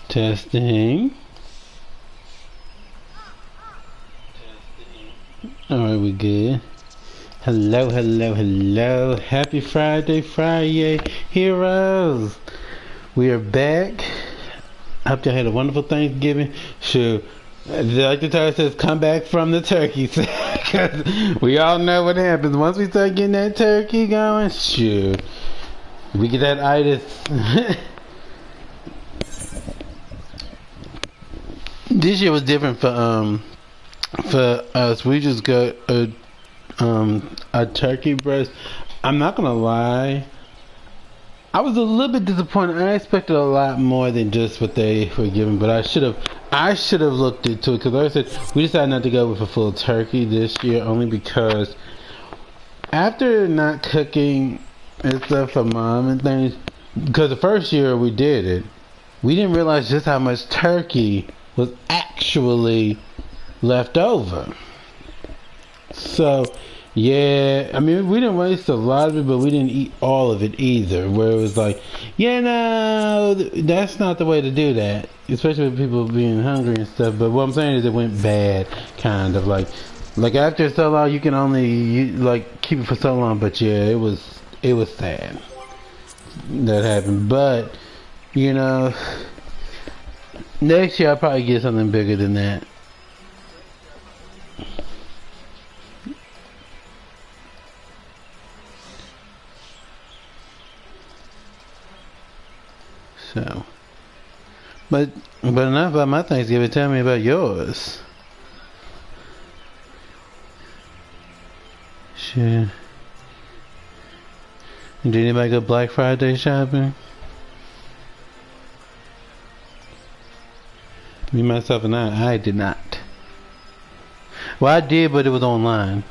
Testing. Alright, we good. Hello, hello, hello. Happy Friday, Friyay heroes. We are back. I hope y'all had a wonderful Thanksgiving. Sure. Like the title says, come back from the turkey. Because we all know what happens. Once we start getting that turkey going, sure. We get that itis. This year was different for us. We just got a turkey breast. I'm not gonna lie, I was a little bit disappointed. I expected a lot more than just what they were giving, but I should have looked into it, because like I said, we decided not to go with a full turkey this year, only because after not cooking and stuff for mom and things, because the first year we did it, we didn't realize just how much turkey was actually left over. So yeah, I mean, we didn't waste a lot of it, but we didn't eat all of it either, where it was like, yeah, no, that's not the way to do that, especially with people being hungry and stuff. But what I'm saying is it went bad, kind of like after so long you can only keep it for so long. But yeah, it was sad that happened. But you know, next year I'll probably get something bigger than that. So, but enough about my Thanksgiving. Tell me about yours. Sure. Did anybody go Black Friday shopping? Me, myself, and I did not. Well, I did, but it was online.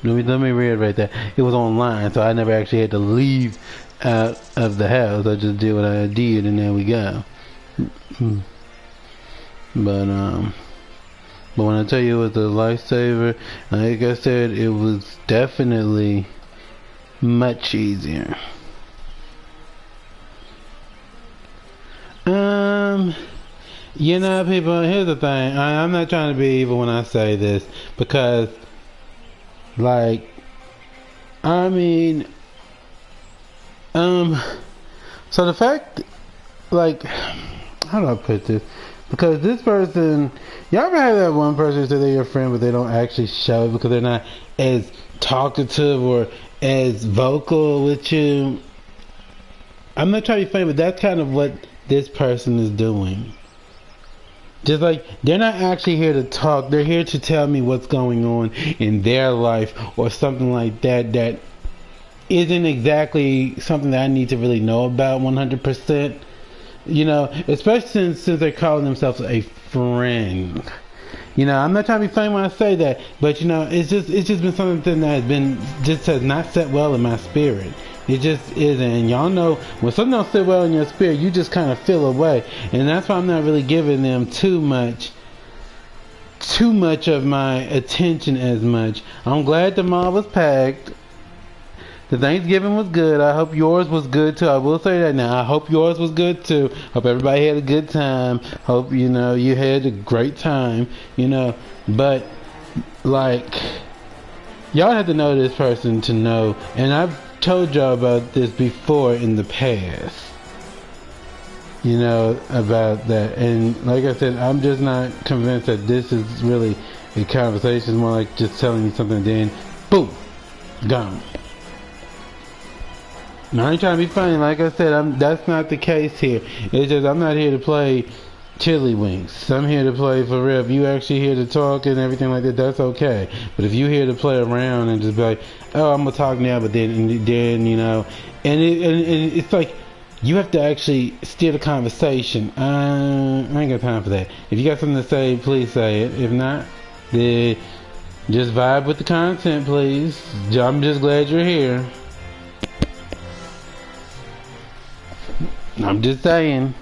Let me reiterate that. It was online, so I never actually had to leave out of the house. I just did what I did, and there we go. But when I tell you it was a lifesaver, like I said, it was definitely much easier. You know, people, here's the thing. I'm not trying to be evil when I say this, because, like, I mean, so the fact, like, how do I put this? Because this person, y'all ever have that one person who say they're your friend, but they don't actually show it because they're not as talkative or as vocal with you? I'm not trying to be funny, but that's kind of what this person is doing. Just like, they're not actually here to talk. They're here to tell me what's going on in their life or something like that that isn't exactly something that I need to really know about 100%. You know, especially since they're calling themselves a friend. You know, I'm not trying to be funny when I say that, but you know, it's just been something that has not set well in my spirit. It just isn't. And y'all know, when something don't sit well in your spirit, you just kind of feel away. And that's why I'm not really giving them too much of my attention as much. I'm glad the mall was packed. The Thanksgiving was good. I hope yours was good too. I will say that now. I hope yours was good too. Hope everybody had a good time. Hope, you know, you had a great time, you know. But, like, y'all have to know this person to know. And I've told y'all about this before in the past. You know, about that. And like I said, I'm just not convinced that this is really a conversation. It's more like just telling you something, then boom, gone. Now, I ain't trying to be funny. Like I said, that's not the case here. It's just I'm not here to play chili wings. I'm here to play for real. If you actually here to talk and everything like that, that's okay. But if you here to play around and just be like, oh, I'm gonna talk now, but then you know, and it's like you have to actually steer the conversation. I ain't got time for that. If you got something to say, please say it. If not, then just vibe with the content, please. I'm just glad you're here. I'm just saying,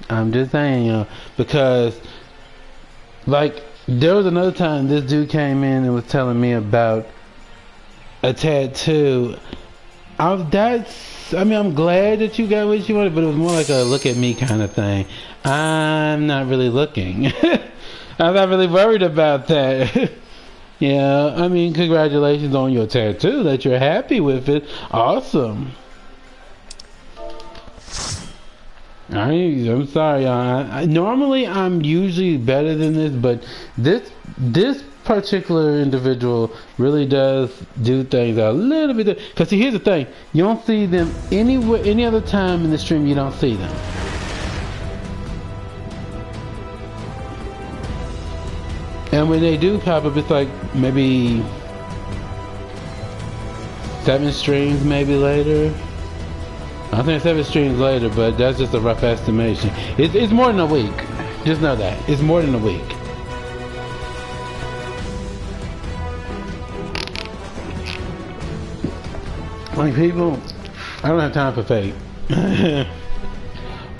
y'all, because, like, there was another time this dude came in and was telling me about a tattoo. That's I mean, I'm glad that you got what you wanted, but it was more like a look at me kind of thing. I'm not really looking. I'm not really worried about that. Yeah, I mean, congratulations on your tattoo, that you're happy with it. Awesome. I'm sorry, normally I'm usually better than this, but this particular individual really does do things a little bit. Because see, here's the thing: you don't see them anywhere, any other time in the stream. You don't see them. And when they do pop up, it's like maybe 7 streams, maybe later. I think 7 streams later, but that's just a rough estimation. It's more than a week. Just know that. It's more than a week. Like, people, I don't have time for fake.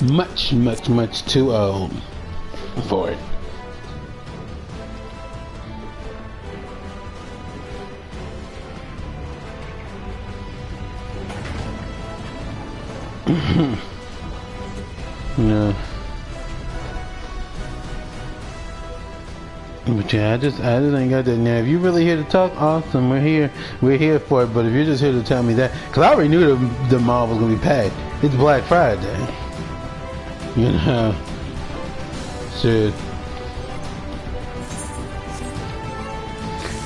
much too old for it. Yeah. But yeah, I just ain't got that. Now, if you really here to talk, awesome. We're here for it. But if you're just here to tell me that, because I already knew the mall was gonna be packed. It's Black Friday. You know. Shit.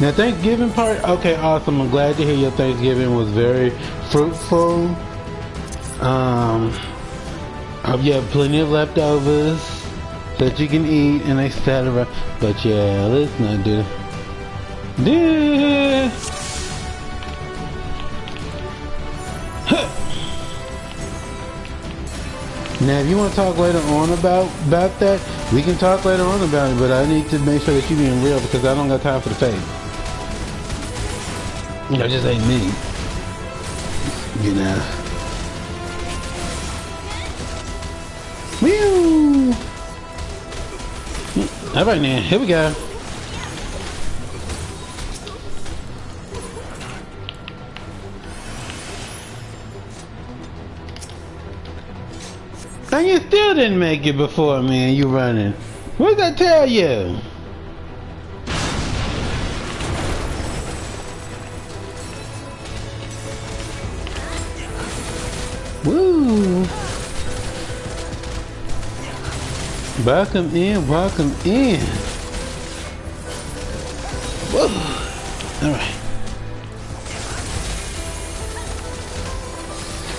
Now, Thanksgiving part. Okay, awesome. I'm glad to hear your Thanksgiving was very fruitful. You have plenty of leftovers that you can eat and etc. But yeah, let's not do that. Now, if you want to talk later on about that, we can talk later on about it. But I need to make sure that you're being real, because I don't got time for the fake. That just ain't me. You know. Woo! Alright now, here we go. And you still didn't make it before me and you running. What did I tell you? Woo! Welcome in, welcome in. Whoa. Alright.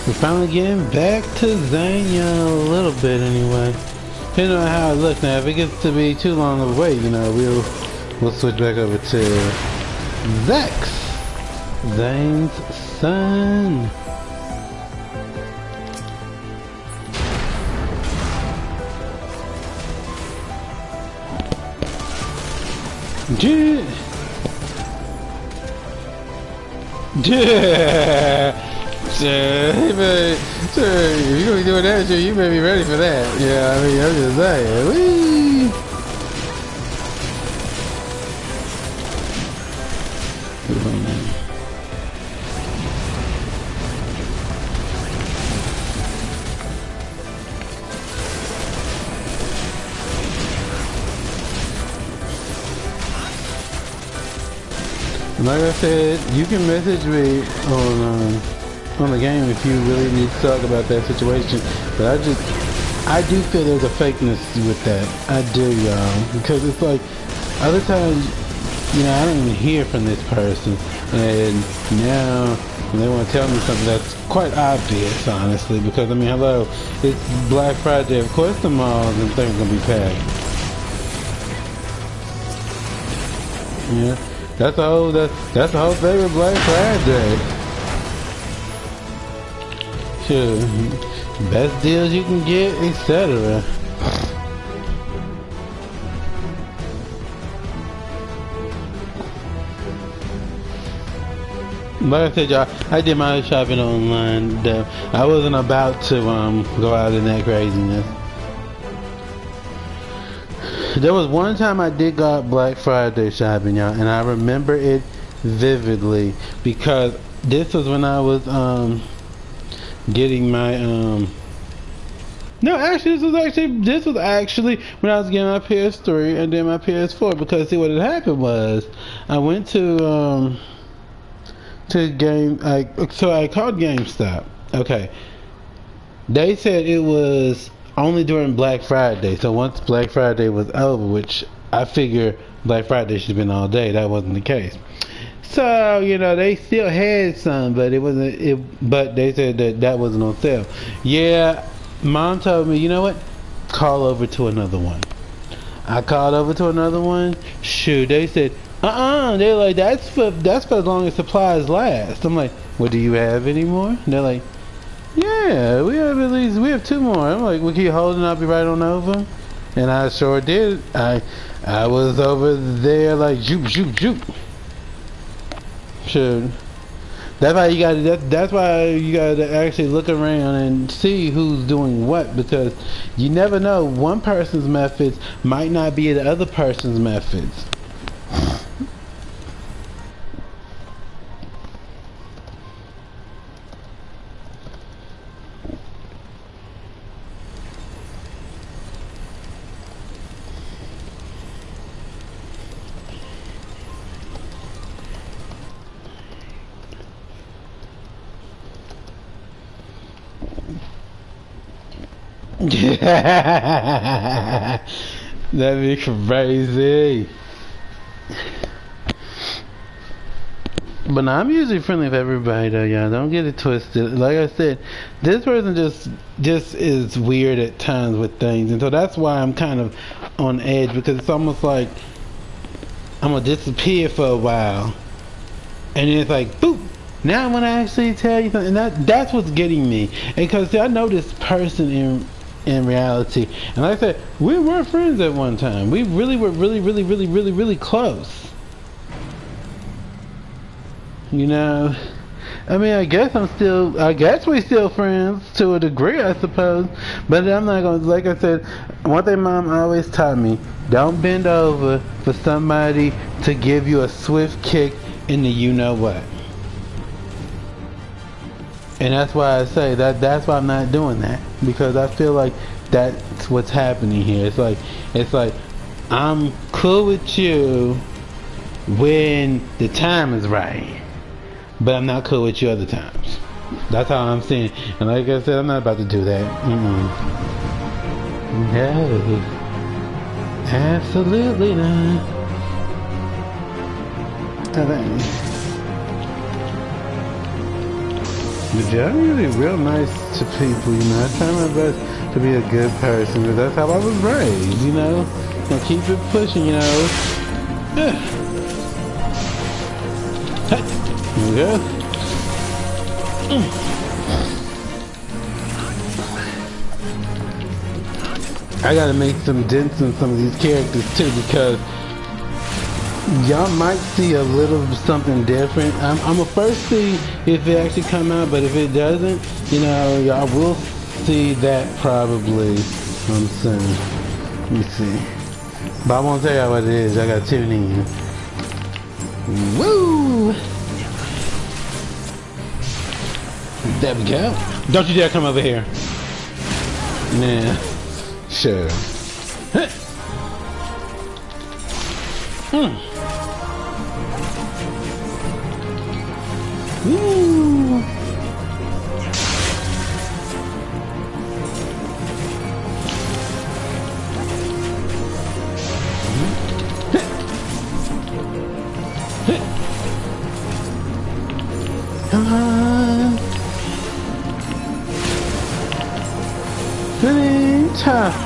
We're finally getting back to Zanya a little bit anyway. Depending on how it looks now. If it gets to be too long of a wait, you know, we'll switch back over to Zex, Zane's son. If you're gonna be doing that shit, you better be ready for that. Yeah, I mean, I'm just saying. Whee! Like I said, you can message me on the game if you really need to talk about that situation. But I do feel there's a fakeness with that. I do, y'all, because it's like other times, you know, I don't even hear from this person, and now they want to tell me something that's quite obvious, honestly. Because I mean, hello, it's Black Friday. Of course, the malls and things are gonna be packed. Yeah. That's the whole thing with Black Friday. Sure. Best deals you can get, etc. Like I said, y'all, I did my shopping online. I wasn't about to go out in that craziness. There was one time I did go out Black Friday shopping, y'all, and I remember it vividly because this was when I was getting my no, actually, this was actually when I was getting my PS3 and then my PS4, because see what had happened was I went to game so I called GameStop. Okay, they said it was only during Black Friday. So once Black Friday was over, which I figure Black Friday should have been all day, that wasn't the case. So they still had some, but it wasn't. But they said that wasn't on sale. Yeah, Mom told me, you know what? Call over to another one. I called over to another one. Shoot, they said, They're like, that's for as long as supplies last. I'm like, well, do you have any more? And they're like, yeah, we have two more. I'm like, we keep holding. I'll be right on over. And I sure did. I was over there like zoop zoop zoop. Sure. That's why you gotta actually look around and see who's doing what, because you never know. One person's methods might not be the other person's methods. That'd be crazy. But no, I'm usually friendly with everybody though, y'all. Don't get it twisted. Like I said, this person just is weird at times with things, and so that's why I'm kind of on edge, because it's almost like I'm gonna disappear for a while, and then it's like boop. Now I want to actually tell you something, and that's what's getting me. And because I know this person in reality, and like I said, we were friends at one time. We really were really close. I mean, I guess we're still friends to a degree, I suppose. But I'm not gonna, like I said, one thing Mom always taught me: don't bend over for somebody to give you a swift kick in the you know what. And that's why I say that's why I'm not doing that, because I feel like that's what's happening here. It's like I'm cool with you when the time is right, but I'm not cool with you other times. That's how I'm saying. And like I said, I'm not about to do that. No, absolutely not. But yeah, I'm usually real nice to people, I try my best to be a good person, because that's how I was raised, And keep it pushing, Yeah. Hey, here we go. I gotta make some dents in some of these characters too, because y'all might see a little something different. I'm gonna first see if it actually come out, but if it doesn't, y'all will see that probably soon. Let me see. But I won't tell y'all what it is. I gotta tune in. Woo! There we go. Don't you dare come over here. Nah. Sure. Woo! Come on! Feeling tough.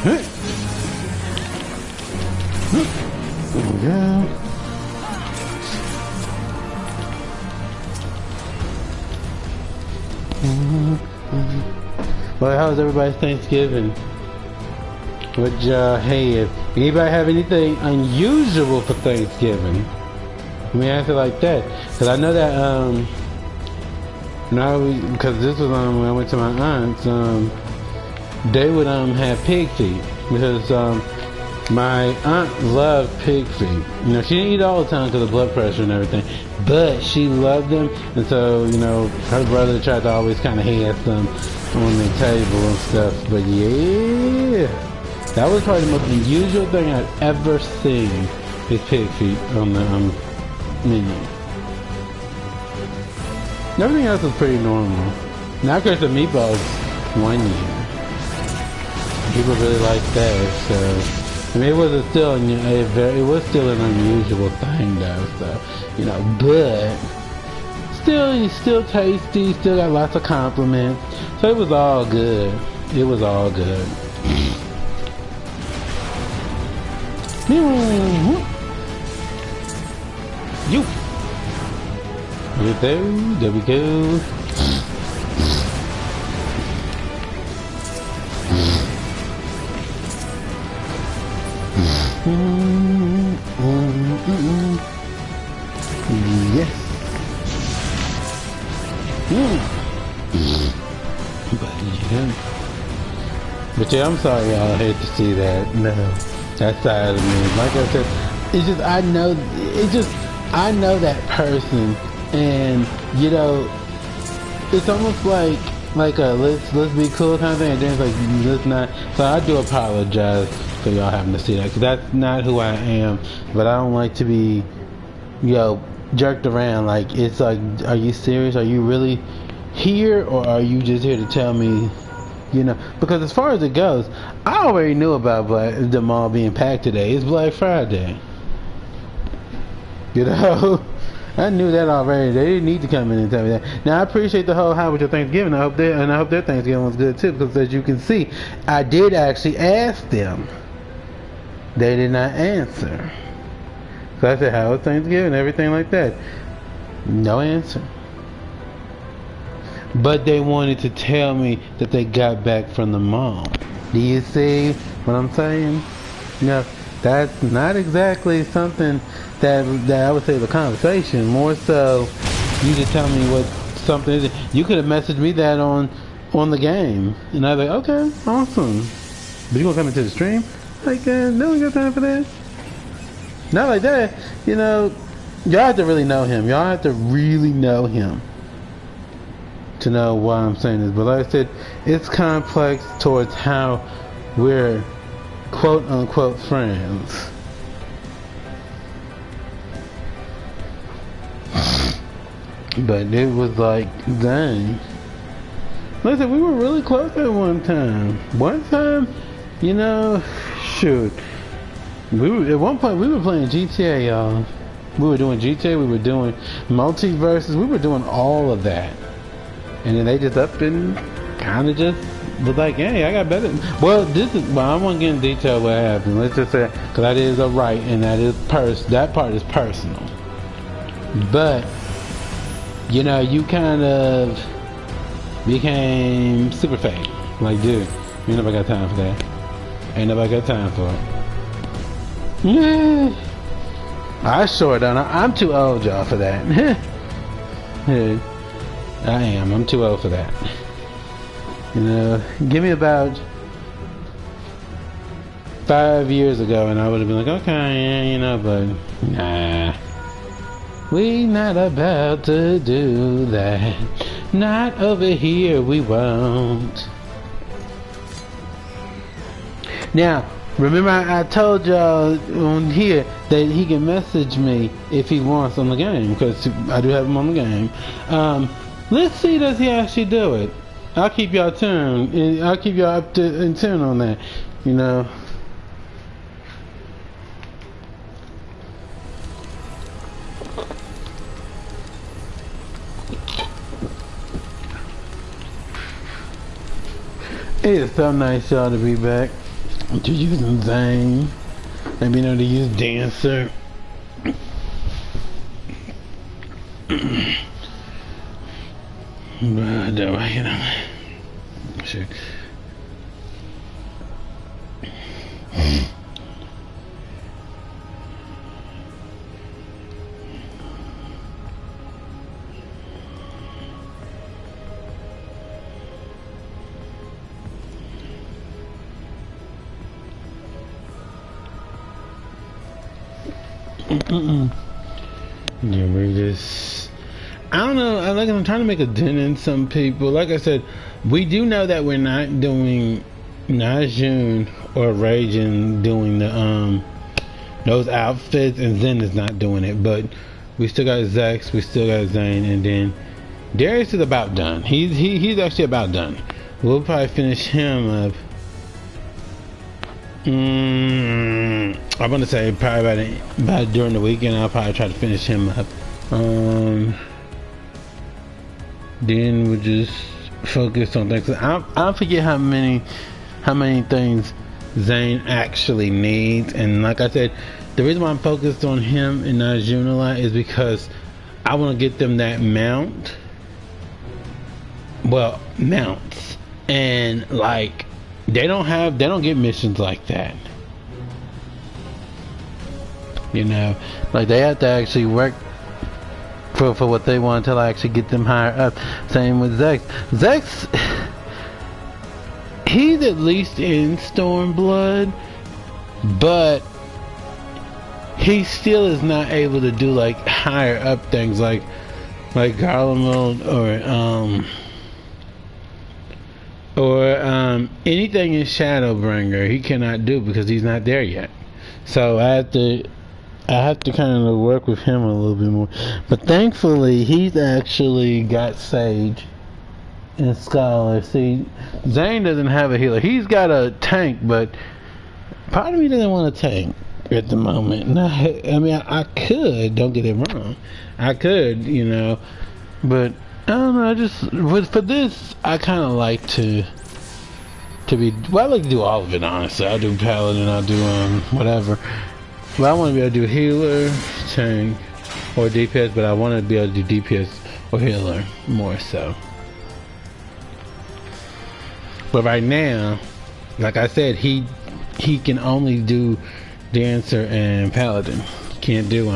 There we go. Well, how's everybody's Thanksgiving? What y'all have? Anybody have anything unusual for Thanksgiving? Let me ask it like that, because I know that because this was when I went to my aunt's, they would have pig feet, because My aunt loved pig feet. You know, she didn't eat all the time because of blood pressure and everything, but she loved them, and so, you know, her brother tried to always kind of have them on the table and stuff. But yeah, that was probably the most unusual thing I've ever seen, is pig feet on the menu. Everything else was pretty normal. Now, of course, the meatballs 1 year. People really liked that, so. I mean, it was still an unusual thing though, so, you know, but still tasty, still got lots of compliments, so it was all good. It was all good. You. There we go. Yes. But yeah, I'm sorry y'all hate to see that. No, that side of me. Like I said, I know that person, and you know, it's almost like a let's be cool kind of thing, and then it's like let's not. So I do apologize for y'all having to see that, because that's not who I am. But I don't like to be, you know, jerked around. Like, it's like, are you serious? Are you really here, or are you just here to tell me, you know? Because as far as it goes, I already knew about the mall being packed today. It's Black Friday, you know. I knew that already. They didn't need to come in and tell me that. Now, I appreciate the whole "How was your Thanksgiving?" I hope their Thanksgiving was good too, because as you can see, I did actually ask them. They did not answer. So I said, "How was Thanksgiving?" Everything like that. No answer. But they wanted to tell me that they got back from the mall. Do you see what I'm saying? No, that's not exactly something that I would say the conversation. More so, you just tell me what something is. You could have messaged me that on the game, and I was like, okay, awesome. But you gonna come into the stream? Like, no one got time for that. Not like that. You know, y'all have to really know him. Y'all have to really know him to know why I'm saying this. But like I said, it's complex towards how we're quote unquote friends. But it was like, dang. Listen, we were really close at one time. One time, you know, shoot. At one point we were playing GTA, y'all. We were doing GTA, we were doing multiverses, we were doing all of that. And then they just up and kind of just was like, hey, I got better. Well, I won't get in detail what happened. Let's just say, because that is a right, and that part is personal. But, you know, you kind of became super fake. Like, dude, ain't nobody got time for that. Ain't nobody got time for it. Yeah. I sure don't. I'm too old, y'all, for that. Yeah, I am. I'm too old for that. You know, give me about 5 years ago, and I would have been like, okay, yeah, you know, but nah. We not about to do that. Not over here, we won't. Now, remember I told y'all on here that he can message me if he wants on the game, because I do have him on the game. Let's see, does he actually do it? I'll keep y'all tuned, and I'll keep y'all in tune on that, you know. It is so nice, y'all, to be back. To use Zane. Let me know to use Dancer. Sure. Yeah, we just. I don't know. I'm trying to make a dent in some people. Like I said, we do know that we're not doing Najun or Raging doing the those outfits, and Zen is not doing it. But we still got Zex, we still got Zane, and then Darius is about done. He's actually about done. We'll probably finish him up. I'm gonna say probably by during the weekend. I'll probably try to finish him up. Then we'll just focus on things. I forget how many things Zane actually needs, and like I said, the reason why I'm focused on him and Najun a lot is because I want to get them that mount. Well, mounts, and like they don't get missions like that. You know, like they have to actually work for what they want until I actually get them higher up. Same with Zex. Zex, he's at least in Stormblood, but he still is not able to do like higher up things like Garlemald or anything in Shadowbringer. He cannot do because he's not there yet. So I have to kind of work with him a little bit more. But thankfully, he's actually got Sage and Scholar. See, Zane doesn't have a healer. He's got a tank, but part of me doesn't want a tank at the moment. Now, I mean, I could, don't get it wrong. I could, you know. But, I don't know, for this, I kind of like to be, well, I like to do all of it, honestly. I'll do Paladin, I'll do, whatever. But I want to be able to do healer, tank, or DPS, but I want to be able to do DPS or healer more so. But right now, like I said, he can only do Dancer and Paladin. He can't do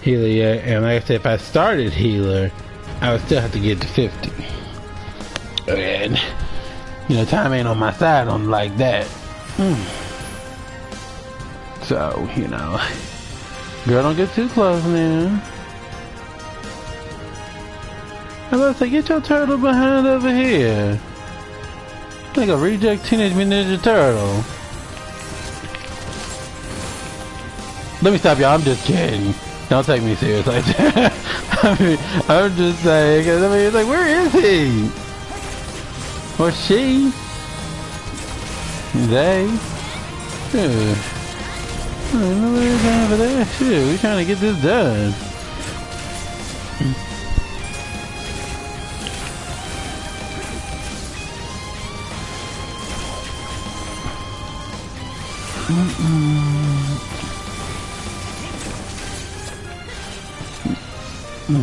healer yet. And like I said, if I started healer, I would still have to get to 50. And you know, time ain't on my side on like that. So, you know, girl, don't get too close now. I was about to say, get your turtle behind over here. Like a reject Teenage Mutant Ninja Turtle. Let me stop y'all, I'm just kidding. Don't take me serious like that. I mean, I'm just saying, cause I mean, it's like, where is he? Or she? They? Yeah. I don't know what it's time for that. Shit, we trying to get this done.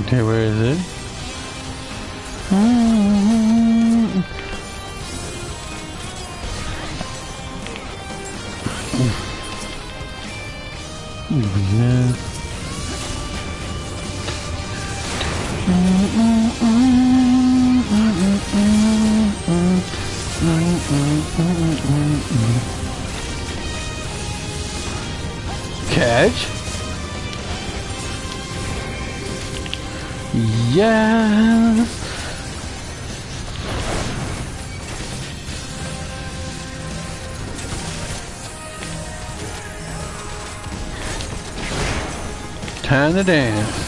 Okay, where is it? Catch. Yes. Time to dance.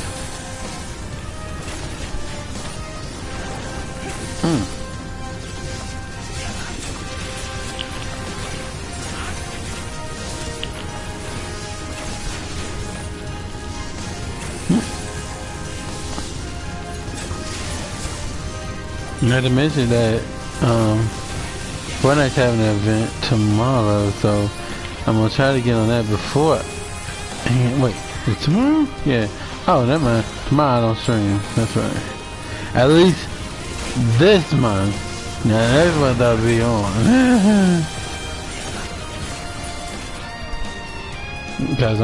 Not to mention that Fortnite's having an event tomorrow, so I'm gonna try to get on that before. Wait, is it tomorrow? Yeah. Oh, never mind. Tomorrow I don't stream. That's right. At least this month. Now next month I'll be on. Because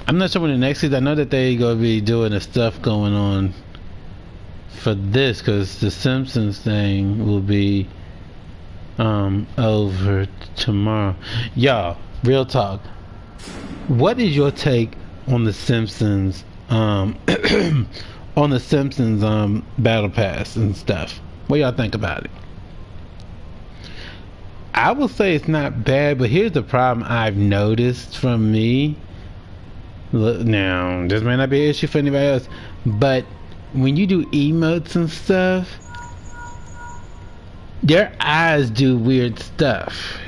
I'm not sure when the next is. I know that they gonna be doing the stuff going on for this, because the Simpsons thing will be over tomorrow. Y'all, real talk. What is your take on the Simpsons on the Simpsons battle pass and stuff? What y'all think about it? I will say it's not bad, but here's the problem I've noticed from me. Look, now, this may not be an issue for anybody else, but when you do emotes and stuff, their eyes do weird stuff.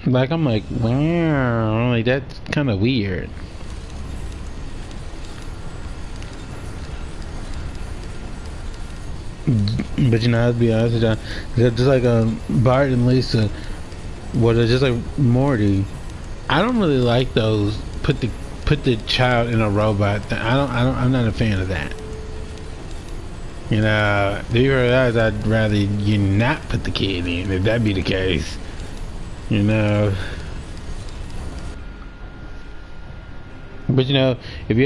Like, I'm like, wow, like that's kind of weird. But you know, I'll be honest with you, just like Bart and Lisa, what are just like Morty. I don't really like those put the child in a robot thing. I'm not a fan of that. You know, do you realize I'd rather you not put the kid in if that be the case. You know. But you know, if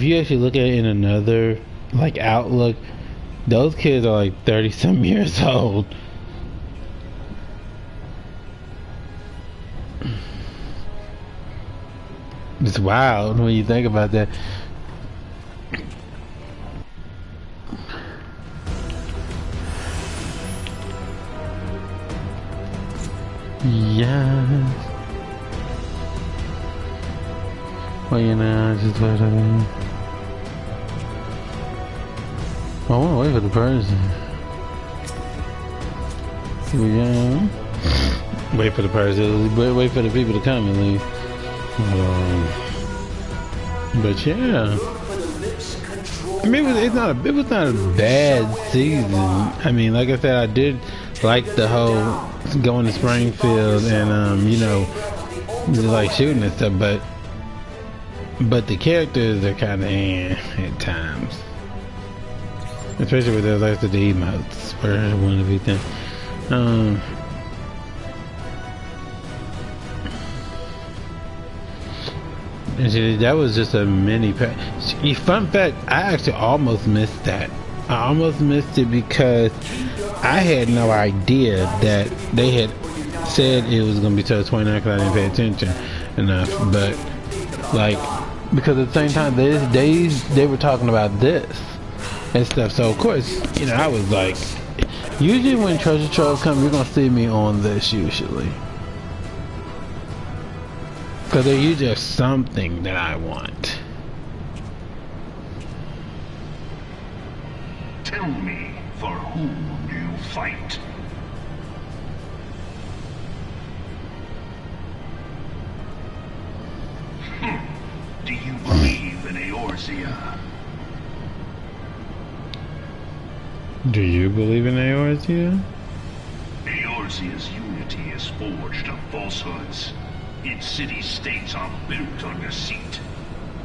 you actually look at it in another like outlook, those kids are like 30 some years old. It's wild when you think about that. Yeah. Well, you know, just what I mean. I want to wait for the person. Yeah. Wait for the person. Wait for the people to come and leave. But yeah. I mean, it was not a bad season. I mean, like I said, I did like the whole going to Springfield and you know, like shooting and stuff, but the characters are kind of at times, especially with those like the emotes where one of everything. And see, that was just a mini pack. Fun fact, I actually almost missed that. I almost missed it because I had no idea that they had said it was going to be till 29 because I didn't pay attention enough. But, like, because at the same time, they were talking about this and stuff. So, of course, you know, I was like, usually when Treasure Trove come, you're going to see me on this usually. Because they're usually something that I want. Tell me, for whom do you fight? Do you believe in Eorzea? Do you believe in Eorzea? Eorzea's unity is forged of falsehoods. Its city-states are built on deceit,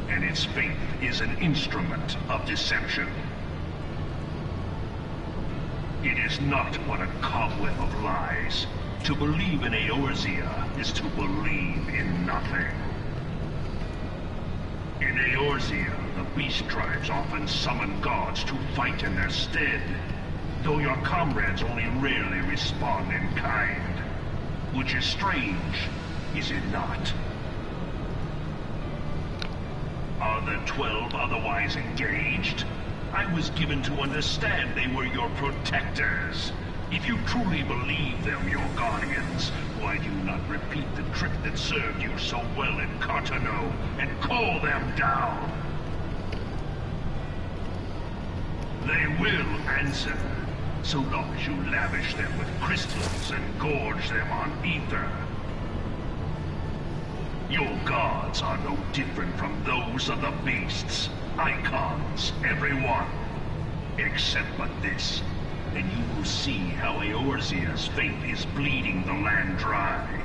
and its faith is an instrument of deception. It is not but a cobweb of lies. To believe in Eorzea is to believe in nothing. In Eorzea, the beast tribes often summon gods to fight in their stead, though your comrades only rarely respond in kind, which is strange. Is it not? Are the 12 otherwise engaged? I was given to understand they were your protectors. If you truly believe them your guardians, why do you not repeat the trick that served you so well in Cartano and call them down? They will answer, so long as you lavish them with crystals and gorge them on ether. Your gods are no different from those of the beasts. Icons, every one. Except but this, and you will see how Eorzea's faith is bleeding the land dry.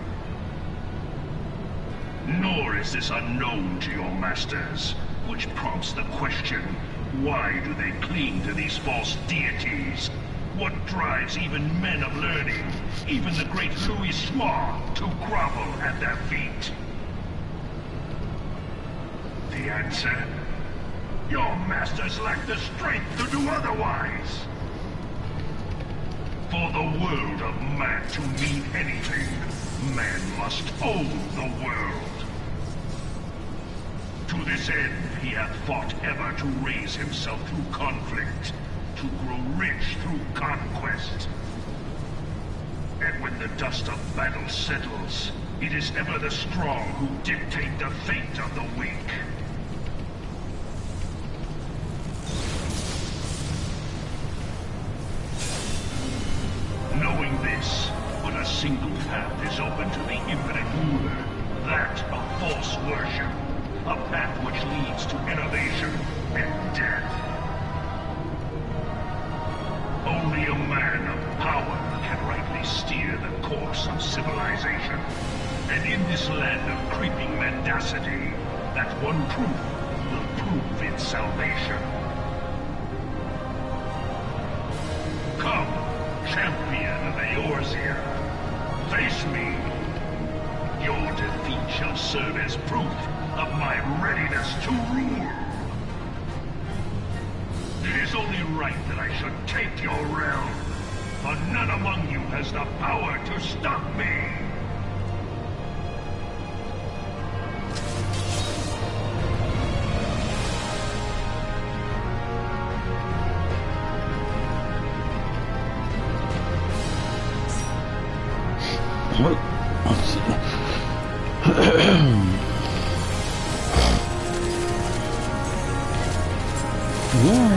Nor is this unknown to your masters, which prompts the question, why do they cling to these false deities? What drives even men of learning, even the great Louis Soir, to grovel at their feet? The answer? Your masters lack the strength to do otherwise. For the world of man to mean anything, man must own the world. To this end, he hath fought ever to raise himself through conflict, to grow rich through conquest. And when the dust of battle settles, it is ever the strong who dictate the fate of the weak. Knowing this, but a single path is open to the infinite ruler, that of false worship, a path which leads to innovation and death. Only a man of power can rightly steer the course of civilization. And in this land of creeping mendacity, that one truth will prove its salvation. Come, champion of Eorzea, face me. Your defeat shall serve as proof of my readiness to rule. It is only right that I should take your realm, for none among you has the power to stop me. Let's see. Yeah.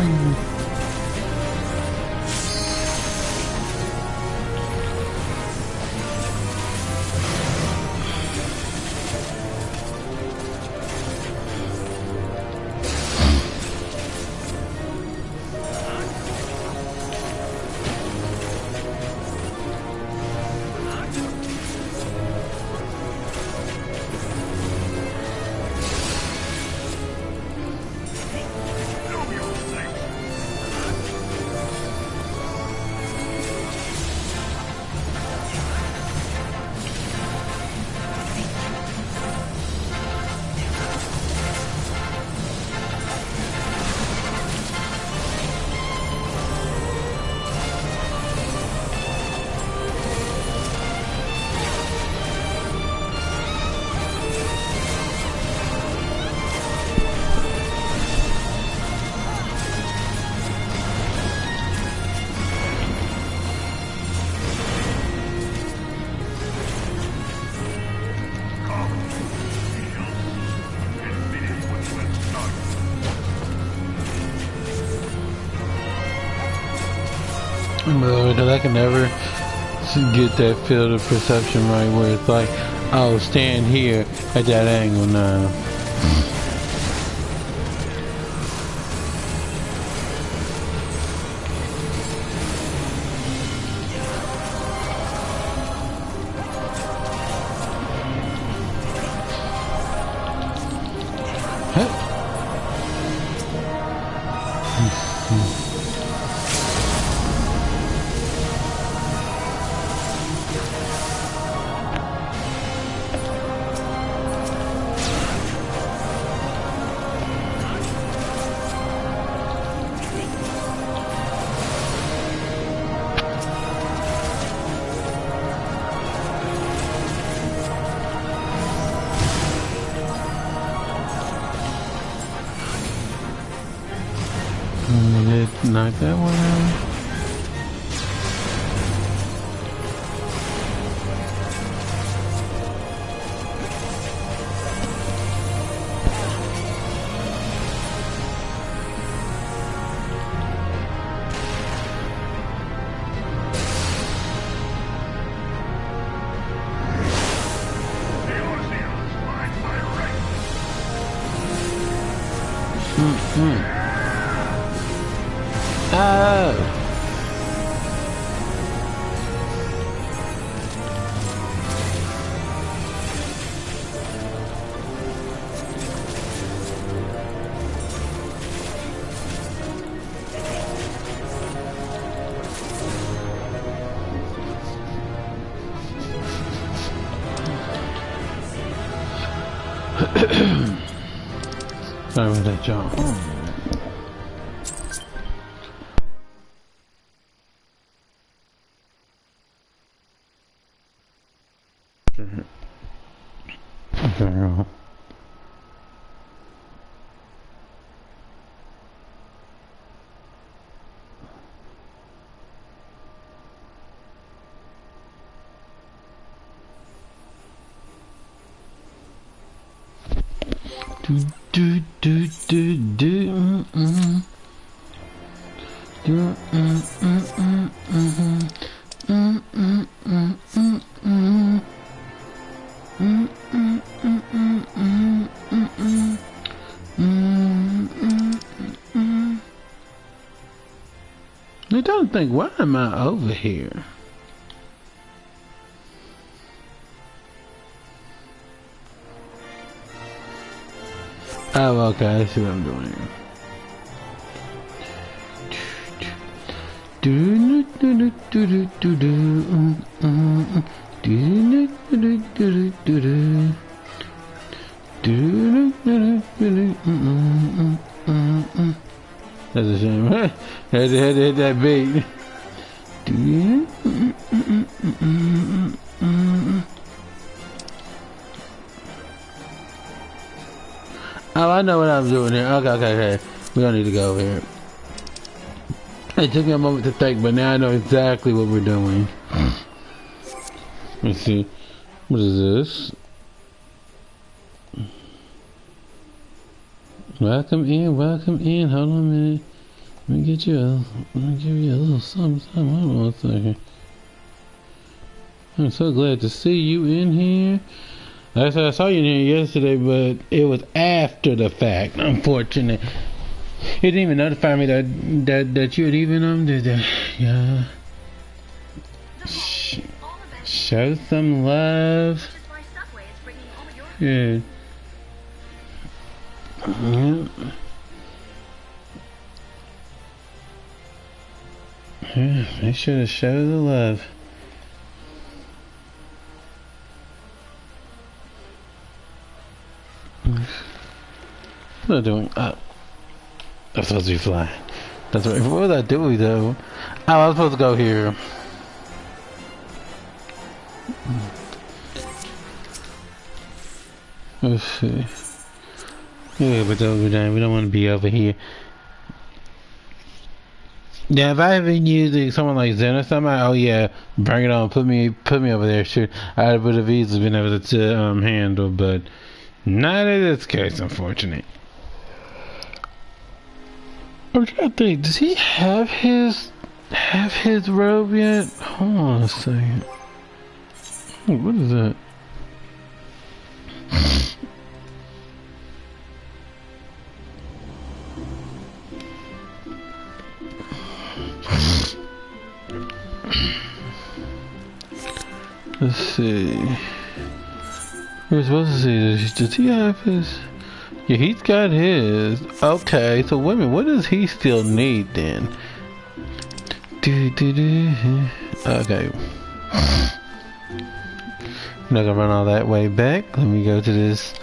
Because I can never get that field of perception right where it's like, I'll stand here at that angle now. Knock that one out. Sorry about that, John. girl. Do do do do do I don't think, why am I over here? Oh, okay, I see what I'm doing. Do do do do do do do do do do do. That's a shame. Had to hit that beat. Oh, I know what I'm doing here. Okay. We don't need to go over here. It took me a moment to think, but now I know exactly what we're doing. Let's see. What is this? Welcome in. Hold on a minute. Let me give you a little something. Hold on a second. I'm so glad to see you in here. Like I said, I saw you in here yesterday, but it was after the fact. Unfortunate. You didn't even notify me that you had even did that. Yeah. Show some love. Yeah. Yeah, make sure to show the love. What am I doing? Oh, I'm supposed to be flying. That's right. What was I doing though? Oh, I was supposed to go here. Let's see. Yeah, but we don't want to be over here. Yeah, if I ever used someone like Zen or something, oh yeah, bring it on, put me over there. Sure, I would have easily been able to handle, but not in this case, unfortunately. I'm trying to think. Does he have his robe yet? Hold on a second. Oh, what is that? Let's see. We're supposed to see. Does he have his? Yeah, he's got his. Okay, so wait a minute. What does he still need then? Okay. I'm not gonna run all that way back. Let me go to this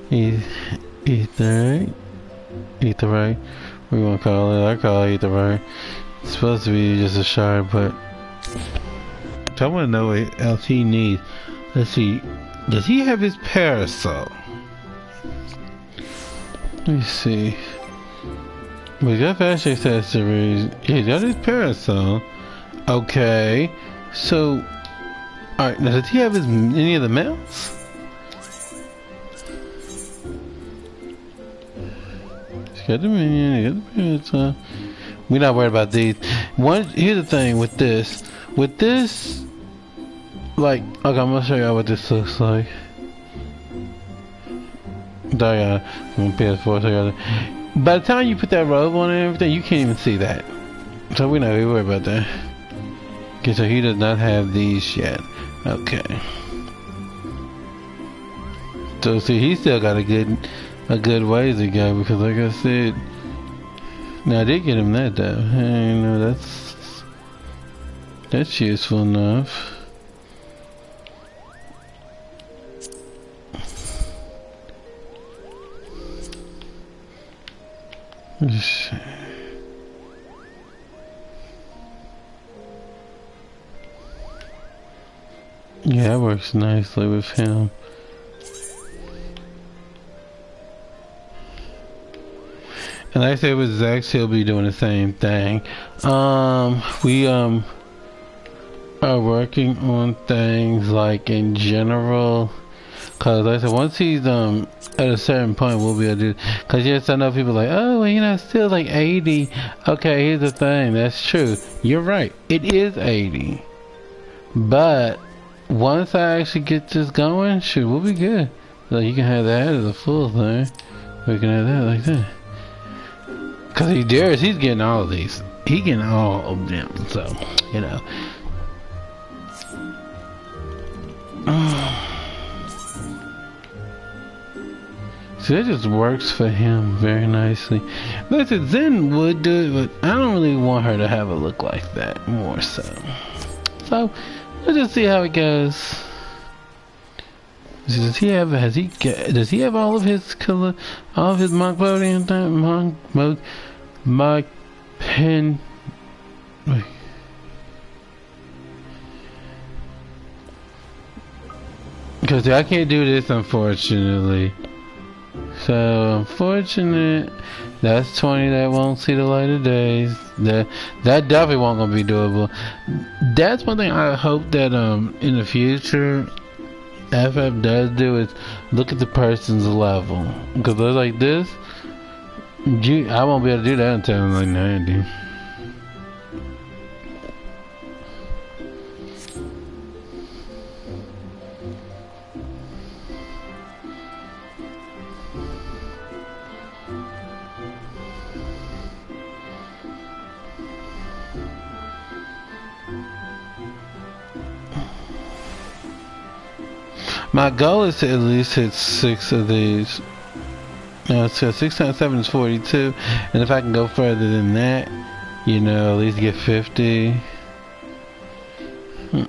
etherite. What do you want to call it? I call it etherite. It's supposed to be just a shard, but I want to know what else he needs. Let's see. Does he have his parasol? Let me see. We got fashion accessories. He's got his parasol. Okay. So, alright, now does he have any of the mounts? He's got the minion, he got the parasol. We're not worried about these. Here's the thing with this. With this, like, okay, I'm gonna show y'all what this looks like. PS4, so by the time you put that robe on and everything, you can't even see that. So we know we worry about that. Okay, so he does not have these yet. Okay. So see, he still got a good ways to go because, like I said, now I did get him that though. Hey, you know that's useful enough. Yeah, that works nicely with him. And like I said with Zex, he'll be doing the same thing. We are working on things like in general. Cause like I said, once he's at a certain point, we'll be able to do. Cause yes, I know people like, oh, well, you know, it's still like 80. Okay, here's the thing. That's true. You're right. It is 80. But once I actually get this going, shoot, we'll be good. So you can have that as a full thing. We can have that like that. Cause Darius, he's getting all of these. He getting all of them. So, you know. So that just works for him very nicely. Like I said, Zen would do it, but I don't really want her to have a look like that more so. So let's just see how it goes. Does he have all of his Monclodian thing? Monk pen. Wait. Because I can't do this, unfortunately. So, unfortunate. That's 20 that won't see the light of days. That definitely won't gonna be doable. That's one thing I hope that in the future FF does do is look at the person's level. Because they're like this, I won't be able to do that until I'm like 90. My goal is to at least hit 6 of these. So 6 times 7 is 42. And if I can go further than that, you know, at least get 50. I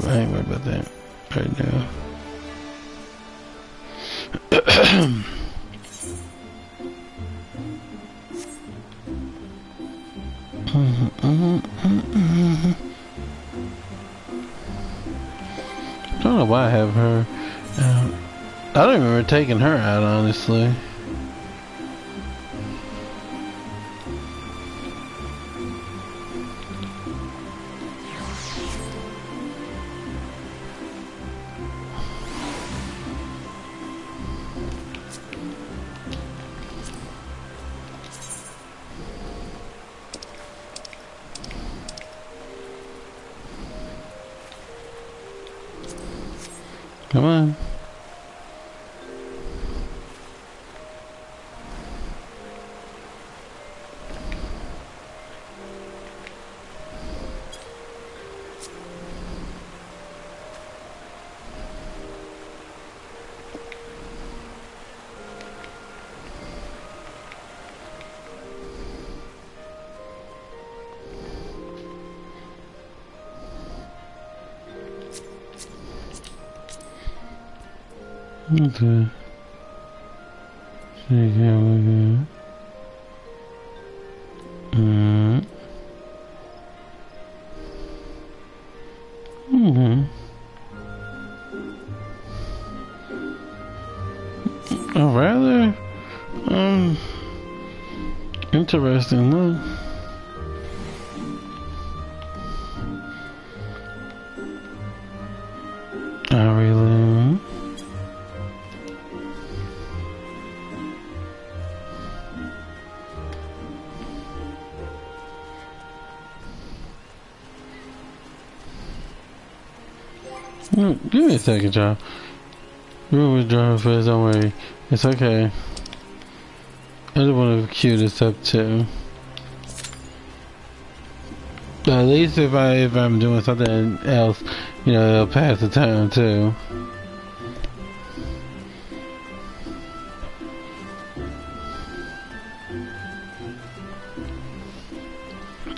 ain't worried about that right now. I don't know why I have her out. I don't remember taking her out, honestly. Come on. Okay. See how we go. A rather interesting look. I really. Give me a second, y'all. We'll withdraw first, don't worry. It's okay. I just want to cue this up too. But at least if I'm doing something else, you know, it'll pass the time too.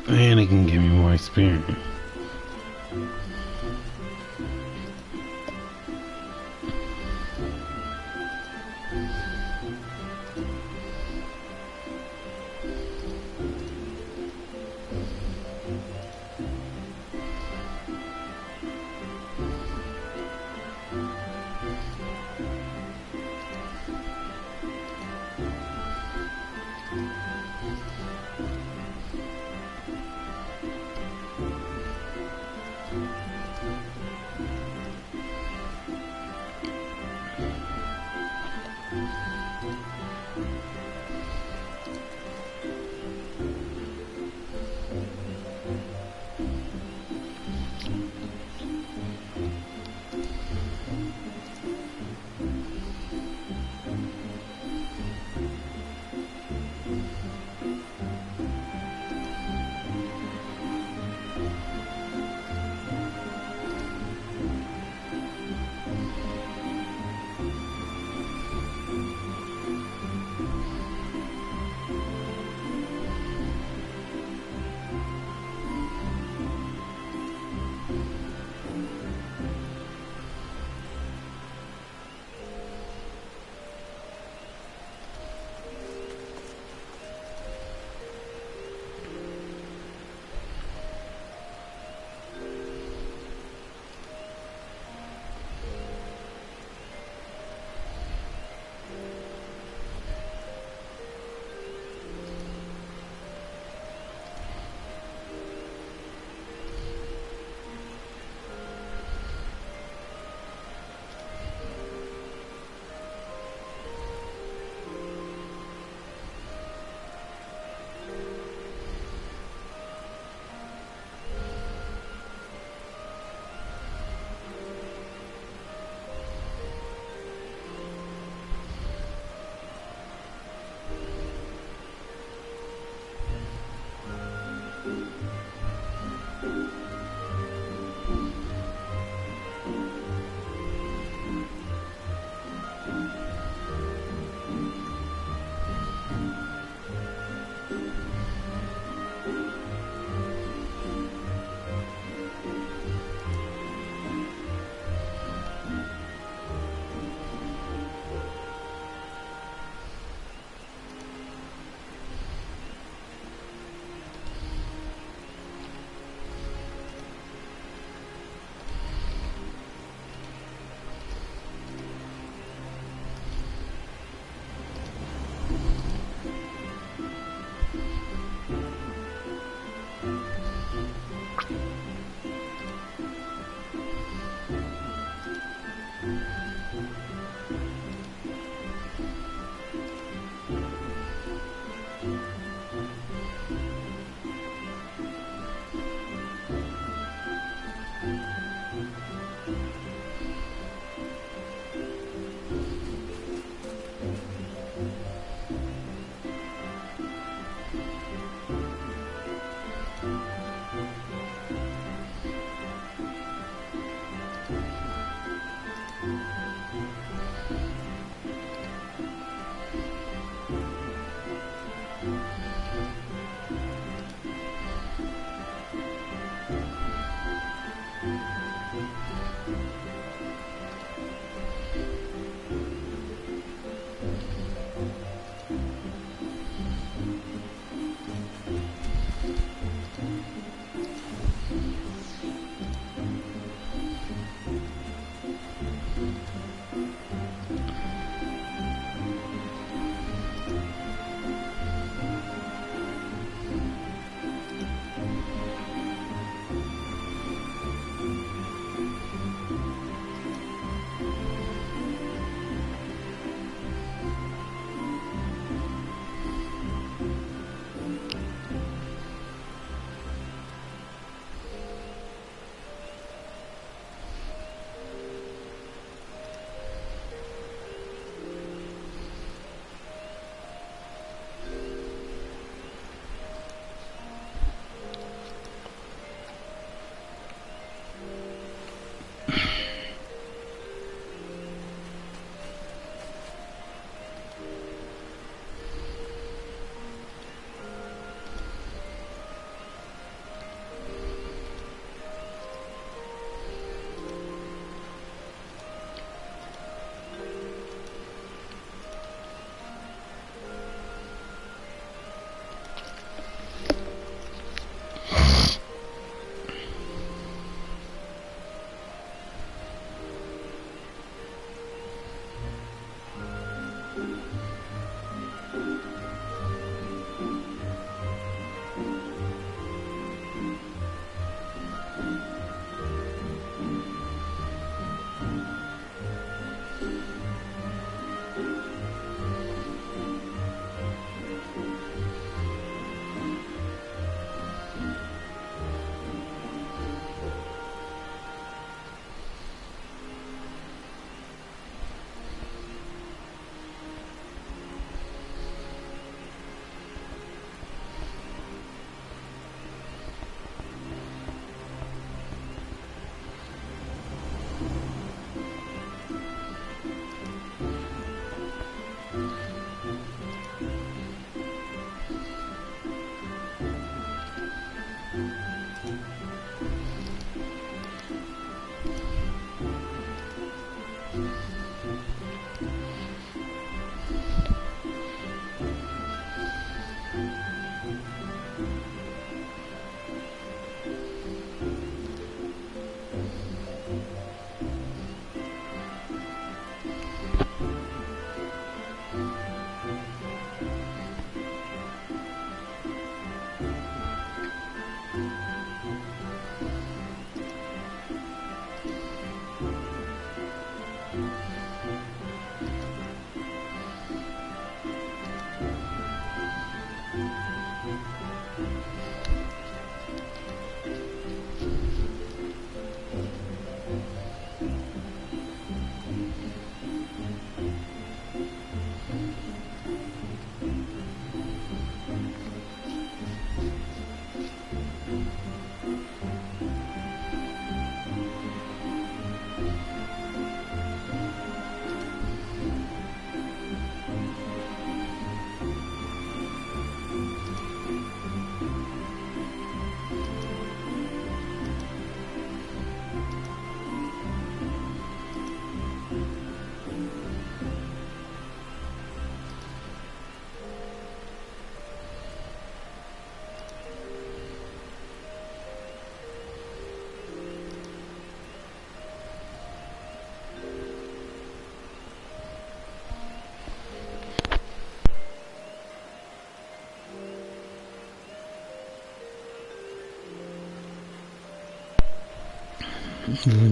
And it can give me more experience.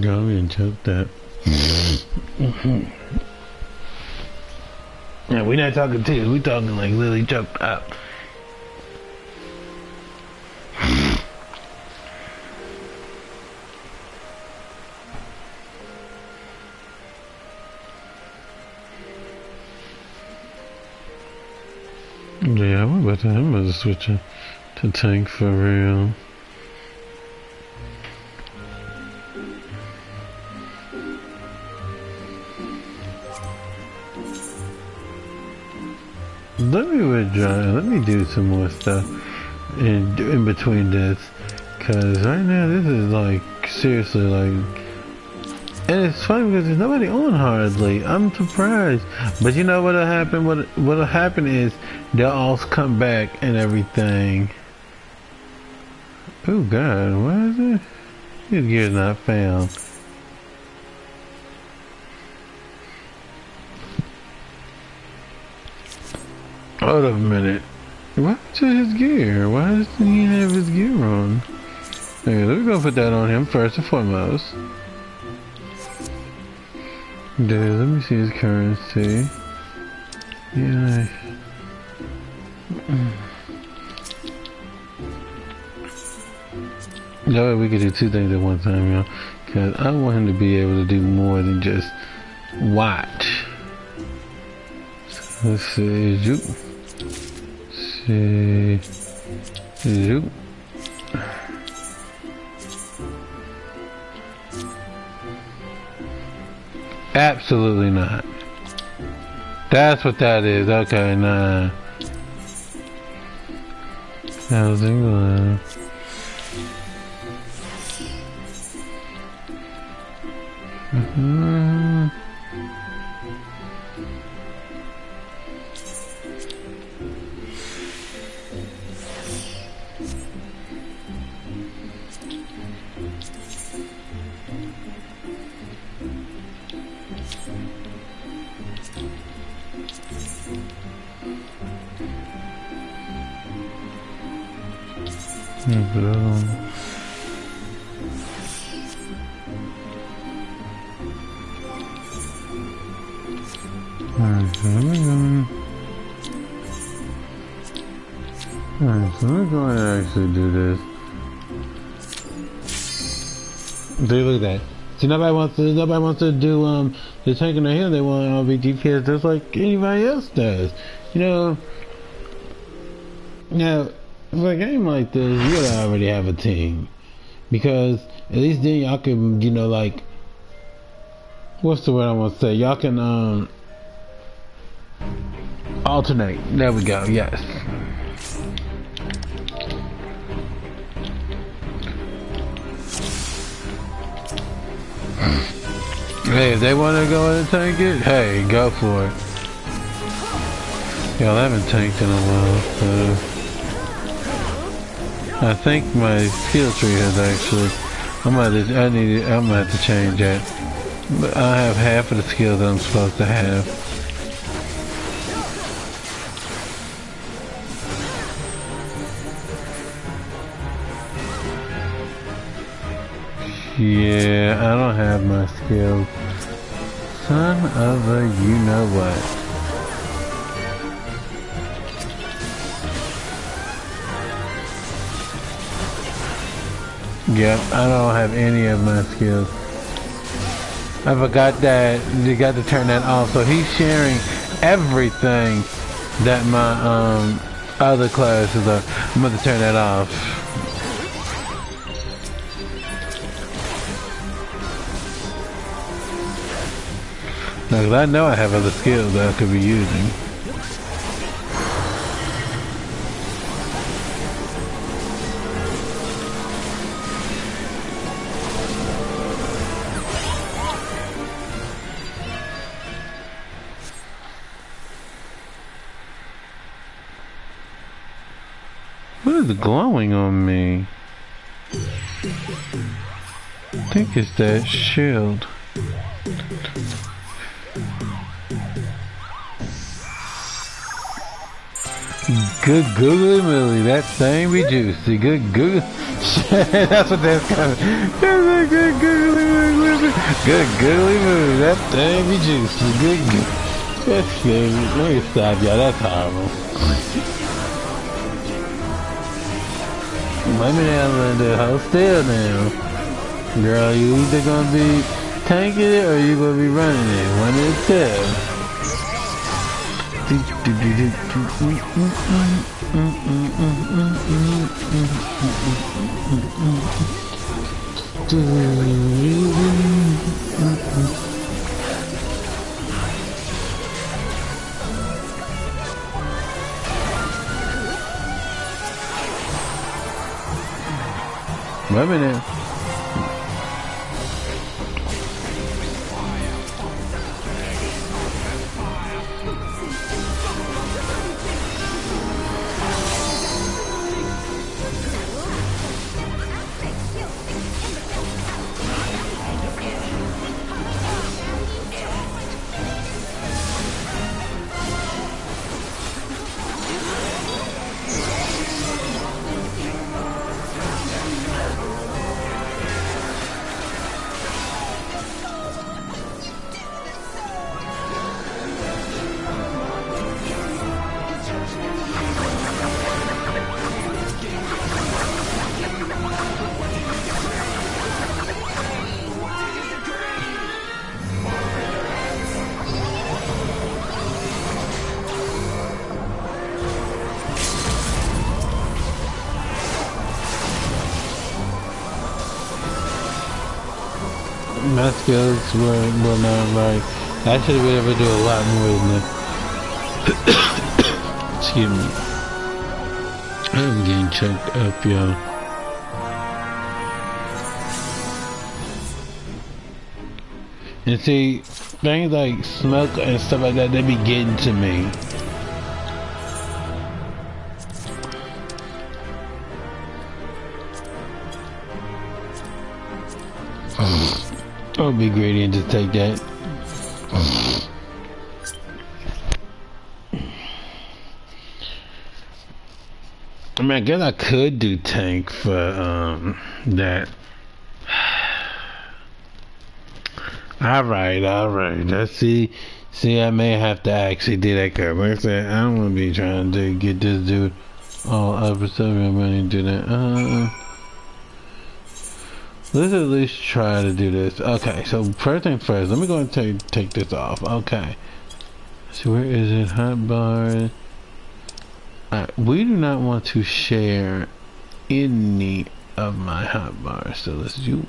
Go and choke that. Yeah, we not talking tears. We talking like literally choked up. Yeah, I'm about to switch it to tank for real. Let me withdraw. Let me do some more stuff in between this, cause right now this is like seriously like, and it's funny because there's nobody on hardly. I'm surprised, but you know what'll happen? What'll happen is they'll all come back and everything. Oh God, why is it? His gear's not found. Hold up a minute. What's his gear? Why doesn't he have his gear on? Okay, let me go put that on him first and foremost. Dude, let me see his currency. Yeah. That way we could do two things at one time, y'all. Cause I want him to be able to do more than just watch. So let's see, zoop. Zoop. Absolutely not. That's what that is. Okay, nah. Housing glove. Alright, so we're going to actually do this. See, look at that. See, nobody wants to do the tanking or healing. They want to all be DPS just like anybody else does. You know, now for a game like this, you gotta already have a team, because at least then y'all can, you know, like, what's the word I want to say? Y'all can alternate. There we go. Yes. Hey, if they want to go in and tank it, hey, go for it. Y'all haven't tanked in a while, so I think my skill tree has actually I'm gonna have to change that. But I have half of the skills that I'm supposed to have. Yeah, I don't have my skills. Son of a you know what. Yep, I don't have any of my skills. I forgot that you got to turn that off. So he's sharing everything that my other classes are. I'm going to turn that off. Now, 'cause I know I have other skills that I could be using. What is glowing on me? I think it's that shield. Good googly moogly, that thing be juicy. Good googly. That's what that's coming. Good googly moogly. Good googly moogly, that thing be juicy. Good googly. That's good. Let me stop y'all, that's horrible. Let me down, Linda. Hold still now. Girl, you either gonna be tanking it or you gonna be running it. One of the two. Wait a minute. My skills were not right. I should have been able to do a lot more than that. Excuse me. I'm getting choked up, y'all. And see, things like smoke and stuff like that, they be getting to me. I'll be greedy and just take that. I mean, I guess I could do tank for that. Alright. Let's see. I may have to actually do that card. Like I said, I don't want to be trying to get this dude all episode. I'm going to do that. Let's at least try to do this. Okay, so first thing first, let me go and take this off. Okay. So where is it? Hotbar. Alright, we do not want to share any of my hotbars, so let's do.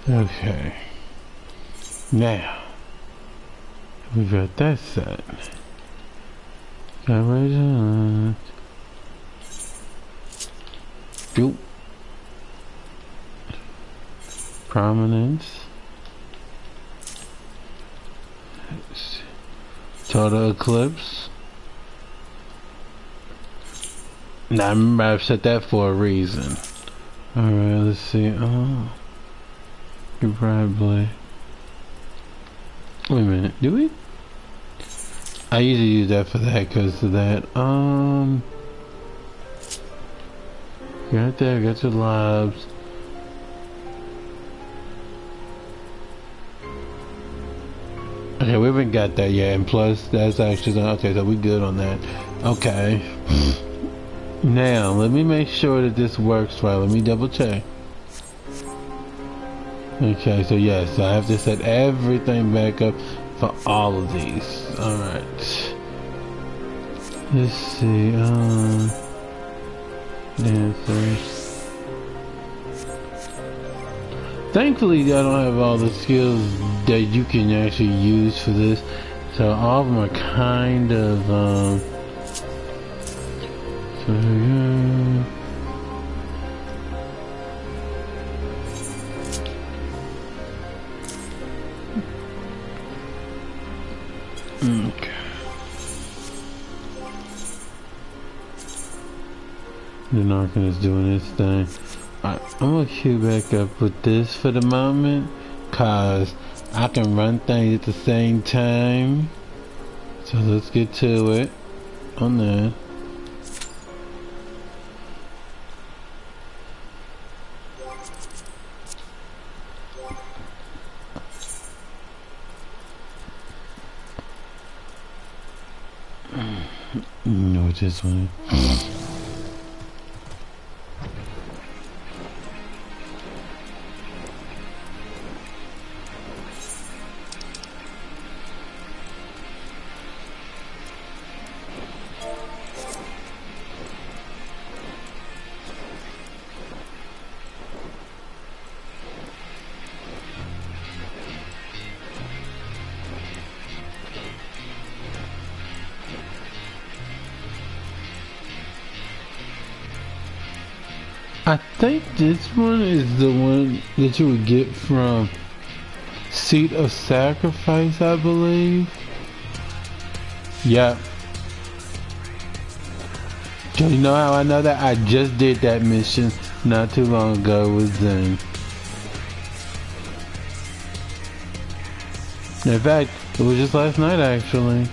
Okay. Now. We've got that set. Coverage. Boop. Prominence. Total eclipse. Now I remember I've set that for a reason. Alright, let's see. Oh. You probably. Wait a minute, do we? I usually use that for that because of that. Got that, got your lives. Okay, we haven't got that yet, and plus that's actually okay, so we good on that. Okay. Now, let me make sure that this works right. Let me double check. Okay, so yes, I have to set everything back up for all of these. Alright. Let's see, dancers. Thankfully, I don't have all the skills that you can actually use for this. So all of them are kind of, so yeah. Okay. The Narcan is doing his thing. Alright, I'm gonna queue back up with this for the moment, cause I can run things at the same time. So let's get to it on that. No, this one. I think this one is the one that you would get from Seat of Sacrifice, I believe. Yep. So you know how I know that? I just did that mission not too long ago with Zen. In fact, it was just last night actually.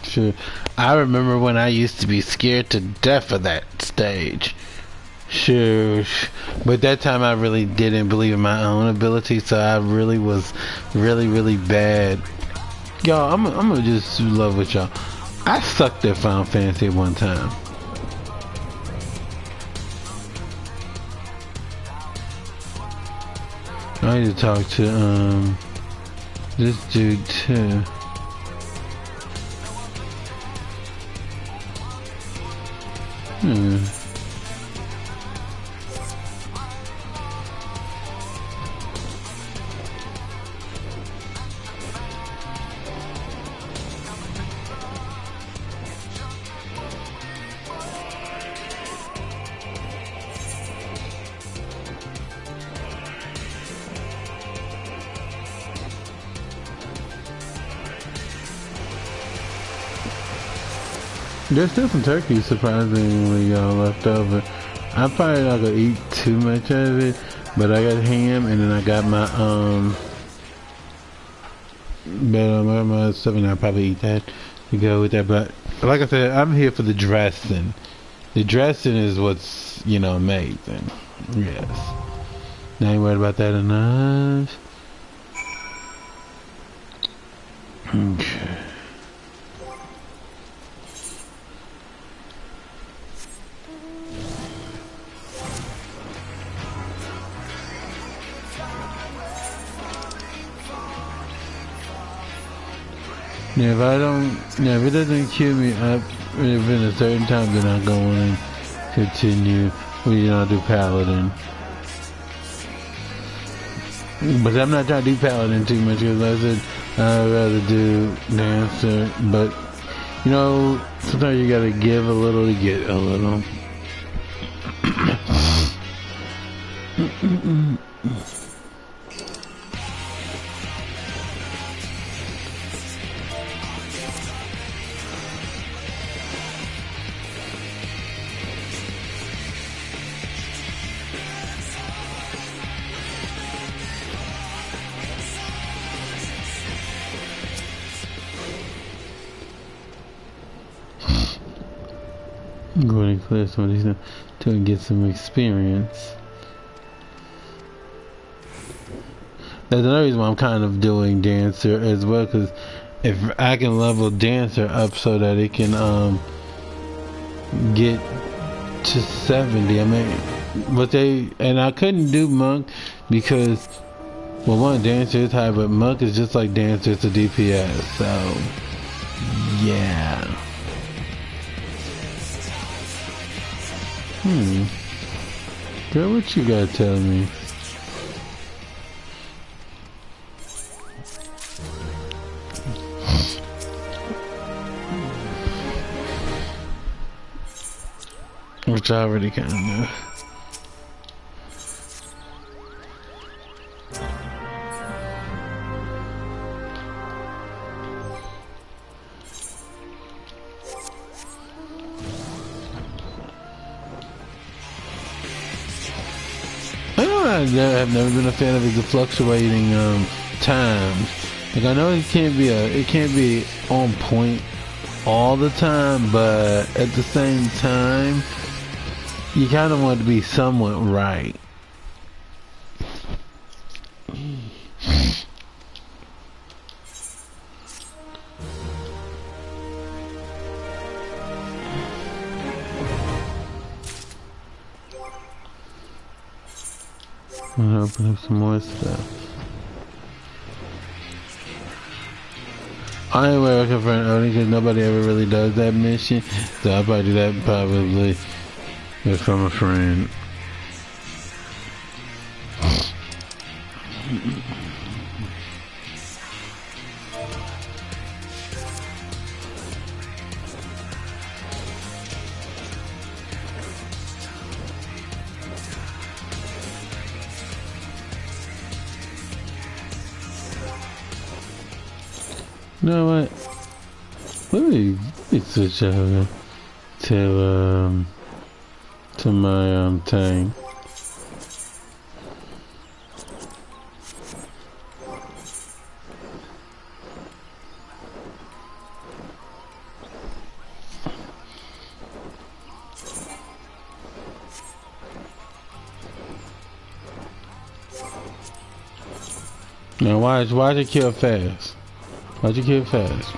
Sure. I remember when I used to be scared to death of that stage. Sure. But that time I really didn't believe in my own ability, so I really was really bad. Y'all, I'm gonna just love with y'all. I sucked at Final Fantasy at one time. I need to talk to this dude too. There's still some turkey, surprisingly, left over. I'm probably not gonna eat too much of it, but I got ham, and then I got my my stuff, and I'll probably eat that to go with that. But like I said, I'm here for the dressing. The dressing is what's, you know, amazing. Yes. Now you worried about that enough. Okay. Now if I don't, now if it doesn't queue me up within a certain time, then I'll go on and continue. Well, you know, I'll do Paladin. But I'm not trying to do Paladin too much because like I said, I'd rather do dancer, but you know, sometimes you gotta give a little to get a little. Going to clear some of these to get some experience. That's another reason why I'm kind of doing dancer as well, because if I can level dancer up so that it can get to 70, I mean, but I couldn't do monk because, well, one, dancer is high, but monk is just like dancer, it's a DPS, so yeah. Girl, what you gotta tell me? Which I already kind of know. I've never been a fan of the fluctuating times. Like I know it can't be on point all the time, but at the same time, you kind of want it to be somewhat right. I'm gonna open up some more stuff. I ain't working for an only because nobody ever really does that mission, so I'll probably do that probably if I'm a friend. You know what? Let me switch over to my tank. Now why'd you kill fast? Why'd you kill fast?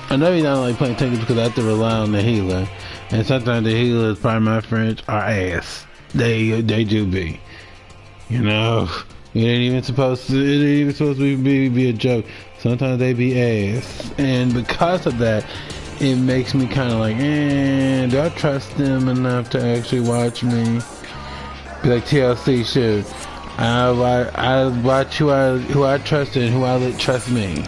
I know you don't like playing tanks because I have to rely on the healer, and sometimes the healers, pardon my French, are ass. They do be. You know, it ain't even supposed to be a joke. Sometimes they be ass, and because of that, it makes me kind of like, do I trust them enough to actually watch me? Be like TLC should. I watch who I trust and who I let trust me.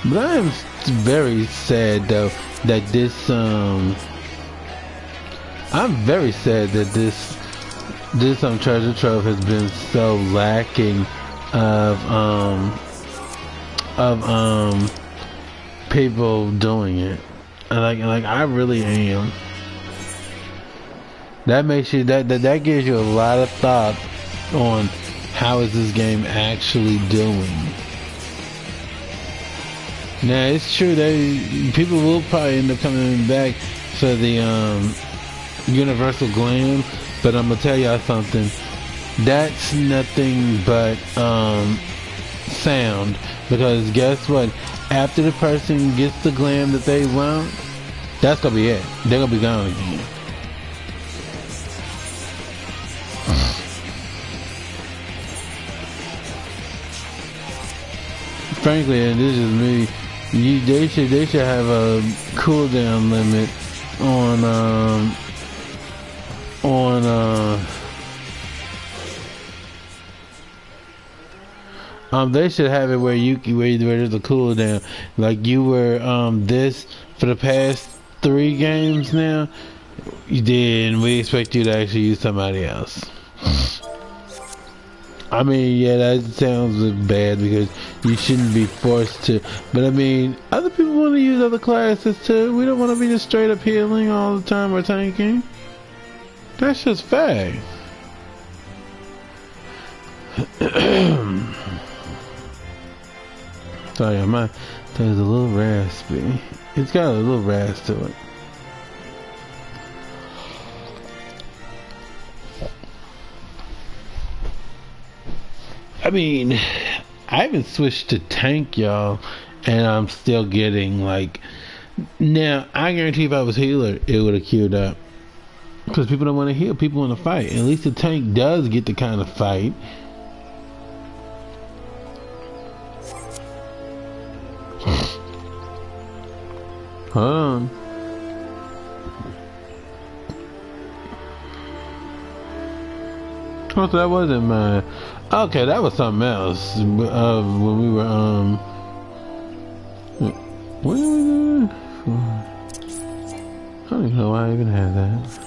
But I am very sad though that this I'm very sad that this treasure trove has been so lacking of people doing it. Like I really am. That makes you that gives you a lot of thought on how is this game actually doing. Now it's true that people will probably end up coming back for the universal glam, but I'm gonna tell y'all something. That's nothing but sound, because guess what? After the person gets the glam that they want, that's gonna be it. They're gonna be gone again. frankly, and this is me, they should have a cooldown limit on on they should have it where where there's a cooldown. Like you were this for the past 3 games now. You did, and we expect you to actually use somebody else. I mean, yeah, that sounds bad because you shouldn't be forced to. But I mean, other people want to use other classes too. We don't want to be just straight up healing all the time or tanking. That's just fact. Sorry, my thing's a little raspy. It's got a little rasp to it. I mean, I haven't switched to tank, y'all, and I'm still getting like. Now, I guarantee if I was healer, it would have queued up. Because people don't want to heal, people want to fight. At least the tank does get to kind of fight. Hold on. Oh, so that wasn't mine. Okay, that was something else. When we were what did we do? I don't even know why I even had that.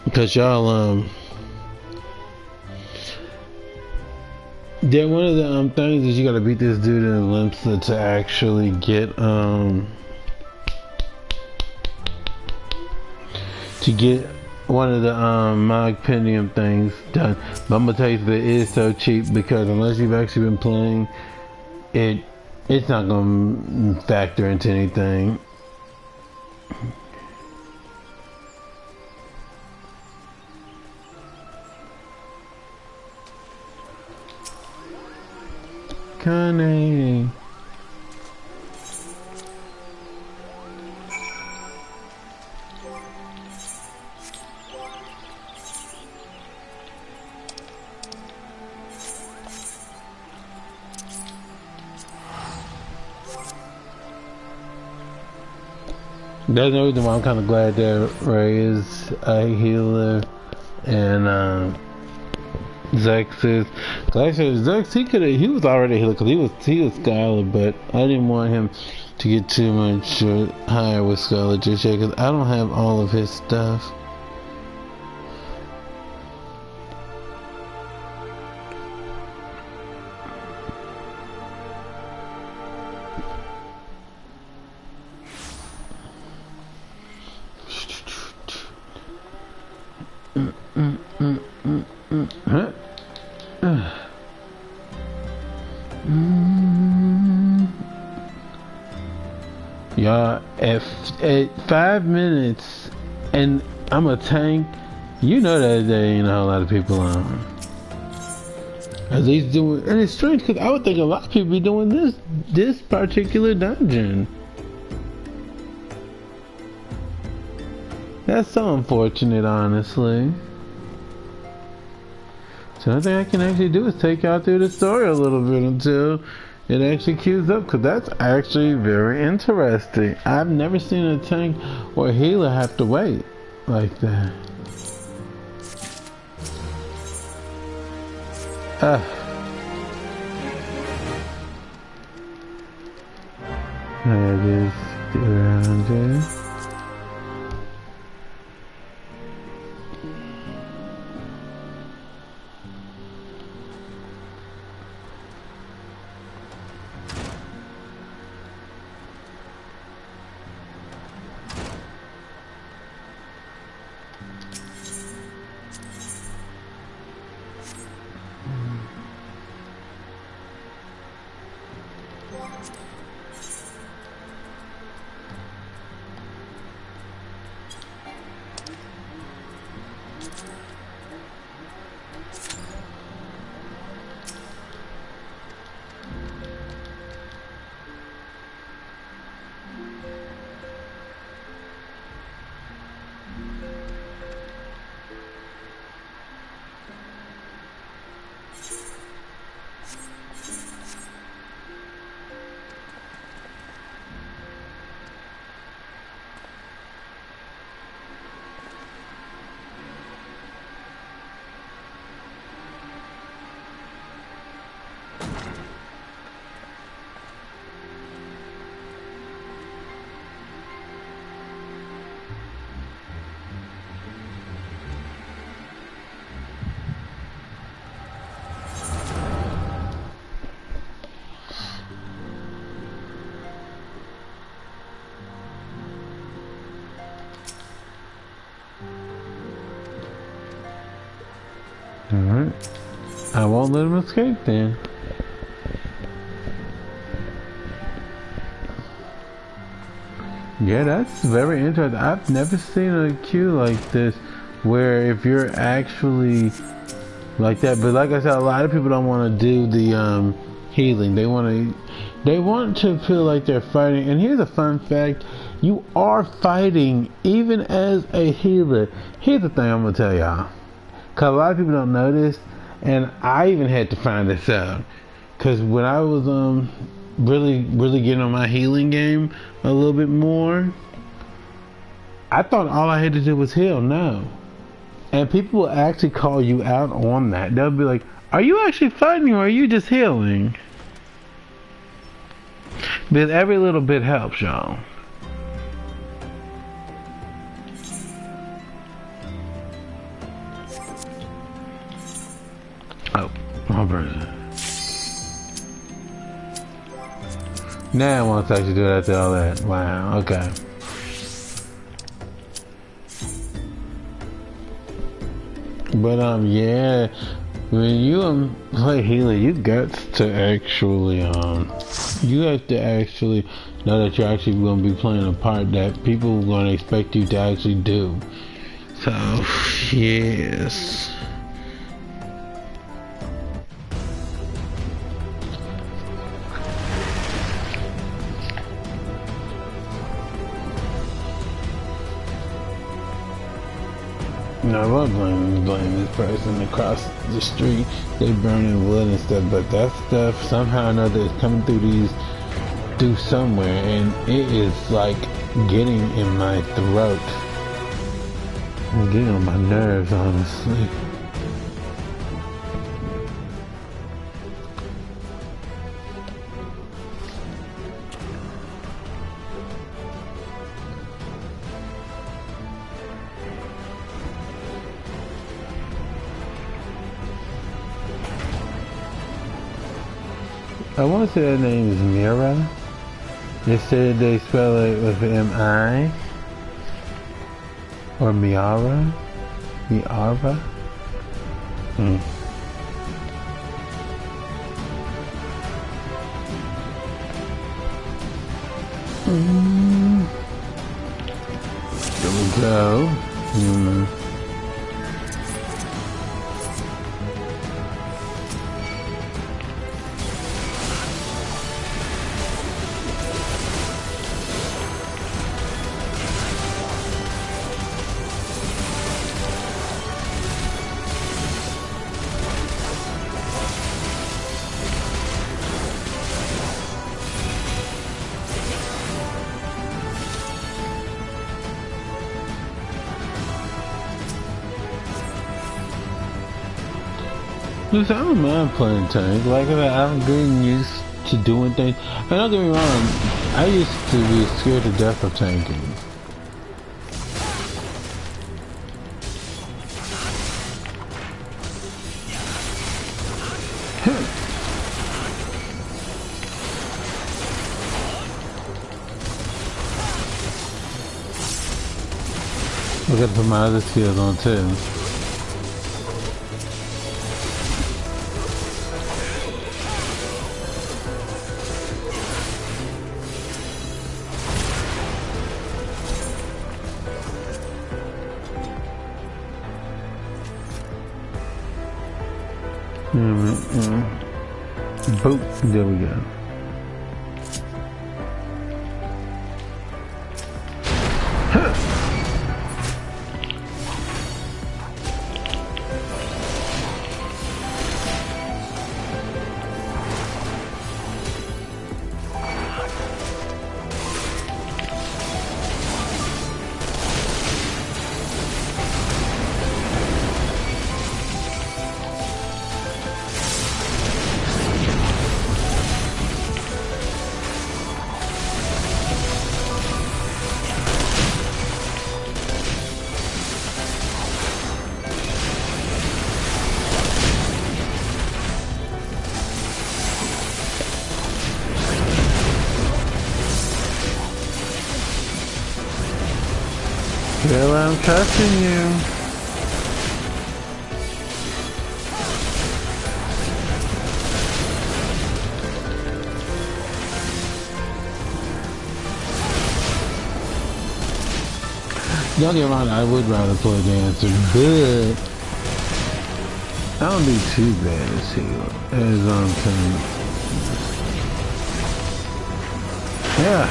Because y'all yeah, one of the things is you gotta beat this dude in Limsa to actually get one of the Mogpinium things done. But I'm gonna tell you that it is so cheap because unless you've actually been playing it's not gonna factor into anything. Connie. That's the reason why I'm kind of glad that Ray is a healer and Zex is. Cause I said Zex, he was already a healer because he was Scholar, but I didn't want him to get too much higher with Scholar just yet because I don't have all of his stuff. Y'all, at 5 minutes and I'm a tank, you know that there ain't a whole lot of people on. At least doing, and it's strange because I would think a lot of people be doing this particular dungeon. That's so unfortunate, honestly. So the only thing I can actually do is take y'all through the story a little bit until it actually queues up, because that's actually very interesting. I've never seen a tank or a healer have to wait like that. I just get around here. Alright. I won't let him escape then. Yeah, that's very interesting. I've never seen a queue like this where if you're actually like that, but like I said, a lot of people don't want to do the healing. They want to feel like they're fighting. And here's a fun fact: you are fighting even as a healer. Here's the thing I'm gonna tell y'all, cause a lot of people don't know this, and I even had to find this out. Cause when I was really getting on my healing game a little bit more, I thought all I had to do was heal. No. And people will actually call you out on that. They'll be like, are you actually fighting or are you just healing? Because every little bit helps, y'all. Oh, my person. Now I want to actually do that after all that. Wow, okay. But yeah, when you play healer, you got to actually you have to actually know that you're actually going to be playing a part that people are going to expect you to actually do. So yes. No, I won't blame this person across the street. They burning wood and stuff, but that stuff somehow or another is coming through somewhere, and it is like getting in my throat. I'm getting on my nerves, honestly. I want to say her name is Mira. They said they spell it with M-I. Or Miara. Miara. There we go. Listen, I don't mind playing tank. Like I said, I'm getting used to doing things. And don't get me wrong, I used to be scared to death of tanking. I gotta put my other skills on too. Boop, there we go. Well, I'm trusting you. Don't get me wrong, I would rather play dancer, but I don't do too bad as hell. As saying. Yeah.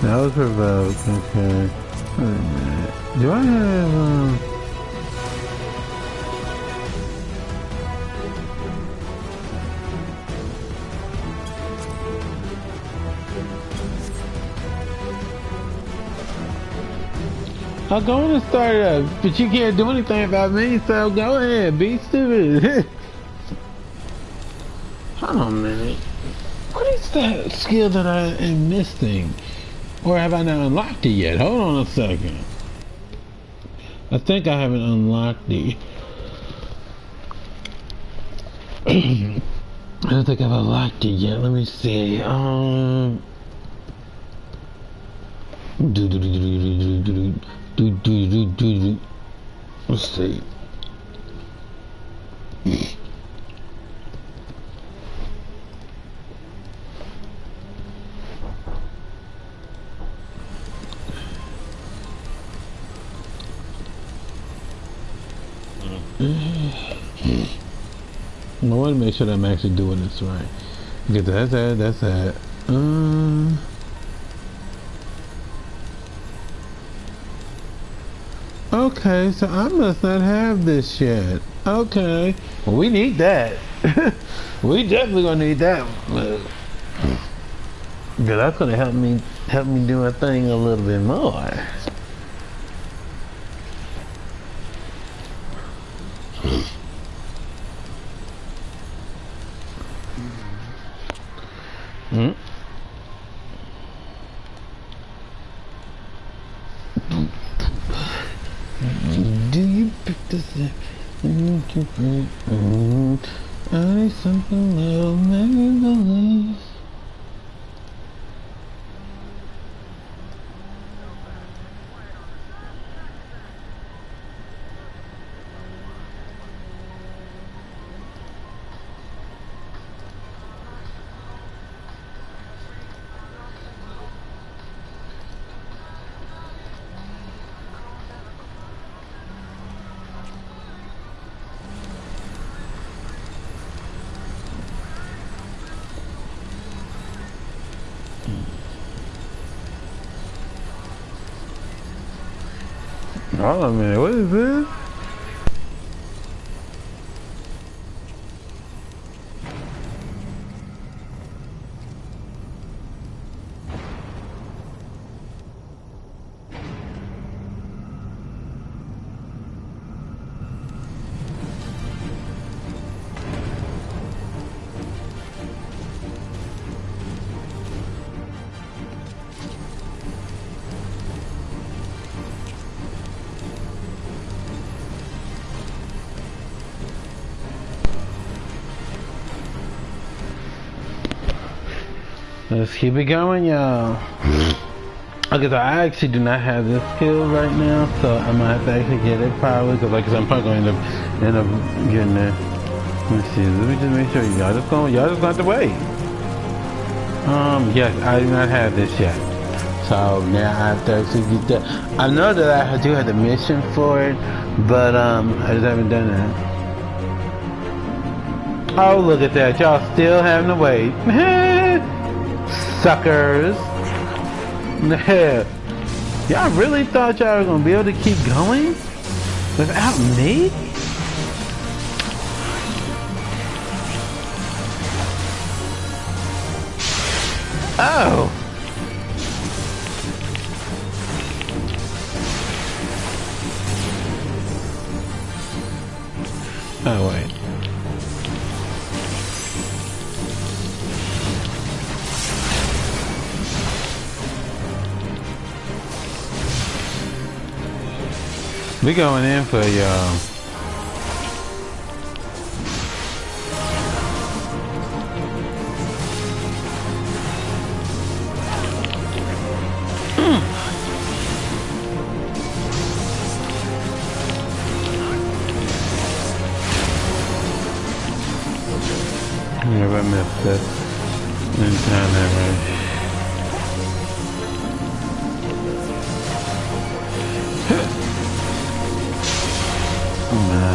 That was provoked, okay. Wait a minute. Do I have, I'll go on and start it up, but you can't do anything about me, so go ahead, be stupid. Hold on a minute. What is that skill that I am missing? Or have I not unlocked it yet? Hold on a second. I think I haven't unlocked it. I don't think I've unlocked it yet. Let me see. Let's see. I want to make sure that I'm actually doing this right. Get that's that. Okay, so I must not have this yet. Okay. Well, we need that. We definitely gonna need that. Because that's gonna help me do my thing a little bit more. Do you pick this up? I need something that'll make me believe. Hold on a minute, what is this? Let's keep it going, y'all. Okay, so I actually do not have this skill right now, so I'm gonna have to actually get it probably, because like I said, I'm probably gonna end up getting there. Let's see, let me just make sure y'all just gonna have to wait. Yes, I do not have this yet. So now I have to actually get that. I know that I do have the mission for it, but I just haven't done that. Oh, look at that, y'all still having to wait. Suckers. Y'all really thought y'all were gonna be able to keep going without me? Oh. Oh wait. We going in for y'all. Never missed it. And down that way. No.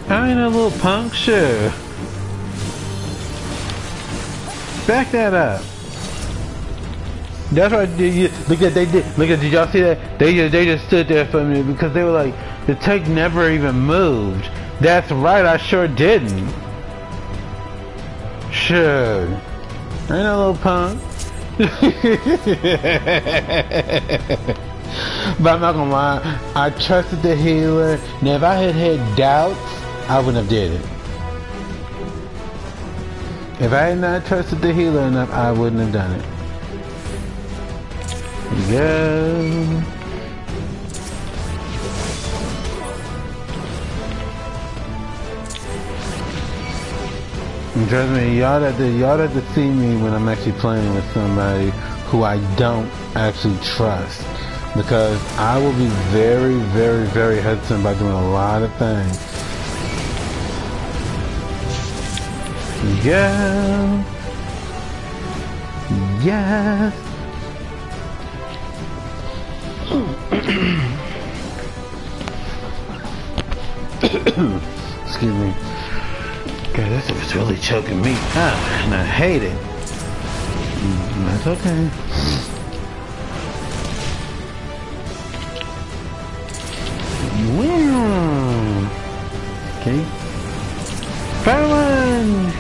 I ain't a little punk, sure. Back that up. That's right. Look at they did. Look at. Did y'all see that? They just stood there for me because they were like the tank never even moved. That's right. I sure didn't. Sure. Ain't a little punk. But I'm not gonna lie. I trusted the healer. Now if I had doubts, I wouldn't have did it. If I had not trusted the healer enough, I wouldn't have done it. Go. And trust me, y'all have to see me when I'm actually playing with somebody who I don't actually trust, because I will be very, very, very hesitant about doing a lot of things. Yeah. Yes. Excuse me. God, this is really choking me up, and I hate it. That's okay. Okay. Fire one!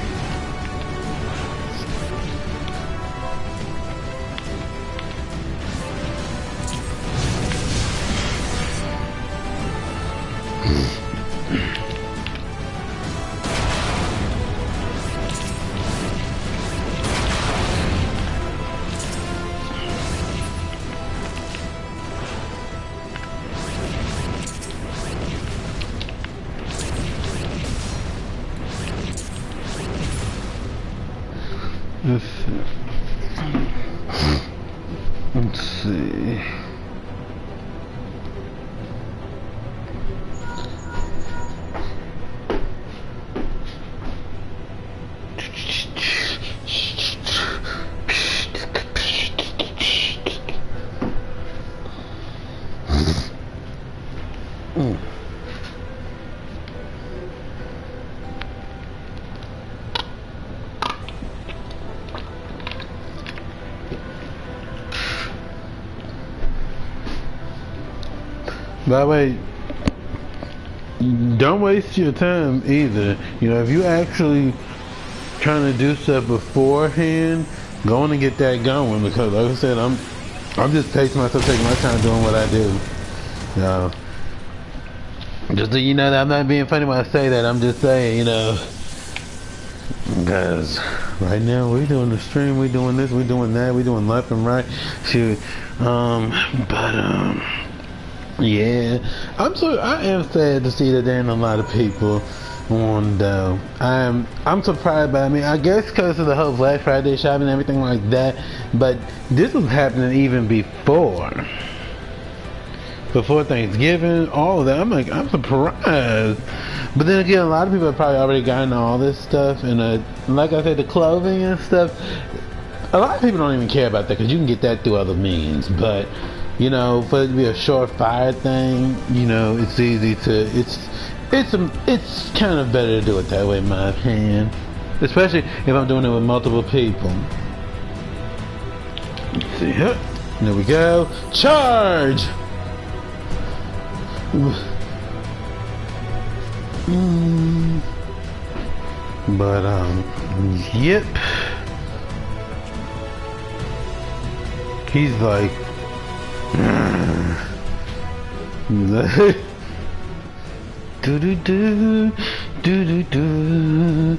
Let's see. By the way, don't waste your time either. You know, if you actually trying to do stuff beforehand, go on and get that going, because like I said, I'm just pacing myself, taking my time doing what I do. You know, just so you know that I'm not being funny when I say that. I'm just saying, you know, because right now we're doing the stream, we're doing this, we're doing that, we're doing left and right. Shoot, yeah, I am sad to see that there ain't a lot of people on though. I'm surprised by. I mean, I guess because of the whole Black Friday shopping and everything like that. But this was happening even before Thanksgiving, all of that. I'm surprised. But then again, a lot of people have probably already gotten all this stuff, and like I said, the clothing and stuff. A lot of people don't even care about that because you can get that through other means, but. You know, for it to be a surefire thing, you know, it's easy to, it's kind of better to do it that way, in my opinion. Especially if I'm doing it with multiple people. Let's see, there we go. Charge! But, yep. He's like, do do do do do do.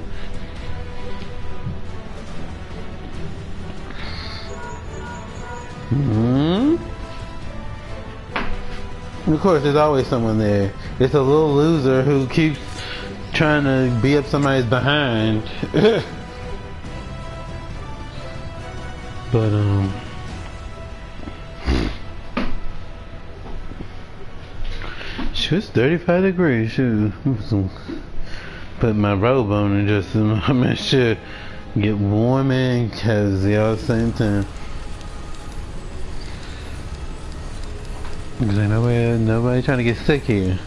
Of course, there's always someone there. It's a little loser who keeps trying to be up somebody's behind. But shoot, it's 35 degrees. Shoot, put my robe on and just make sure get warm and cozy all at the same time. Cause ain't nobody trying to get sick here.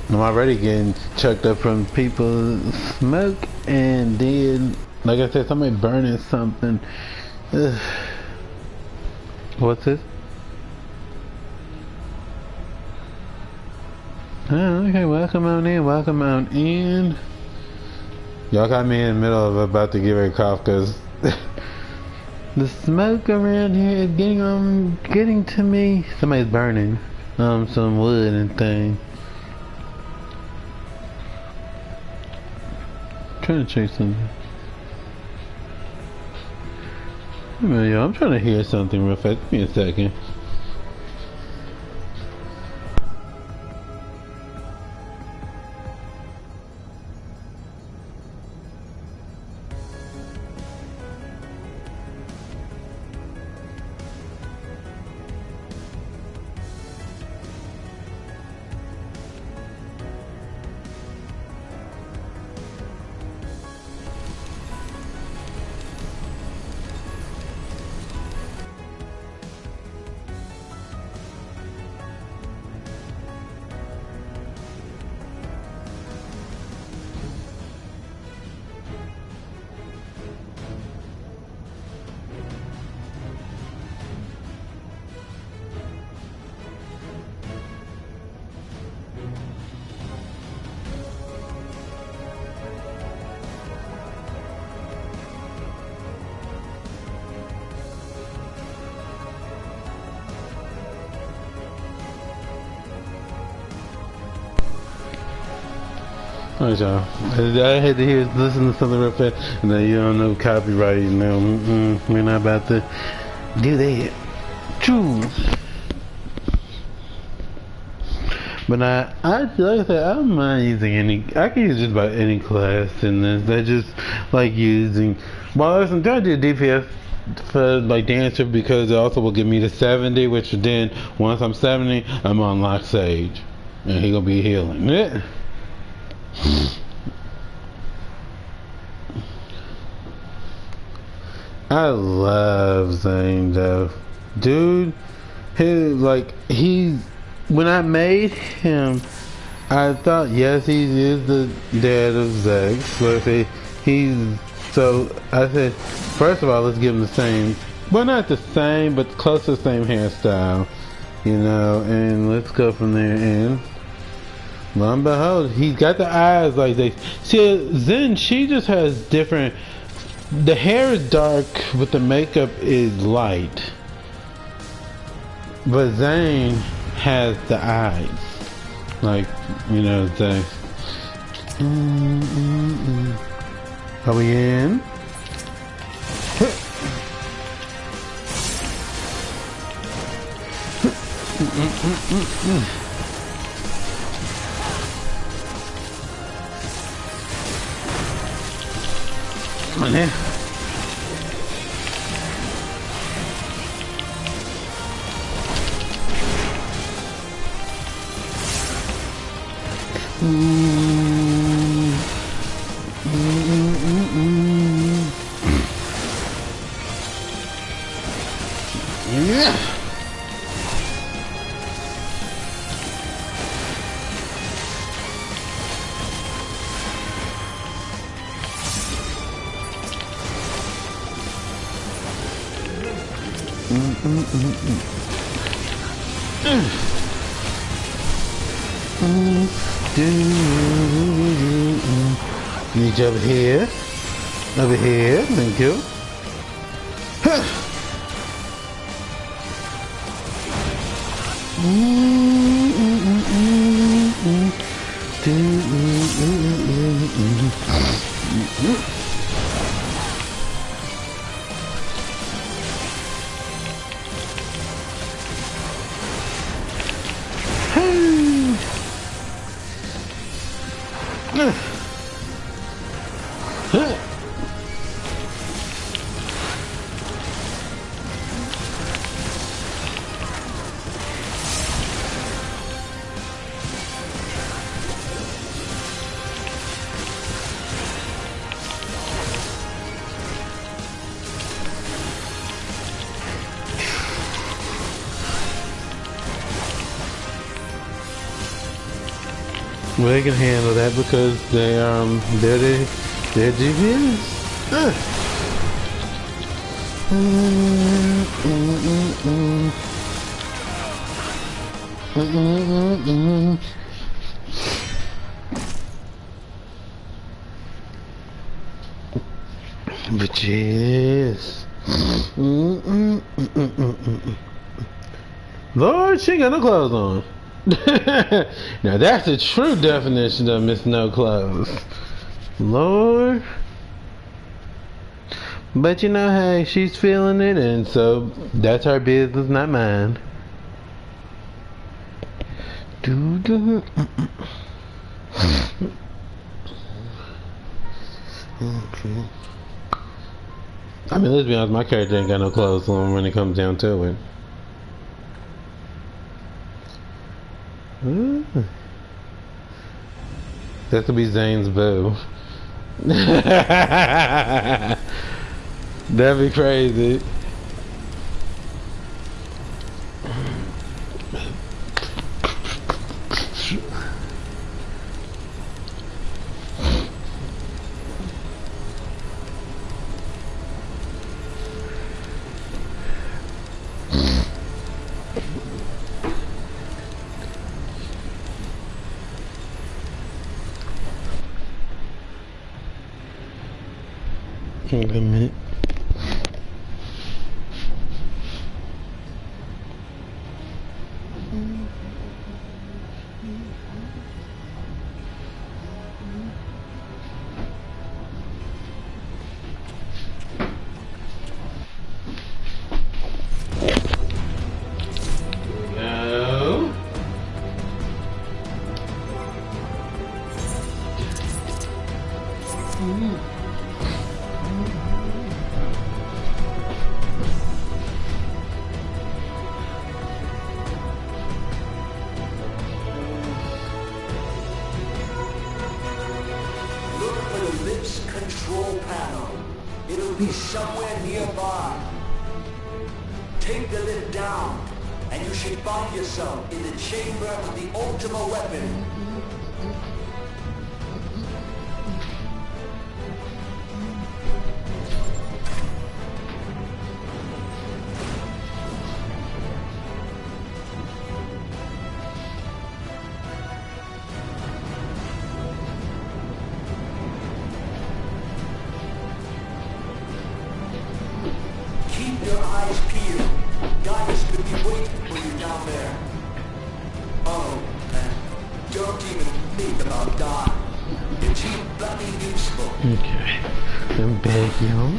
I'm already getting chucked up from people's smoke, and then, like I said, somebody burning something. Ugh. What's this? Oh, okay, welcome on in, welcome on in. Y'all got me in the middle of about to give her a cough because the smoke around here is getting to me. Somebody's burning some wood and thing. Trying to check something. Yo, I'm trying to hear something real fast. Give me a second. Alright, y'all. I had to listen to something real fast, and then you don't know copyright. You know, we're not about to do that. True. But like I said, I don't mind using any. I can use just about any class in this. I just like using. Well, listen, I do DPS for like dancer because it also will give me the 70, which then once I'm 70, I'm on Lock Sage, and he gonna be healing. Yeah. I love Zane though, dude. When I made him, I thought yes, he is the dad of Zex, but I said, first of all, let's give him the same, well, not the same, but close to the same hairstyle, you know, and let's go from there. And lo and behold, he's got the eyes like they. See, Zen, she just has different. The hair is dark, but the makeup is light. But Zane has the eyes, like, you know, Zane. Are we in? Come on here. Yeah. Need you over here. Over here, thank you. Well, they can handle that because they're GPS. But yes. Lord, she ain't got no clothes on. Now that's the true definition of Miss No Clothes. Lord. But you know, hey, she's feeling it, and so that's her business, not mine. Okay. I mean, let's be honest, my character ain't got no clothes on when it comes down to it. That could be Zane's boo. That'd be crazy. Wait a minute. No. Control panel. It'll be somewhere nearby. Take the lid down, and you should find yourself in the chamber with the Ultima weapon. Keep your eyes peeled. Guys could be waiting for you down there. Oh, man. Don't even think about dying. You're too bloody useful. Okay. I'm back, y'all.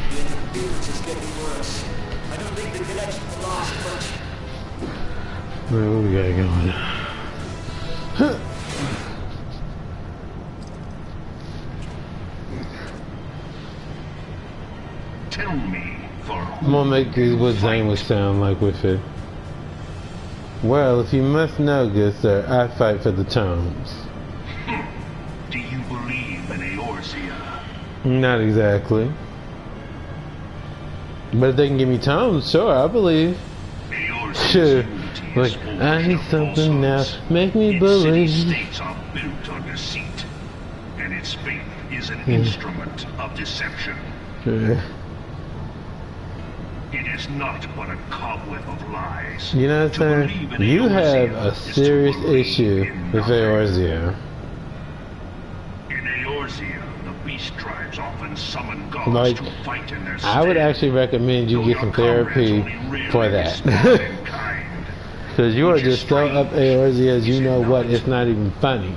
It's just getting worse. I don't think the connection will last much. What we got going? Huh. Tell me, for I'm gonna make this what Zane would sound like with it. Well, if you must know, good sir, I fight for the tomes. do you believe in Eorzea? Not exactly. But if they can give me tomes, sure, I believe. Eorzea's Sure. unity Like, is forged I need of something now. falsehoods. Make me Its believe. city-states are built on deceit, and its faith is an instrument of deception. Sure. It is not but a cobweb of lies. You know what To I'm believe in saying? You have Eorzea a is to serious believe issue in with nothing. Eorzea. In Eorzea, the beast tribes often summon gods Like, to fight in their stead. I would actually recommend you Though get your some comrades therapy only rarely for that. respond in kind. Because you are Which is just so up strange, Eorzea as you is it know what, not? it's not even funny.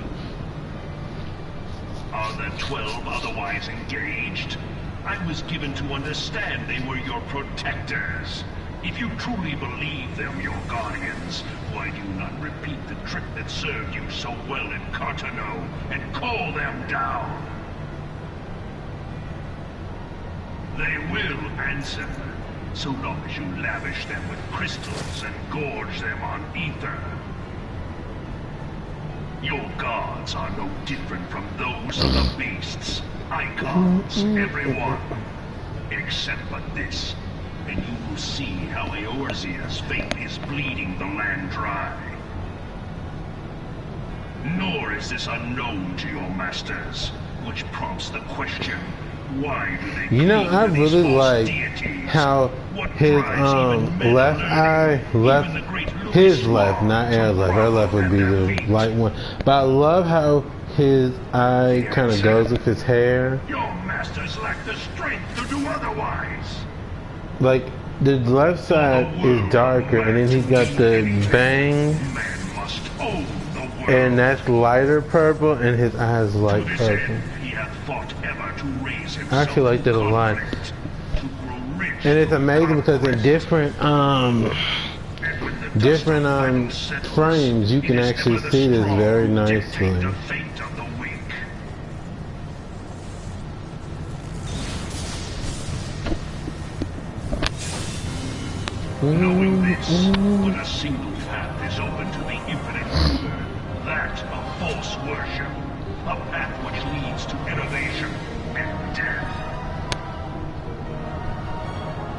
Are the 12 otherwise engaged? I was given to understand they were your protectors. If you truly believe them your guardians, why do you not repeat the trick that served you so well in Cartano and call them down? They will answer, so long as you lavish them with crystals and gorge them on ether. Your gods are no different from those of the beasts. Icons, everyone. Except but this, and you will see how Eorzea's fate is bleeding the land dry. Nor is this unknown to your masters, which prompts the question, why do they You know, cling I to these really false like deities? how What his drives even men left learning? eye left Even the great his Louis left, Law not to air left. Air left grovel would at be their the feet. right one. But I love how his eye kind of goes with his hair. Your masters lack the strength to do otherwise. Like the left side is darker, and then he's got the bangs, Man must own the world. and that's lighter purple, and his eyes light To this purple. end, he hath fought ever to raise himself I actually like that a lot. to grow rich And it's through amazing because in conquest. different And when the dust of battle settles, frames, you it can is actually ever the see this strong very who dictate nicely. the fate of the weak. Knowing this, but a single path is open to the infinite ruler. That of false worship. A path which leads to innovation and death.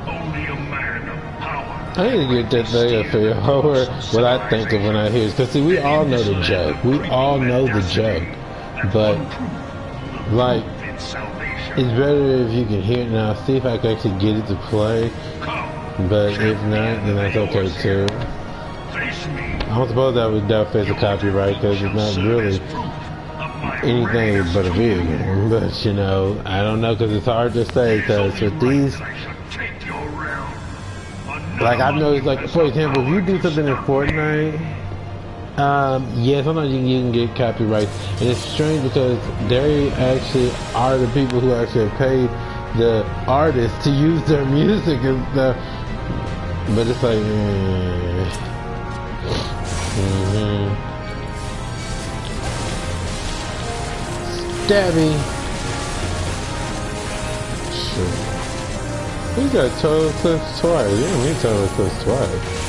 Only a man of power. I need to get that thing up for you. What I think of when I hear it. Because see, we all know the joke. We all know the joke. But, like, it's better if you can hear it now. See if I can actually get it to play. But if not, then that's okay too. I don't suppose that would face a copyright because it's not really anything but a video game. But you know, I don't know because it's hard to say because with these, like I've noticed, like for example, if you do something in Fortnite, yeah, sometimes you can get copyright, and it's strange because they actually are the people who actually have paid the artists to use their music and stuff. But it's like, Stabby. Shit. We got total eclipse twice. You don't need total eclipse twice.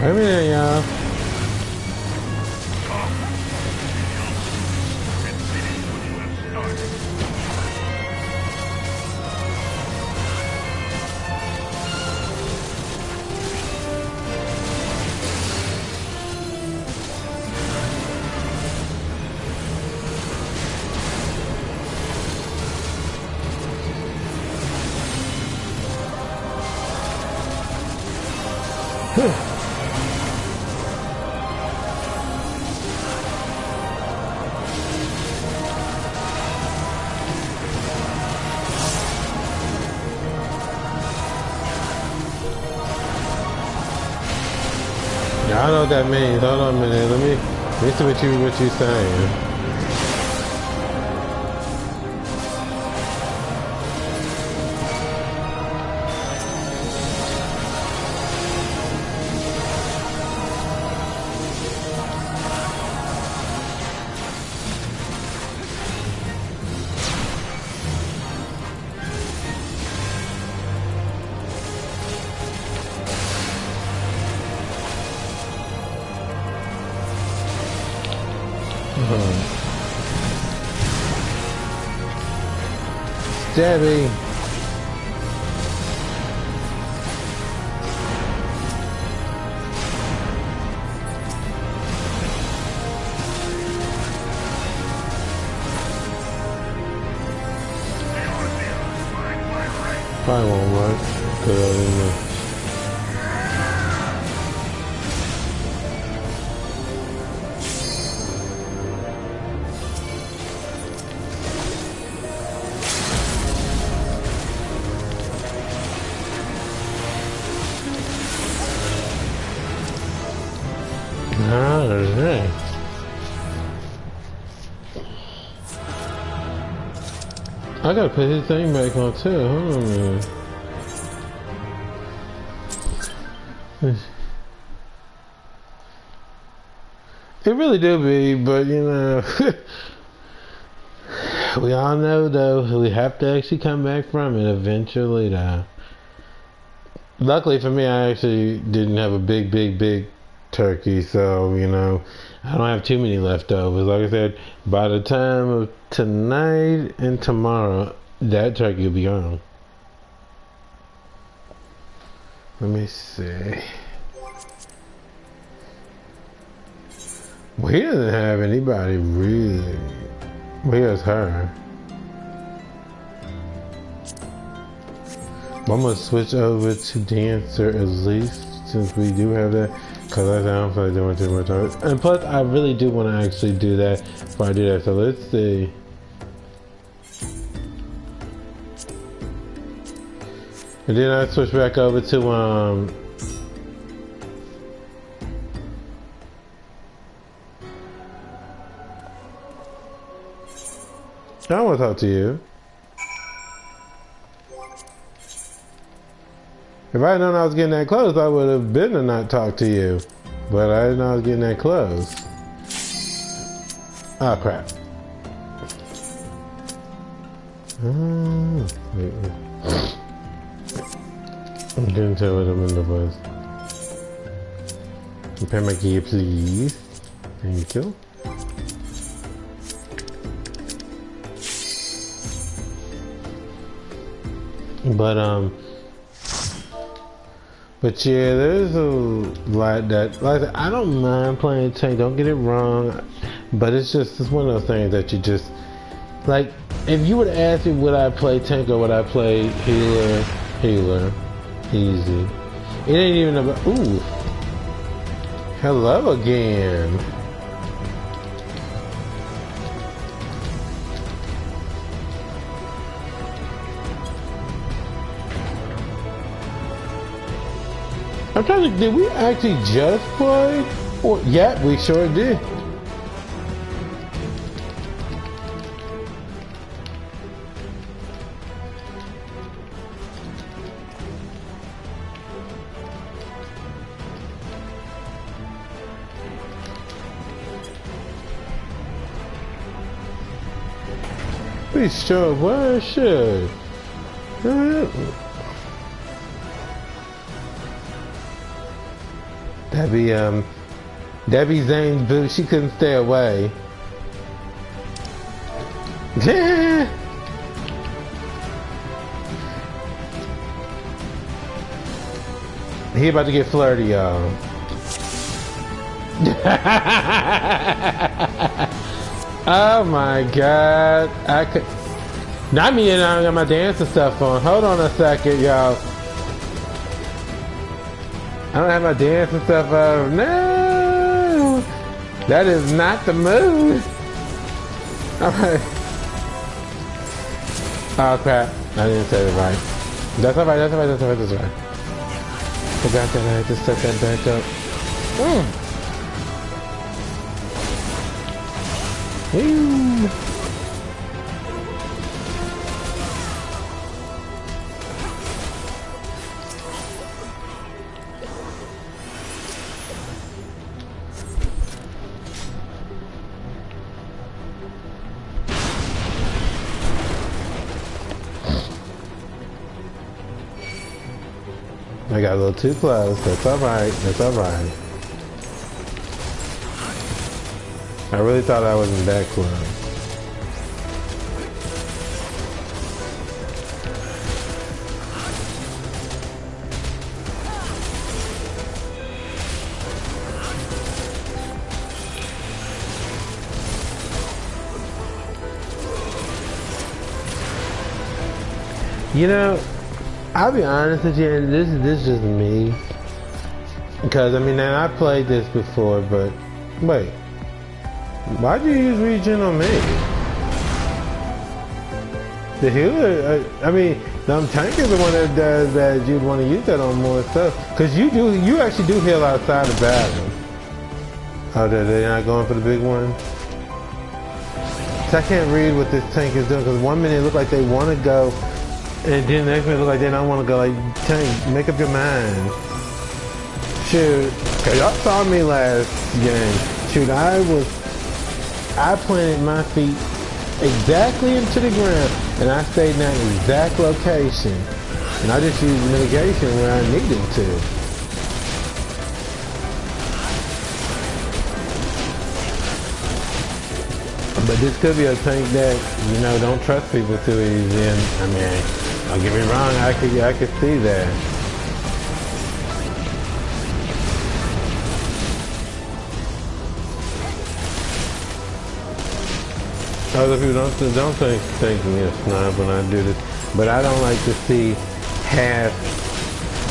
Come here, y'all. I don't know what that means. Hold on a minute. Let me see what you're saying. Debbie. Probably won't work because I didn't know. today. I gotta put his thing back on too. Hold on a minute. It really do be, but you know, we all know though, we have to actually come back from it eventually though. Luckily for me, I actually didn't have a big turkey, so you know, I don't have too many leftovers. Like I said, by the time of tonight and tomorrow, that turkey will be gone. Let me see. Well, he doesn't have anybody really. Well, he has her. Well, I'm gonna switch over to dancer at least, since we do have that. Cause I don't feel like doing too much art. And plus, I really do want to actually do that before I do that. So let's see. And then I switch back over to I want to talk to you. If I had known I was getting that close, I would have been to not talk to you. But I didn't know I was getting that close. Oh crap. I'm getting to where the window was. Repair my gear, please. Thank you. But yeah, there's a lot that, like I don't mind playing tank, don't get it wrong, but it's one of those things that you just, like, if you would ask me would I play tank or would I play healer, easy. It ain't even about, ooh, hello again. I'm trying to think, did we actually just play? Or, yeah, we sure did. We sure was, sure. Debbie Zane's boo, she couldn't stay away. Yeah. He about to get flirty, y'all. Oh my god. I could not me, and I got my dancing stuff on. Hold on a second, y'all. I don't have my dancing stuff on. No! That is not the mood. Alright. Oh crap. I didn't say it right. That's alright, that's alright, that's alright, that's alright. Forgot that I had to set that back up. Ew. I got a little too close. That's alright. That's alright. I really thought I wasn't that close. You know, I'll be honest with you, and this is just me. Because, I mean, and I played this before, but wait. Why'd you use regen on me? The healer, I mean, the tank is the one that does that. You'd want to use that on more stuff. Because you actually do heal outside of battle. Oh, they're not going for the big one? So I can't read what this tank is doing, because one minute it looks like they want to go, and then the next minute it looks like they don't want to go. Like, tank, make up your mind. Shoot, cause y'all saw me last game. Shoot, I planted my feet exactly into the ground, and I stayed in that exact location. And I just used mitigation where I needed to. But this could be a tank that, you know, don't trust people too easy. And I mean, don't get me wrong, I could see that. Other people don't think me a snob when I do this, but I don't like to see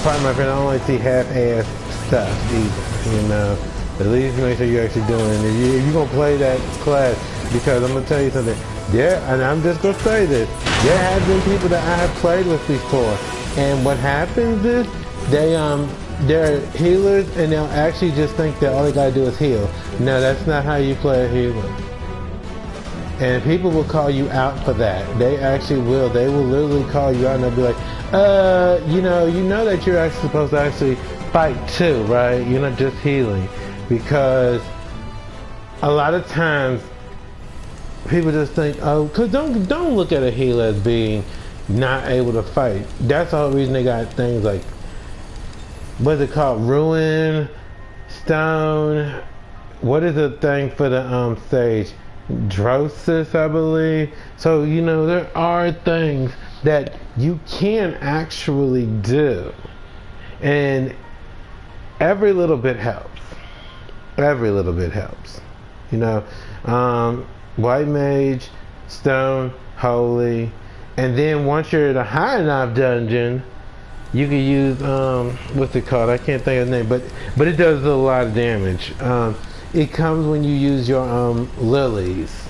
pardon my friend, I don't like to see half-ass stuff either, you know. At least make sure you're actually doing it. If you're going to play that class, because I'm going to tell you something, and I'm just going to say this, there have been people that I have played with before, and what happens is, they're healers, and they'll actually just think that all they got to do is heal. No, that's not how you play a healer. And people will call you out for that. They actually will. They will literally call you out and they'll be like, you know that you're actually supposed to actually fight too, right? You're not just healing. Because a lot of times people just think, oh, cause don't look at a healer as being not able to fight. That's the whole reason they got things like, what's it called? Ruin, stone, what is the thing for the sage? Drosis, I believe. So, you know, there are things that you can actually do, and every little bit helps. Every little bit helps. You know, white mage, stone, holy, and then once you're in a high enough dungeon, you can use what's it called? I can't think of the name, but it does a lot of damage. It comes when you use your lilies.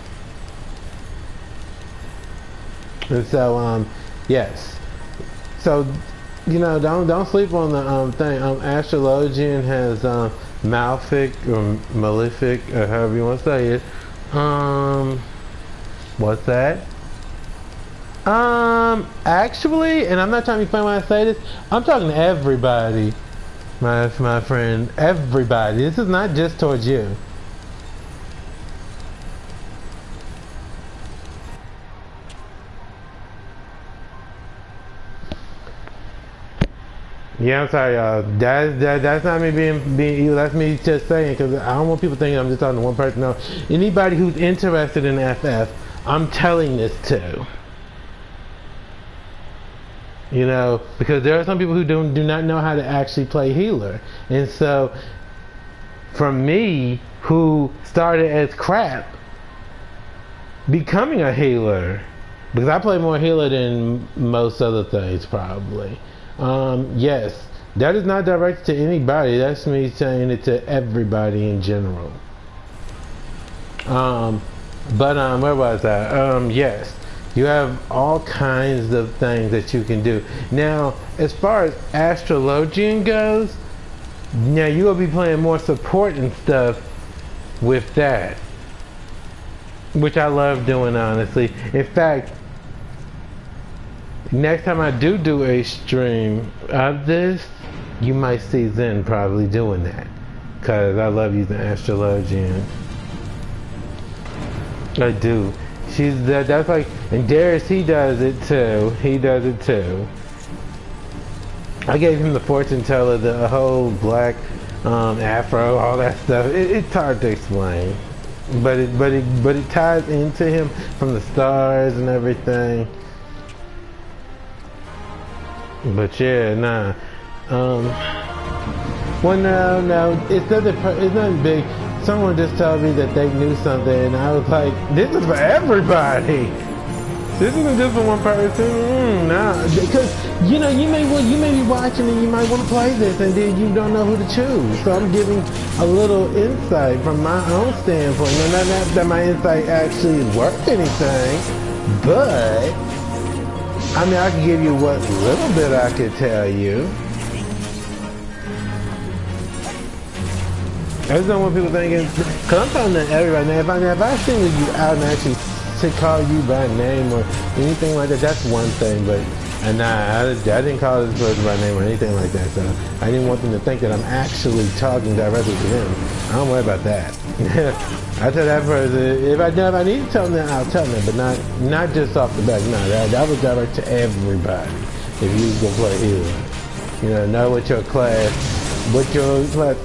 And so yes. So, you know, don't sleep on the thing. Astrologian has Malefic or Malefic, or however you want to say it. What's that? Actually, and I'm not trying to be funny when I say this, I'm talking to everybody. My friend, everybody. This is not just towards you. Yeah, I'm sorry, y'all. That's not me being evil. That's me just saying, because I don't want people thinking I'm just talking to one person. No, anybody who's interested in FF, I'm telling this to. You know, because there are some people who do not know how to actually play healer. And so, for me, who started as crap, becoming a healer, because I play more healer than most other things probably. Yes, that is not directed to anybody. That's me saying it to everybody in general. Where was I? Yes. You have all kinds of things that you can do. Now, as far as Astrologian goes, now you will be playing more support and stuff with that, which I love doing, honestly. In fact, next time I do a stream of this, you might see Zen probably doing that, because I love using Astrologian. I do. That's like, and Darius, he does it too. He does it too. I gave him the fortune teller, the whole black afro, all that stuff. It's hard to explain, but it ties into him from the stars and everything. But yeah, nah. Well, no, it's nothing big. Someone just told me that they knew something, and I was like, this is for everybody. This isn't just for one person. Nah, because you know, you may be watching and you might want to play this, and then you don't know who to choose. So I'm giving a little insight from my own standpoint. Now, not that my insight actually is worth anything, but I mean, I can give you what little bit I could tell you. I just don't want people thinking, because I'm talking to everybody. Now, if I single you out and actually to call you by name or anything like that, that's one thing. But I didn't call this person by name or anything like that. So I didn't want them to think that I'm actually talking directly to them. I don't worry about that. I tell that person, if I need to tell them, I'll tell them, but not just off the back. No, that was direct to everybody. If you go play Healer, know what your class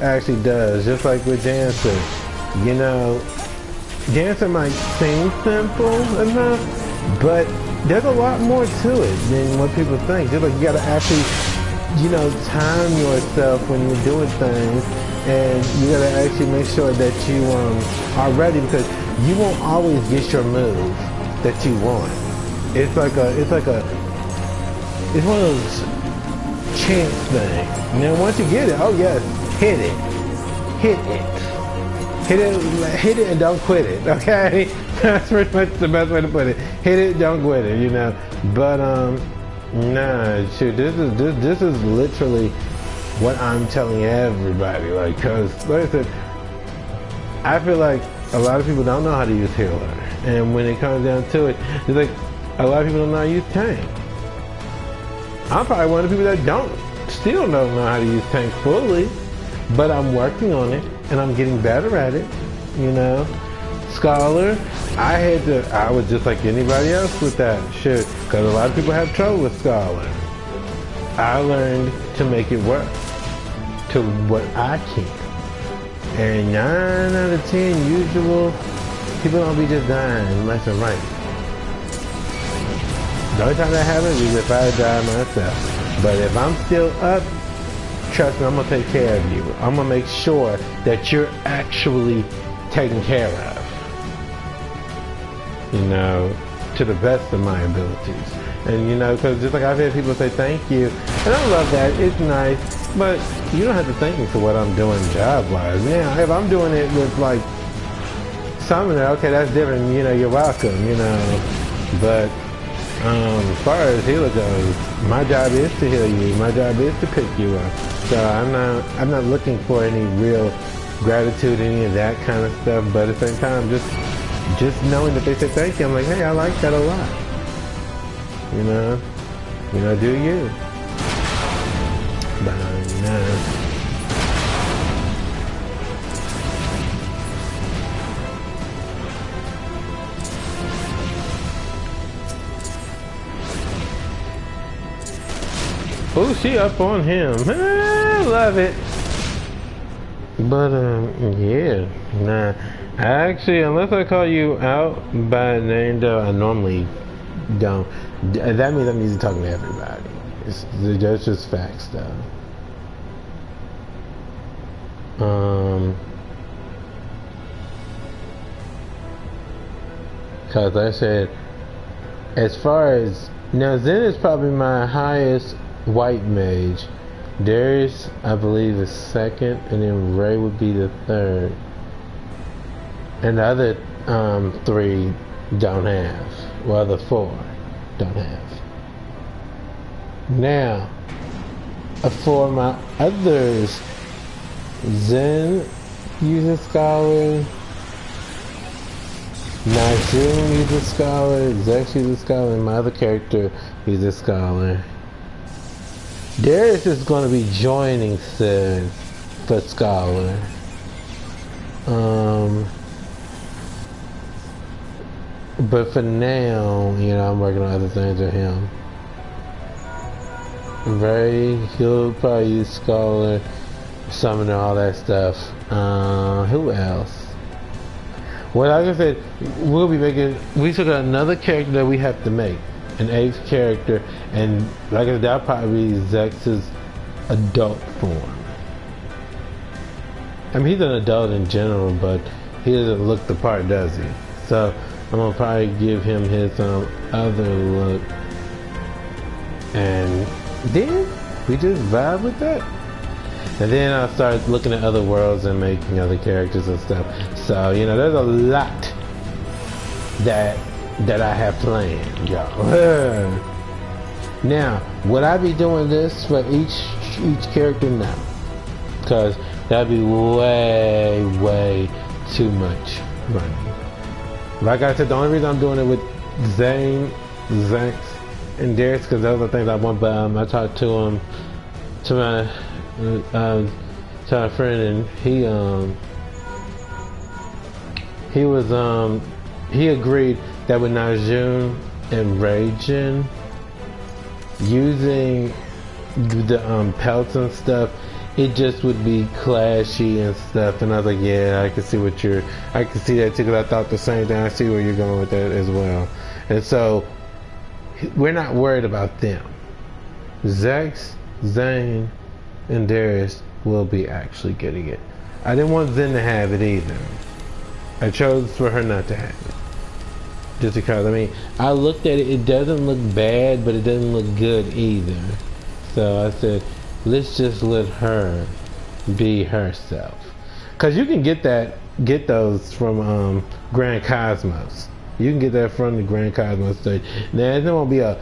actually does. Just like with Dancer, Dancer might seem simple enough, but there's a lot more to it than what people think. Just like you gotta actually, time yourself when you're doing things, and you gotta actually make sure that you are ready, because you won't always get your move that you want. It's one of those chance things. And then once you get it, oh yes, hit it. Hit it and don't quit it, okay? That's pretty much the best way to put it. Hit it, don't quit it, But nah, shoot, this is literally what I'm telling everybody. Like, cause like I said, I feel like a lot of people don't know how to use Healer, and when it comes down to it, it's like a lot of people don't know how to use Tank. I'm probably one of the people that still don't know how to use Tank fully, but I'm working on it. And I'm getting better at it, Scholar, I was just like anybody else with that shit, because a lot of people have trouble with Scholar. I learned to make it work to what I can. And 9 out of 10 usual, people don't be just dying left and right. The only time that happens is if I die myself. But if I'm still up, trust me, I'm gonna take care of you. I'm gonna make sure that you're actually taken care of. To the best of my abilities. And because just like I've had people say thank you, and I love that, it's nice, but you don't have to thank me for what I'm doing job-wise. Now, if I'm doing it with like Summoner, okay, that's different, you're welcome, But as far as Healer goes, my job is to heal you. My job is to pick you up. So I'm not looking for any real gratitude, any of that kind of stuff. But at the same time, just knowing that they say thank you, I'm like, hey, I like that a lot. Do you? But oh, she up on him. I love it. But, yeah. Nah. Actually, unless I call you out by name, though, I normally don't. That means I'm usually talking to everybody. That's just facts, though. Because like I said, as far as... Now, Zen is probably my highest white mage. Darius, I believe, is second, and then Ray would be the third. And the other 3 don't have. Well, the 4 don't have. Now, for my others, Zen uses Scholar, Najum uses Scholar, Zex uses Scholar, and my other character uses Scholar. Darius is going to be joining Sid for Scholar. But for now, I'm working on other things with him. Ray, he'll probably use Scholar, Summoner, all that stuff. Who else? Well, like I said, we took another character that we have to make. An 8th character, and like I said, that'll probably be Zex's adult form. I mean, he's an adult in general, but he doesn't look the part, does he? So I'm gonna probably give him his other look, and then we just vibe with that. And then I'll start looking at other worlds and making other characters and stuff. So there's a lot that I have planned, y'all. Now, would I be doing this for each character? No. Because That'd be way, way too much running. Like I said, the only reason I'm doing it with Zane, Zanx, and Darius because those are things I want. But I talked to him, to my friend, and he agreed that with Najun and Raging using the pelts and stuff, it just would be clashy and stuff. And I was like, yeah, I can see I can see that too, because I thought the same thing. I see where you're going with that as well. And so we're not worried about them. Zex, Zane, and Darius will be actually getting it. I didn't want Zen to have it either. I chose for her not to have it. Just because, I mean, I looked at it, it doesn't look bad, but it doesn't look good either. So I said, let's just let her be herself. Cause you can get those from Grand Cosmos. You can get that from the Grand Cosmos stage. Now, there won't be a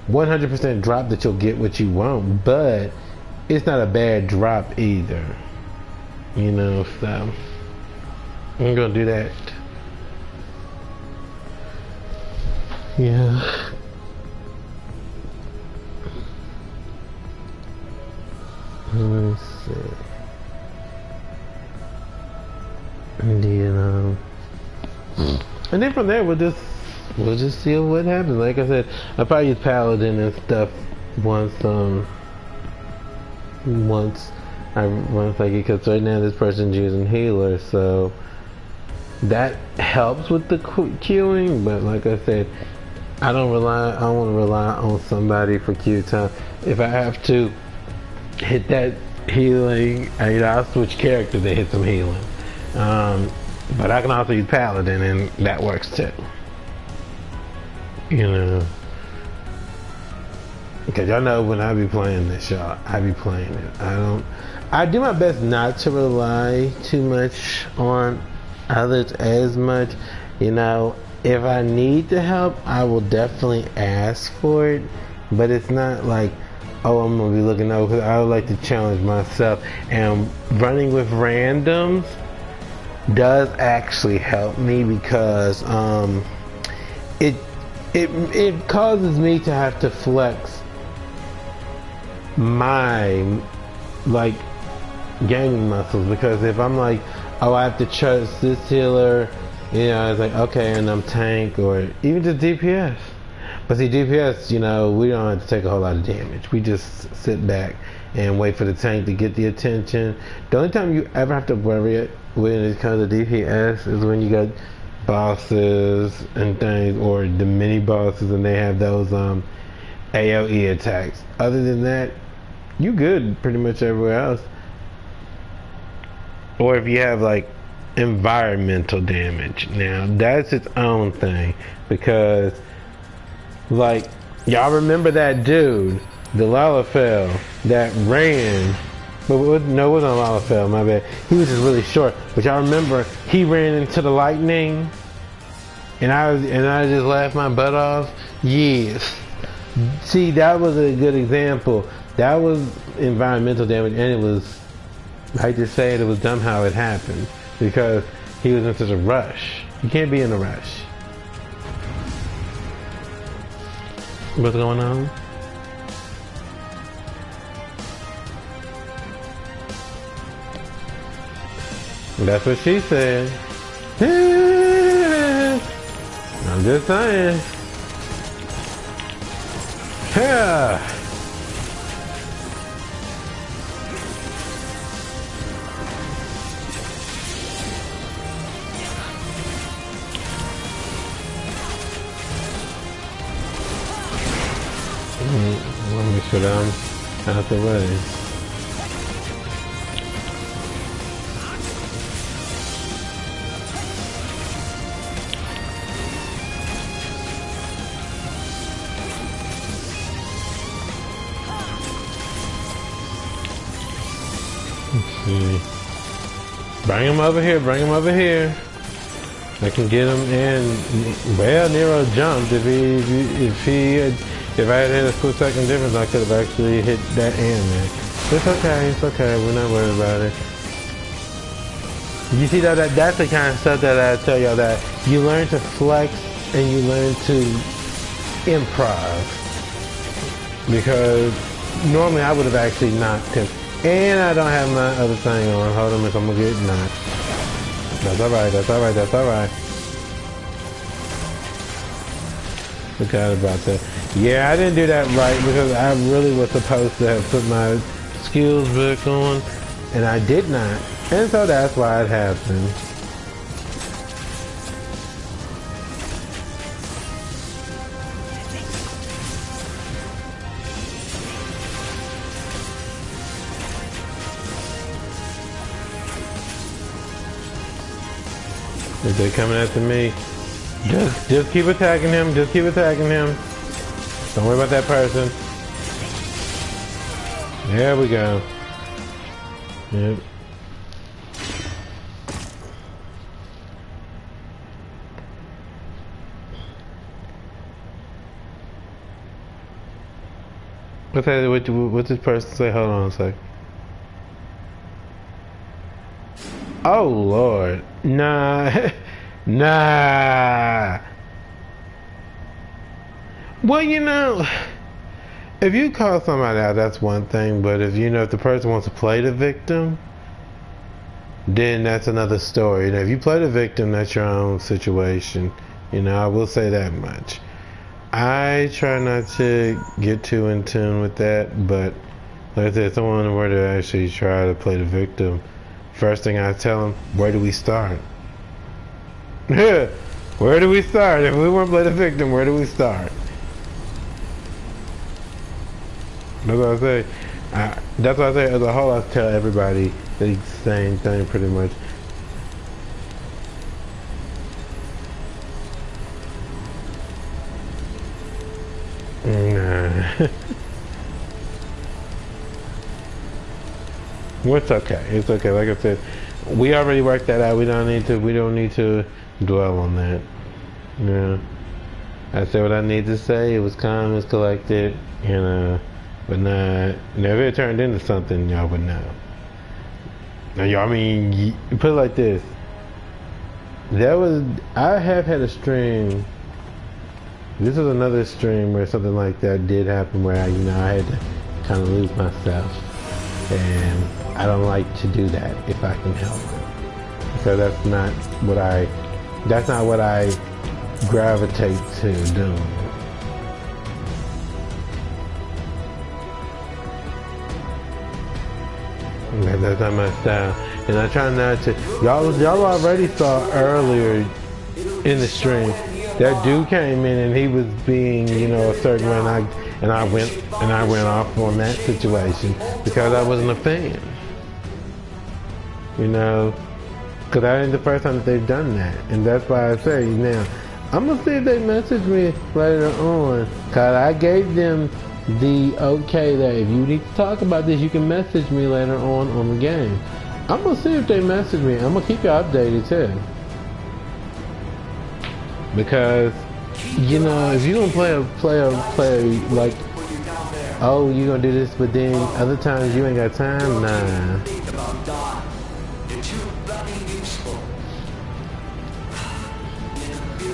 100% drop that you'll get what you want, but it's not a bad drop either. You know, so I'm gonna do that. Yeah. Let me see. And then from there we'll just see what happens. Like I said, I'll probably use Paladin and stuff once I get, because right now this person's using healer, so that helps with the queuing. But like I said, I don't want to rely on somebody for queue time. If I have to hit that healing, I'll switch characters to hit some healing. But I can also use Paladin, and that works too. You know, because y'all know when I be playing this, y'all, I be playing it. I do my best not to rely too much on others as much. You know, if I need the help, I will definitely ask for it. But it's not like, oh, I'm gonna be looking over, because I would like to challenge myself. And running with randoms does actually help me, because it causes me to have to flex my like gaming muscles, because if I'm like, oh, I have to trust this healer, you know, it's like, okay, and I'm tank, or even just DPS. But see, DPS, you know, we don't have to take a whole lot of damage. We just sit back and wait for the tank to get the attention. The only time you ever have to worry it when it comes to DPS is when you got bosses and things, or the mini bosses, and they have those AoE attacks. Other than that, you good pretty much everywhere else. Or if you have like environmental damage, now that's its own thing, because like, y'all remember that dude, the Lalafell, that ran, but no, it wasn't Lalafell, my bad. He was just really short. But y'all remember he ran into the lightning, and I just laughed my butt off. Yes. See, that was a good example. That was environmental damage, and it was, I hate to say it, it was dumb how it happened, because he was in such a rush. You can't be in a rush. What's going on? That's what she said. I'm just saying. Yeah. Let me make sure that I'm out the way. Let's see. Bring him over here, bring him over here. I can get him in. Well, Nero jumped. If I had hit a split second difference, I could have actually hit that end there. It's okay, we're not worried about it. You see that's the kind of stuff that I tell y'all, that you learn to flex and you learn to improv. Because normally I would have actually knocked him. And I don't have my other thing on. Hold on, if I'm gonna get knocked. That's alright, that's alright, that's alright. Forgot about that. Yeah, I didn't do that right because I really was supposed to have put my skills book on, and I did not. And so that's why it happened. If they're coming after me, just keep attacking him. Just keep attacking him. Don't worry about that person. There we go. Yep. What's this person say? Hold on a sec. Oh Lord, nah, nah. Well, you know, if you call somebody out, that's one thing. But if the person wants to play the victim, then that's another story. And if you play the victim, that's your own situation. I will say that much. I try not to get too in tune with that, but like I said, if someone were to actually try to play the victim, first thing I tell them, where do we start? Where do we start? If we want to play the victim, where do we start? That's what I say. That's what I say as a whole. I tell everybody the same thing pretty much. Nah. Well, it's okay. It's okay. Like I said, we already worked that out. We don't need to dwell on that. Yeah. I said what I need to say. It was calm, it was collected, but not. If it turned into something, y'all would know. Now, y'all, put it like this. I have had a stream. This is another stream where something like that did happen, where I had to kind of lose myself, and I don't like to do that if I can help it, because that's not what I gravitate to doing. That's not my style, and I try not to. Y'all already saw earlier in the stream that dude came in and he was being, a certain way, and I went off on that situation because I wasn't a fan. Because that ain't the first time that they've done that, and that's why I say now I'm gonna see if they message me later on, cause I gave them the okay that if you need to talk about this, you can message me later on the game. I'm gonna see if they message me. I'm gonna keep you updated too, because if you don't play like, oh, you gonna do this, but then other times you ain't got time, nah.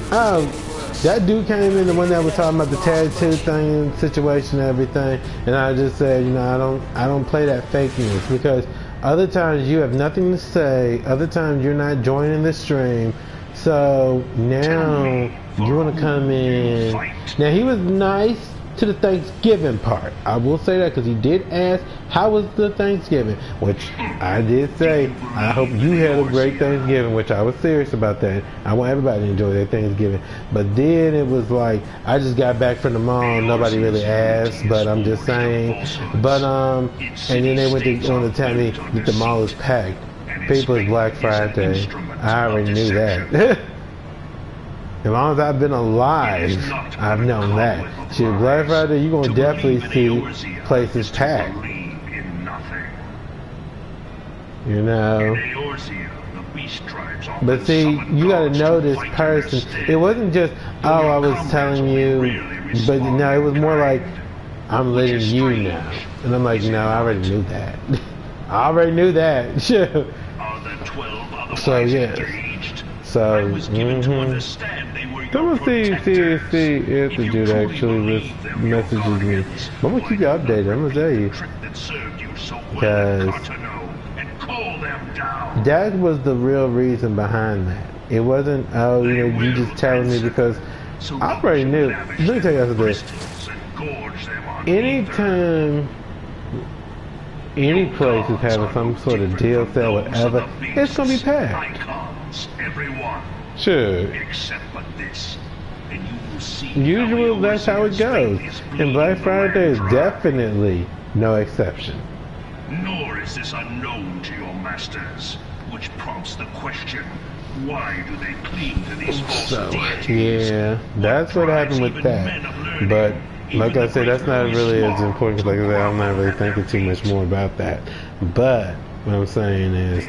Oh, that dude came in, the one that was talking about the tattoo thing, situation, and everything, and I just said, I don't play that fakeness, because other times you have nothing to say, other times you're not joining the stream, so now you want to come in. Now he was nice to the Thanksgiving part. I will say that, because he did ask, how was the Thanksgiving? Which I did say, I hope you had a great Thanksgiving, which I was serious about that. I want everybody to enjoy their Thanksgiving. But then it was like, I just got back from the mall, nobody really asked, but I'm just saying. But, and then they went on to tell me that the mall is packed. People's Black Friday. I already knew that. As long as I've been alive, I've known that. Shit, Black Friday, you're going to definitely see places packed. But see, you got to know this person. It wasn't just, oh, I was telling you, but no, it was more like, I'm letting you know. And I'm like, no, I already knew that. I already knew that. So yeah. So Come see if the dude actually messages me. I'm gonna keep you updated. I'm gonna tell you, because that was the real reason behind that. It wasn't, oh, you know, you just telling me because I already knew. Let me tell you this. Anytime any place is having some sort of deal sale, whatever, it's gonna be packed. Sure. Usually that's how it goes. And Black Friday is definitely no exception. Nor is this unknown to your masters, which prompts the question, why do they cling to these false deities? Yeah, that's what happened with that. But like I said, that's not really as important, because like I said, I'm not really thinking too much more about that. But what I'm saying is,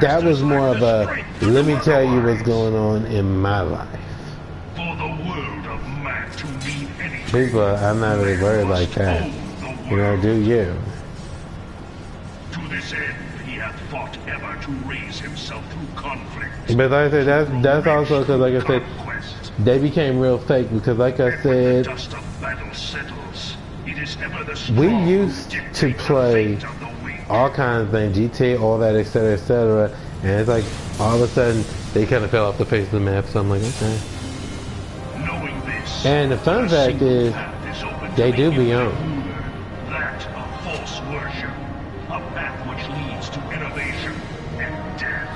that was more of a, let me tell you what's going on in my life. For the world of man to mean anything, People, I'm not really worried like that. You know, do you? To this end, he hath fought ever to raise himself through conflict. But like I said, that's also because, like I said, they became real fake, because like I said, we used to play all kinds of things, GTA, all that, etc., etc., and it's like all of a sudden they kind of fell off the face of the map. So I'm like, okay. And the fun fact is, they do be on. That of false worship, a path which leads to innovation and death.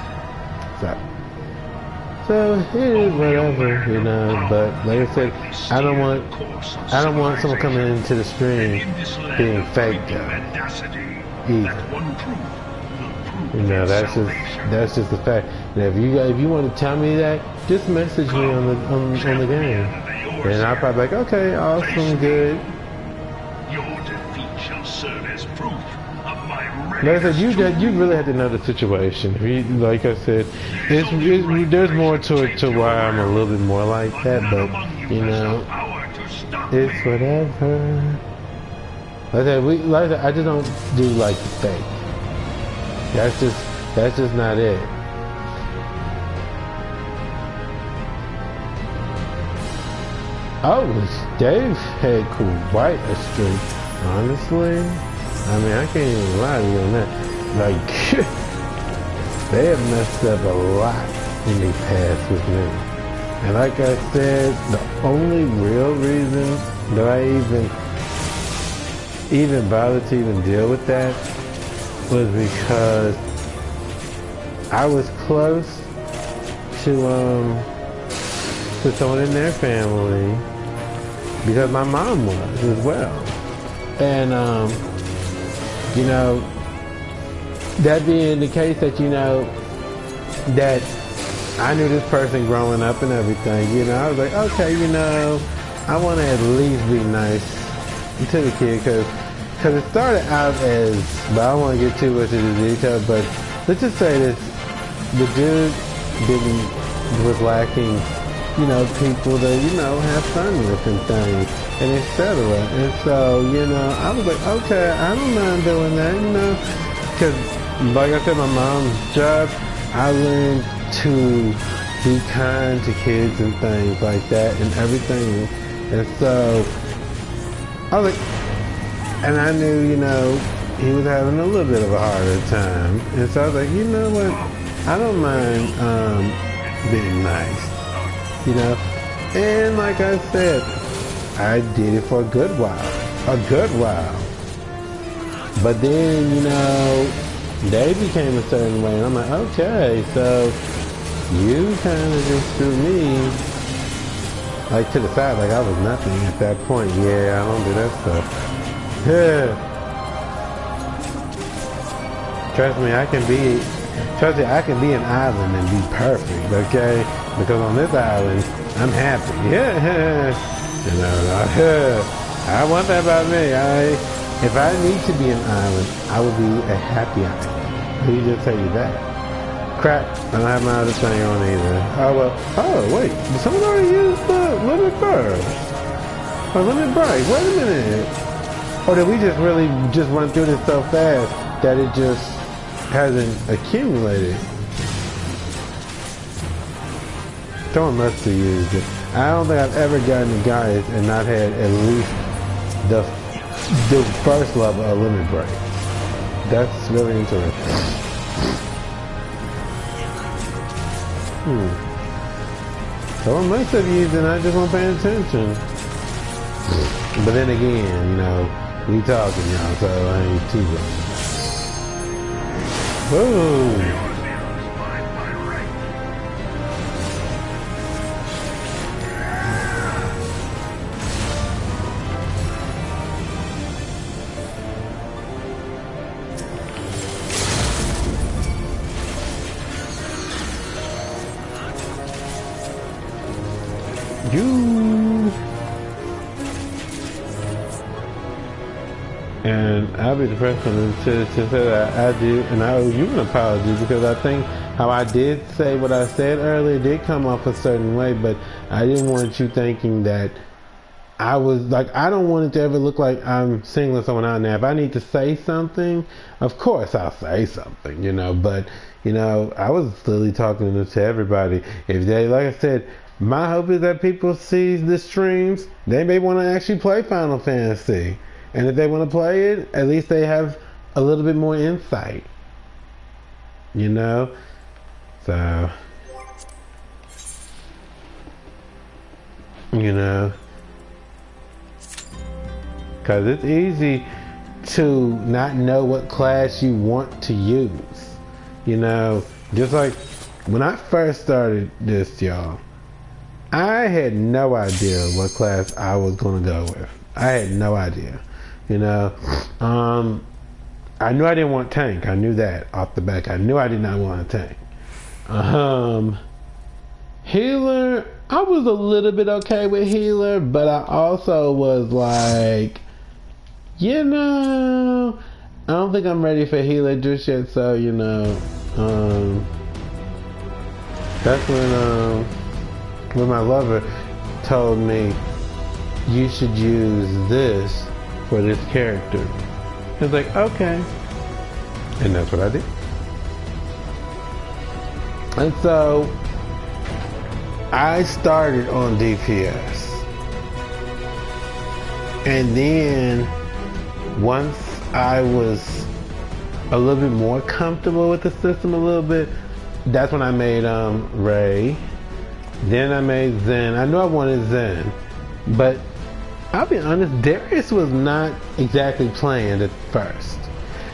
So it is whatever, you know. But like I said, I don't want someone coming into the stream being fake though. Either. You know, that's just the fact. Now, if you want to tell me that, just message me on the game, and I'll probably be like, okay, awesome, good. Your defeat shall serve as proof of my Like I said, you really have to know the situation. Like I said, there's more to it, to why I'm a little bit more like that, but you know, it's whatever. Like I said, I just don't do like the fake. That's just not it. Oh, Dave had quite a streak, honestly. I mean, I can't even lie to you on that. Like, they have messed up a lot in the past with me. And like I said, the only real reason that I even bothered to even deal with that was because I was close to someone in their family, because my mom was as well. And you know, that being the case, that you know, that I knew this person growing up and everything, you know, I was like, okay, you know, I want to at least be nice to the kid, because it started out as, but I don't want to get too much into the detail, but let's just say this, the dude was lacking, you know, people to, you know, have fun with and things, and etc. And so, you know, I was like, okay, I don't mind doing that, you know, because, like I said, my mom's job, I learned to be kind to kids and things like that and everything. And so, I was like, and I knew, you know, he was having a little bit of a harder time. And so I was like, you know what, I don't mind being nice, you know. And like I said, I did it for a good while. But then, you know, they became a certain way, and I'm like, okay, so you kind of just threw me like to the side, like I was nothing at that point. Yeah, I don't do that stuff. Yeah. Trust me, I can be an island and be perfect, okay? Because on this island, I'm happy. Yeah. You know, I want that about me. If I need to be an island, I will be a happy island. Let me just tell you that. Crap, I don't have my other thing on either. Oh, well. Oh, wait. Did someone already use the limit burst? Or limit break? Wait a minute. Or did we just really just run through this so fast that it just hasn't accumulated. Someone must have used it. I don't think I've ever gotten to Gaius and not had at least the first level of limit break. That's really interesting. Someone must have used it and I just wasn't paying attention. But then again, you know, we talking, y'all, so I ain't too bad. Ooh. And I'll be the first one to say that I do, and I owe you an apology because I think how I did say what I said earlier did come off a certain way, but I didn't want you thinking that I was like, I don't want it to ever look like I'm singling someone out now. If I need to say something, of course I'll say something, you know, but, you know, I was literally talking to everybody. If they, like I said, my hope is that people see the streams, they may want to actually play Final Fantasy. And if they want to play it, at least they have a little bit more insight. You know? So, you know, because it's easy to not know what class you want to use. You know, just like when I first started this, y'all, I had no idea what class I was going to go with. I had no idea. You know, I knew I didn't want tank. I knew that off the back. I knew I did not want a tank. Healer, I was a little bit okay with healer, but I also was like, you know, I don't think I'm ready for healer just yet. So, you know, that's when my lover told me you should use this for this character. I was like, okay. And that's what I did. And so I started on DPS. And then once I was a little bit more comfortable with the system a little bit, that's when I made Ray. Then I made Zen. I knew I wanted Zen, but I'll be honest, Darius was not exactly planned at first.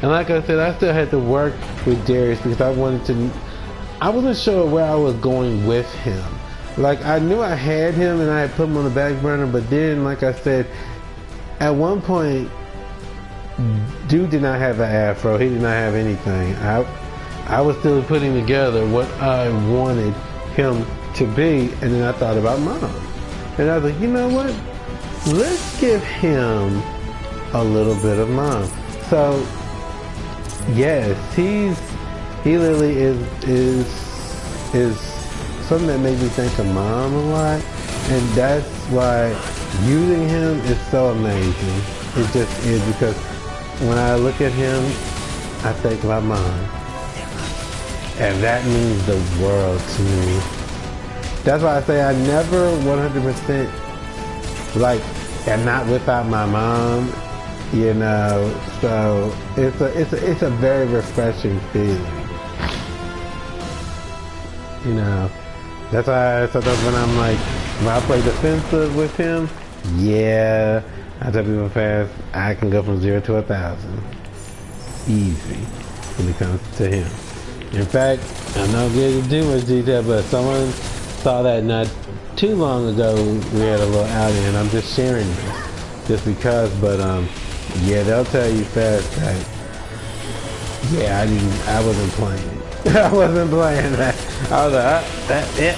And like I said, I still had to work with Darius because I wasn't sure where I was going with him. Like, I knew I had him and I had put him on the back burner, but then, like I said, at one point, dude did not have an afro. He did not have anything. I was still putting together what I wanted him to be, and then I thought about Mom. And I was like, you know what? Let's give him a little bit of Mom. So, yes, he literally is something that makes me think of Mom a lot, and that's why using him is so amazing. It just is, because when I look at him, I think about Mom, and that means the world to me. That's why I say I never 100% like am not without my mom, you know. So it's a very refreshing feeling, you know. That's why sometimes when I'm like, when I play defensive with him, yeah, I tell people fast, I can go from 0 to 1,000 easy when it comes to him. In fact, I'm not getting too much detail, but someone saw that not too long ago. We had a little outing, and I'm just sharing this just because. But yeah, they'll tell you fast that yeah, I wasn't playing. I wasn't playing that. I was like, that's it.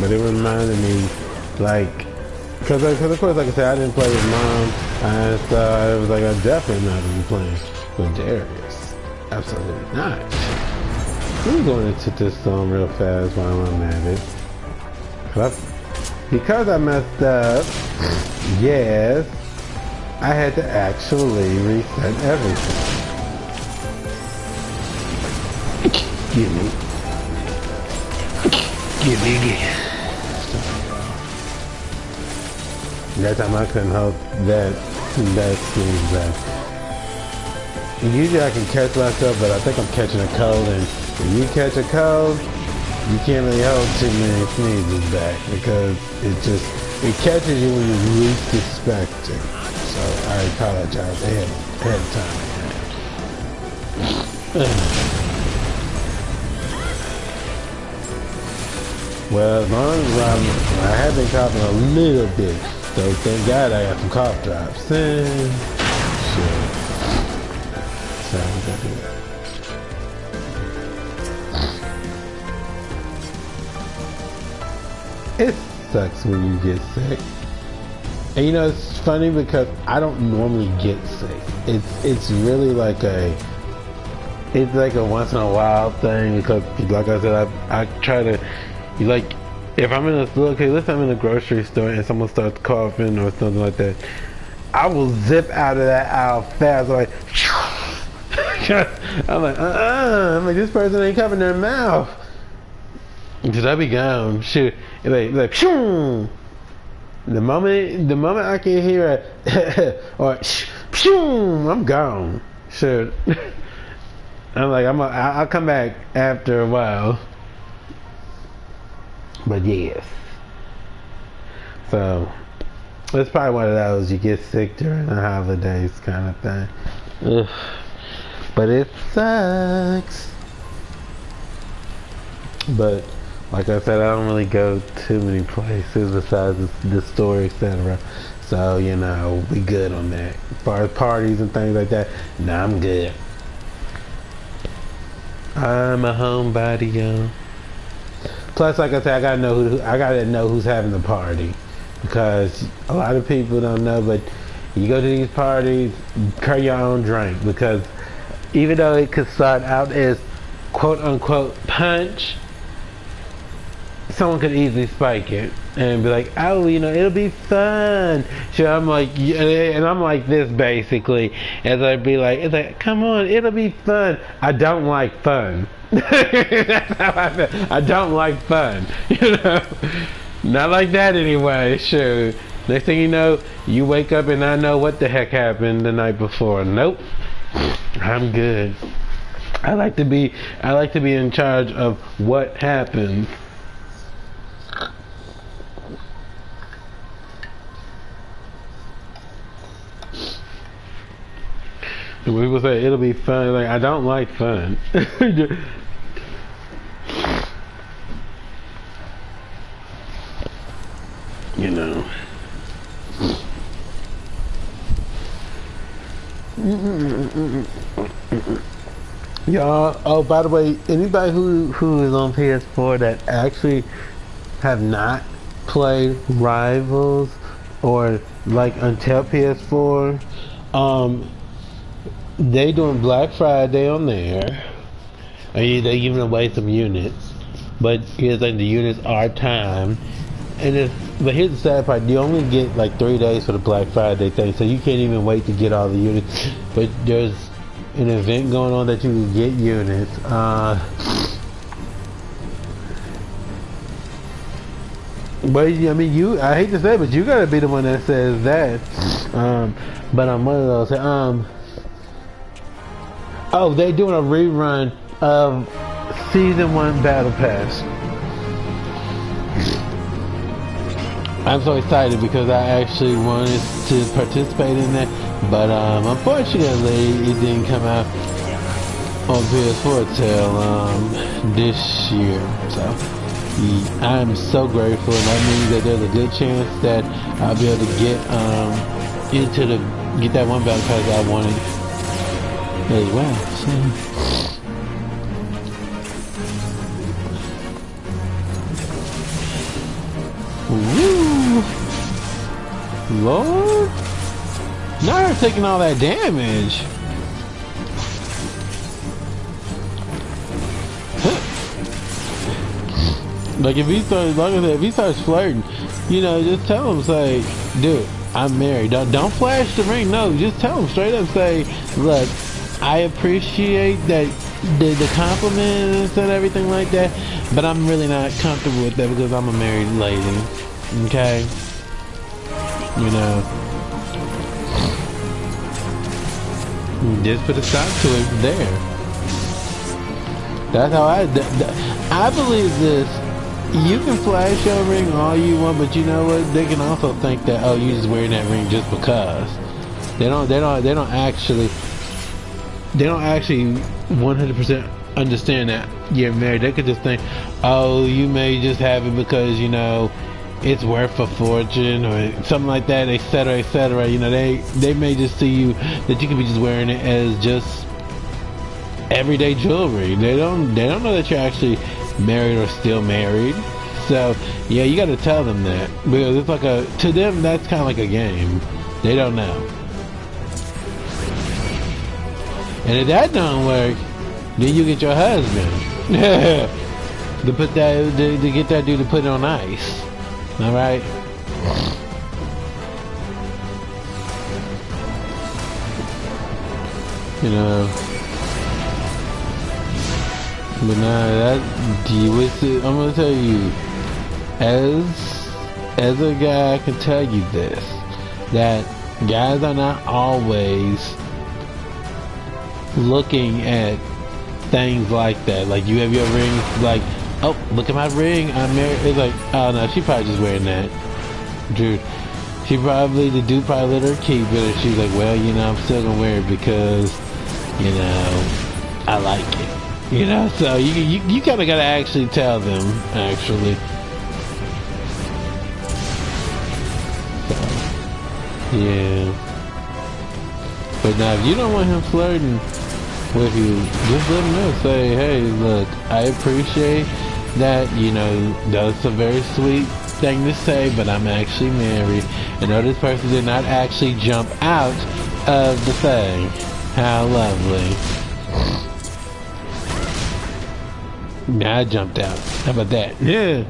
But it reminded me, like, because of course, like I said, I didn't play with Mom, and so I was like, I'm definitely not going to be playing with Darius. Absolutely not. I'm going to this song real fast while I'm at it. Because I messed up, yes, I had to actually reset everything. Gimme. Gimme. That time I couldn't help that screams back. Usually I can catch myself, but I think I'm catching a cold, and when you catch a cold, you can't really hold too many sneezes back because it catches you when you least expect it. So I apologize ahead of time. Well, as long as I have been coughing a little bit, so thank God I got some cough drops. Shit. Sounds good. It sucks when you get sick. And you know, it's funny because I don't normally get sick. It's really like a once in a while thing because, like I said, I try to, like, if I'm in a, okay, let's say I'm in a grocery store and someone starts coughing or something like that, I will zip out of that aisle fast, like, I'm like, I'm like, this person ain't covering their mouth. Cause I be gone, shit. Like, pshoo. The moment I can hear it, or pshoo, I'm gone. Shit. I'm like, I'll come back after a while. But yes. So it's probably one of those you get sick during the holidays kind of thing. Ugh. But it sucks. But like I said, I don't really go too many places besides the store, etc. So, you know, we good on that. As far as parties and things like that, nah, I'm good. I'm a homebody, y'all. Plus, like I said, I gotta know who's having the party, because a lot of people don't know. But you go to these parties, carry your own drink, because even though it could start out as quote unquote punch, someone could easily spike it and be like, oh, you know, it'll be fun. So I'm like, and I'm like this basically, as I'd be like, it's like, come on, it'll be fun. I don't like fun. That's how I feel. I don't like fun. You know, not like that anyway. Sure. Next thing you know, you wake up and I know what the heck happened the night before. Nope, I'm good. I like to be in charge of what happens. When people say it'll be fun, like, I don't like fun. You know. Y'all, oh, by the way, anybody who is on PS4 that actually have not played Rivals or like until PS4, they doing Black Friday on there. And they giving away some units, but here's like the units are timed. And but here's the sad part: you only get like 3 days for the Black Friday thing, so you can't even wait to get all the units. But there's an event going on that you can get units. But I mean, I hate to say it, but you gotta be the one that says that. But I'm one of those. Oh, they doing a rerun of Season 1 Battle Pass. I'm so excited because I actually wanted to participate in that, but unfortunately it didn't come out on PS4 till this year. So I'm so grateful, and that means that there's a good chance that I'll be able to get get that one battle pass I wanted as well. So. Woo! Lord! Now they're taking all that damage. Like if he starts flirting, you know, just tell him, say, dude, I'm married. Don't flash the ring. No, just tell him straight up, say, look, I appreciate that the compliments and everything like that, but I'm really not comfortable with that because I'm a married lady. Okay, you know, just put a stop to it there. That's how I believe this. You can flash your ring all you want, but you know what? They can also think that, oh, you just wearing that ring just because. They don't actually 100% understand that you're married. They could just think, oh, you may just have it because, you know, it's worth a fortune or something like that, etc., etc. You know, they may just see you that you could be just wearing it as just everyday jewelry. They don't know that you're actually married or still married. So yeah, you got to tell them that because it's like to them that's kind of like a game. They don't know. And if that don't work, then you get your husband to put that to get that dude to put it on ice. All right. You know. But nah, I'm gonna tell you, as a guy, I can tell you this, that guys are not always looking at things like that. Like you have your ring, like, oh, look at my ring, I'm married. It's like, oh no, she probably just wearing that. Dude, the dude probably let her keep it, and she's like, well, you know, I'm still gonna wear it because, you know, I like it. You know, so you kind of gotta actually tell them, actually. So, yeah. But now, if you don't want him flirting with you, just let him know. Say, hey, look, I appreciate that, you know, that's a very sweet thing to say, but I'm actually married. And no, this person did not actually jump out of the thing. How lovely. Nah, I jumped out. How about that? Yeah.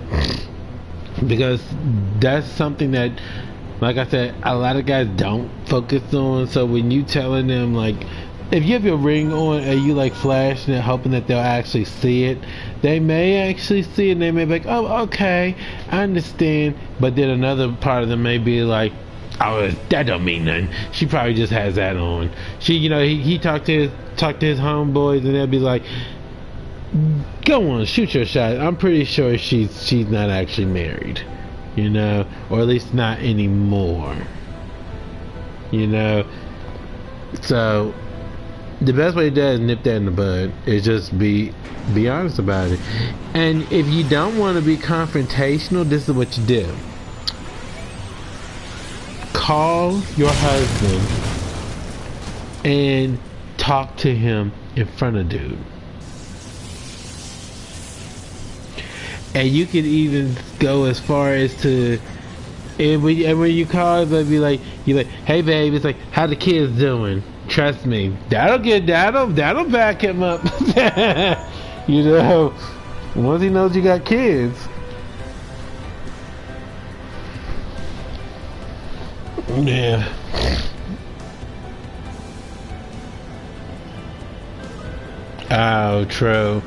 Because that's something that, like I said, a lot of guys don't focus on. So when you telling them, like, if you have your ring on and you like flashing it, hoping that they'll actually see it, they may actually see it and they may be like, oh, okay, I understand. But then another part of them may be like, oh, that don't mean nothing. She probably just has that on. She, you know, he talked to his homeboys and they'll be like, go on, shoot your shot. I'm pretty sure she's not actually married, you know, or at least not anymore, you know. So the best way to do that is nip that in the bud. Is just be honest about it. And if you don't want to be confrontational, this is what you do. Call your husband and talk to him in front of dude. And you can even go as far as to, and when you call, they'll be like, you're like, hey babe, it's like, how the kids doing? Trust me, that'll back him up. You know, once he knows you got kids. Yeah. Oh, true.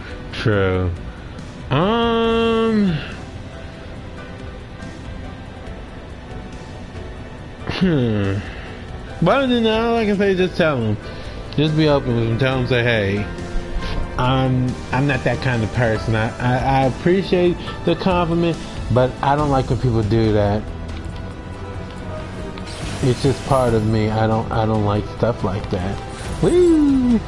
But other than that, all I can say is just tell them. Just be open with them. Tell them, say, hey, I'm not that kind of person. I appreciate the compliment, but I don't like when people do that. It's just part of me. I don't like stuff like that. Woo!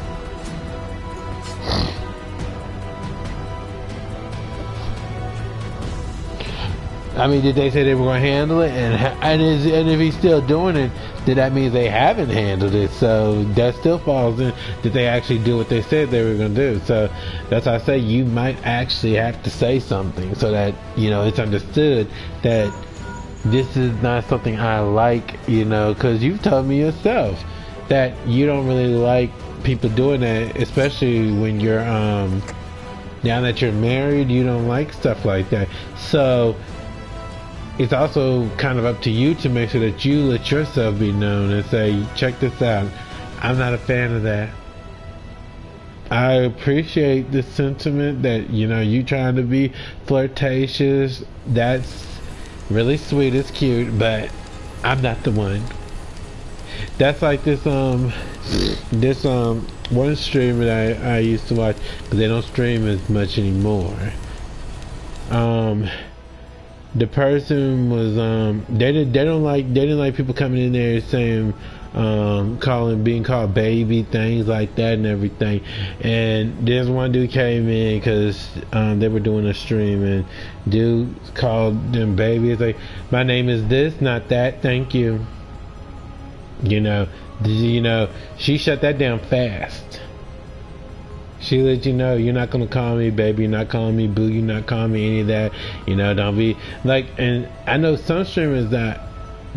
I mean, did they say they were going to handle it? And if he's still doing it, then that means they haven't handled it. So that still falls in. Did they actually do what they said they were going to do? So that's why I say you might actually have to say something so that, you know, it's understood that this is not something I like, you know, because you've told me yourself that you don't really like people doing that, especially when you're, now that you're married, you don't like stuff like that. So it's also kind of up to you to make sure that you let yourself be known and say, check this out, I'm not a fan of that. I appreciate the sentiment that, you know, you trying to be flirtatious. That's really sweet. It's cute, but I'm not the one. That's like this one streamer that I used to watch, but they don't stream as much anymore. The person was they didn't like people coming in there saying being called baby, things like that and everything. And this one dude came in because they were doing a stream, and dude called them baby. It's like, my name is this, not that, thank you. You know, she shut that down fast. She let you know, you're not gonna call me baby, you're not calling me boo, you're not calling me any of that. You know, don't be like. And I know some streamers that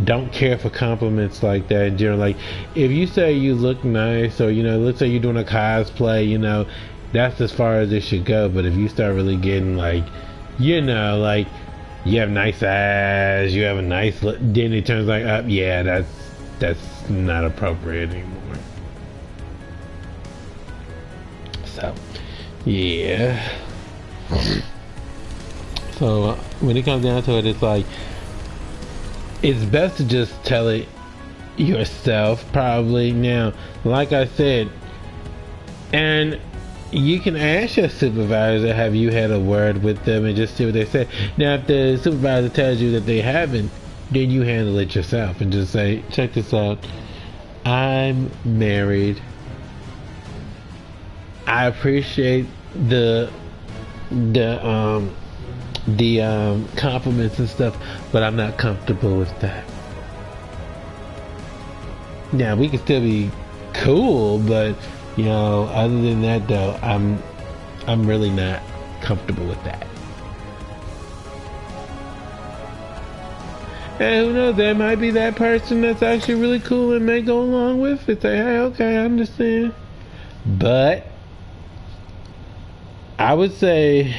don't care for compliments like that in general. Like, if you say you look nice, or, you know, let's say you're doing a cosplay, you know, that's as far as it should go. But if you start really getting like, you know, like, you have nice eyes, you have a nice look, then it turns like, up, yeah, that's not appropriate anymore. So, yeah. So when it comes down to it, it's like, it's best to just tell it yourself, probably. Now, like I said, and you can ask your supervisor, have you had a word with them, and just see what they say. Now, if the supervisor tells you that they haven't, then you handle it yourself and just say, check this out, I'm married. I appreciate the compliments and stuff, but I'm not comfortable with that. Now, we can still be cool, but, you know, other than that though, I'm really not comfortable with that. And who knows, there might be that person that's actually really cool and may go along with it. Say, hey, okay, I understand. But I would say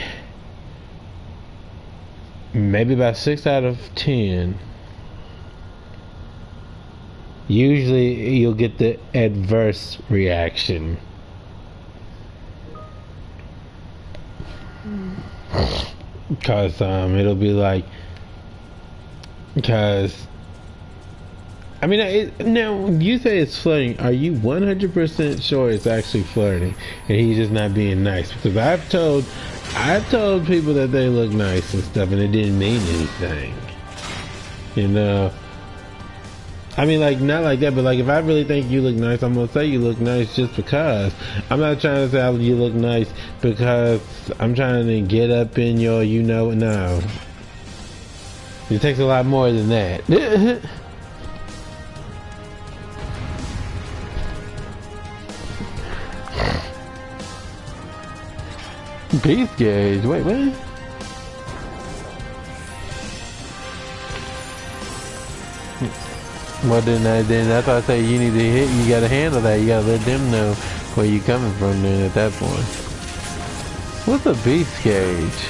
maybe about 6 out of 10. Usually you'll get the adverse reaction. Because it'll be like, because I mean, now you say it's flirting. Are you 100% sure it's actually flirting, and he's just not being nice? Because I've told people that they look nice and stuff, and it didn't mean anything. You know, I mean, like, not like that, but like, if I really think you look nice, I'm gonna say you look nice just because. I'm not trying to say you look nice because I'm trying to get up in your, you know, no. It takes a lot more than that. Peace gauge. Wait, what? Well, then that's why I say you need to hit. You gotta handle that. You gotta let them know where you coming from. Then at that point, what's a beast gauge?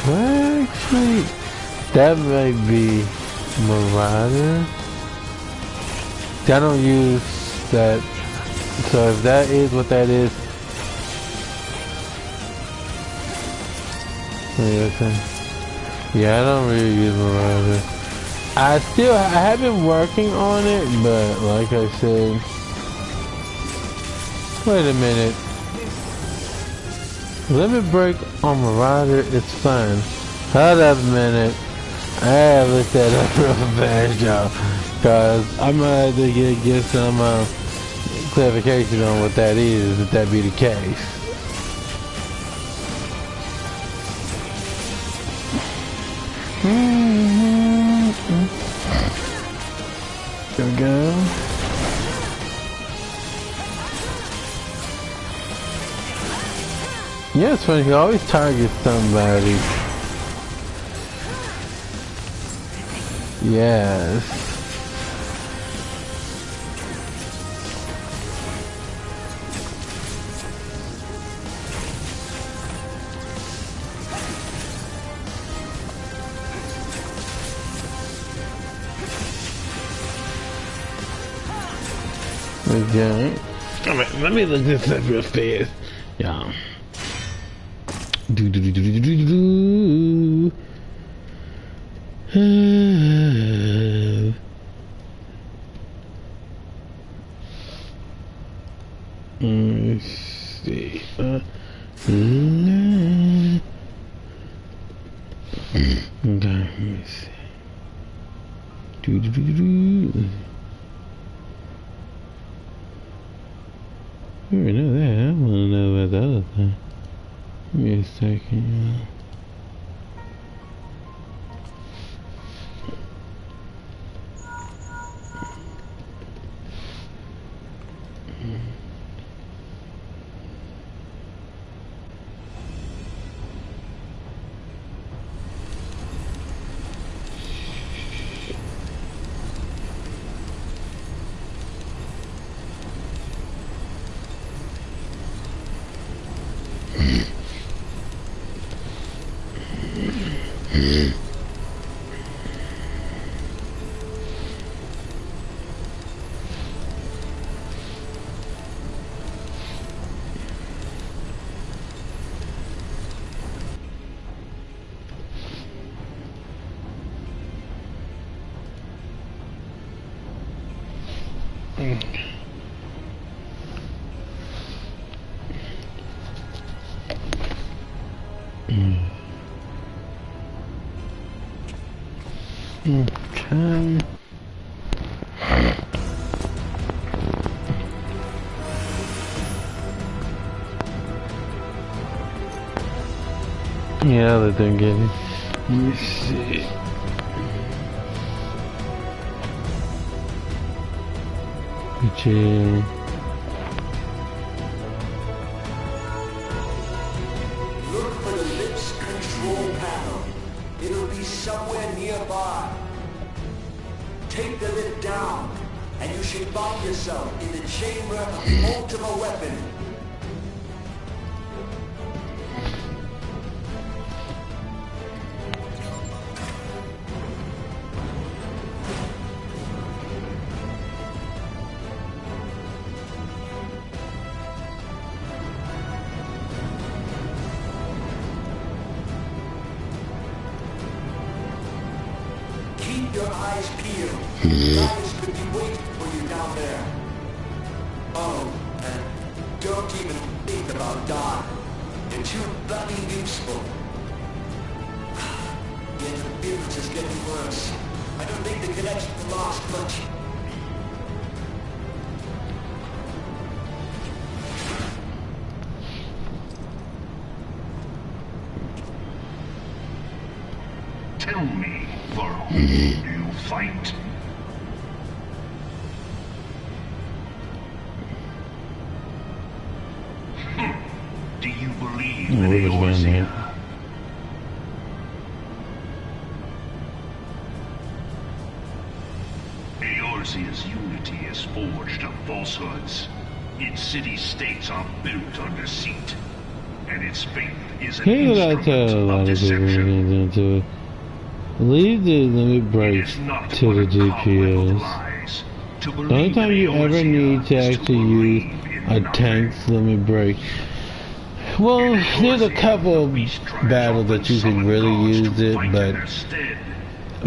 Well, actually, that might be Marauder. I don't use that, so if that is what that is, yeah, I don't really use Marauder. I have been working on it, but like I said, wait a minute. Limit break on Marauder is fun. Hold up a minute. I have looked that up real fast, y'all. Cause I'm gonna have to get some clarification on what that is, if that be the case. There we go. Yeah, it's funny, he always targets somebody. Yes. Okay. Alright, let me look this up real fast. Yeah. Do do do do do do do do. Let's see. Okay, let me see. Do do do do do. I already know that. I want to know about the other thing. Give me a second. Okay. Yeah, that they're getting. Let me see. Which is Look for the lips control panel. It'll be somewhere nearby. Take the lid down, and you should find yourself in the chamber of the ultimate weapon. Keep your eyes peeled. Guys could be waiting for you down there. Oh, and don't even think about dying. You're too bloody useful. The interference is getting worse. I don't think the connection will last much. Tell me, for whom do you fight? Do you believe in Eorzea? Eorzea's unity is forged of falsehoods. Its city-states are built on deceit. And its faith is an here's what I tell a instrument lot of of people when deception. they do it. Leave the limit breaks to the DPS. The only time you ever need to actually use a tank's limit break. Well, there's a couple of battles that you can really use it, but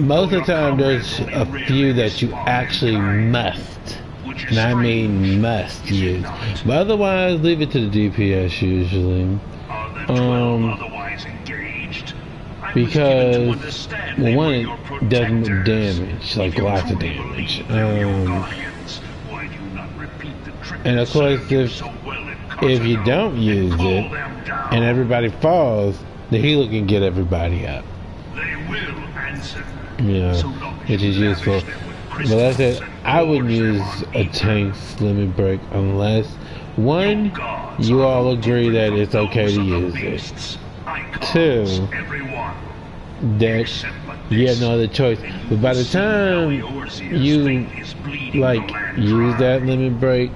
most of the time there's a few that you actually must. And I mean must use. But otherwise, leave it to the DPS usually. Because well, one, it does more damage, like lots of damage. And of course, if you don't use it and everybody falls, the healer can get everybody up. Yeah, which is useful. But like I said, I wouldn't use a tank's limit break unless, one, you all agree that it's okay to use it. Two, that you have no other choice. But by the time you like use that limit break,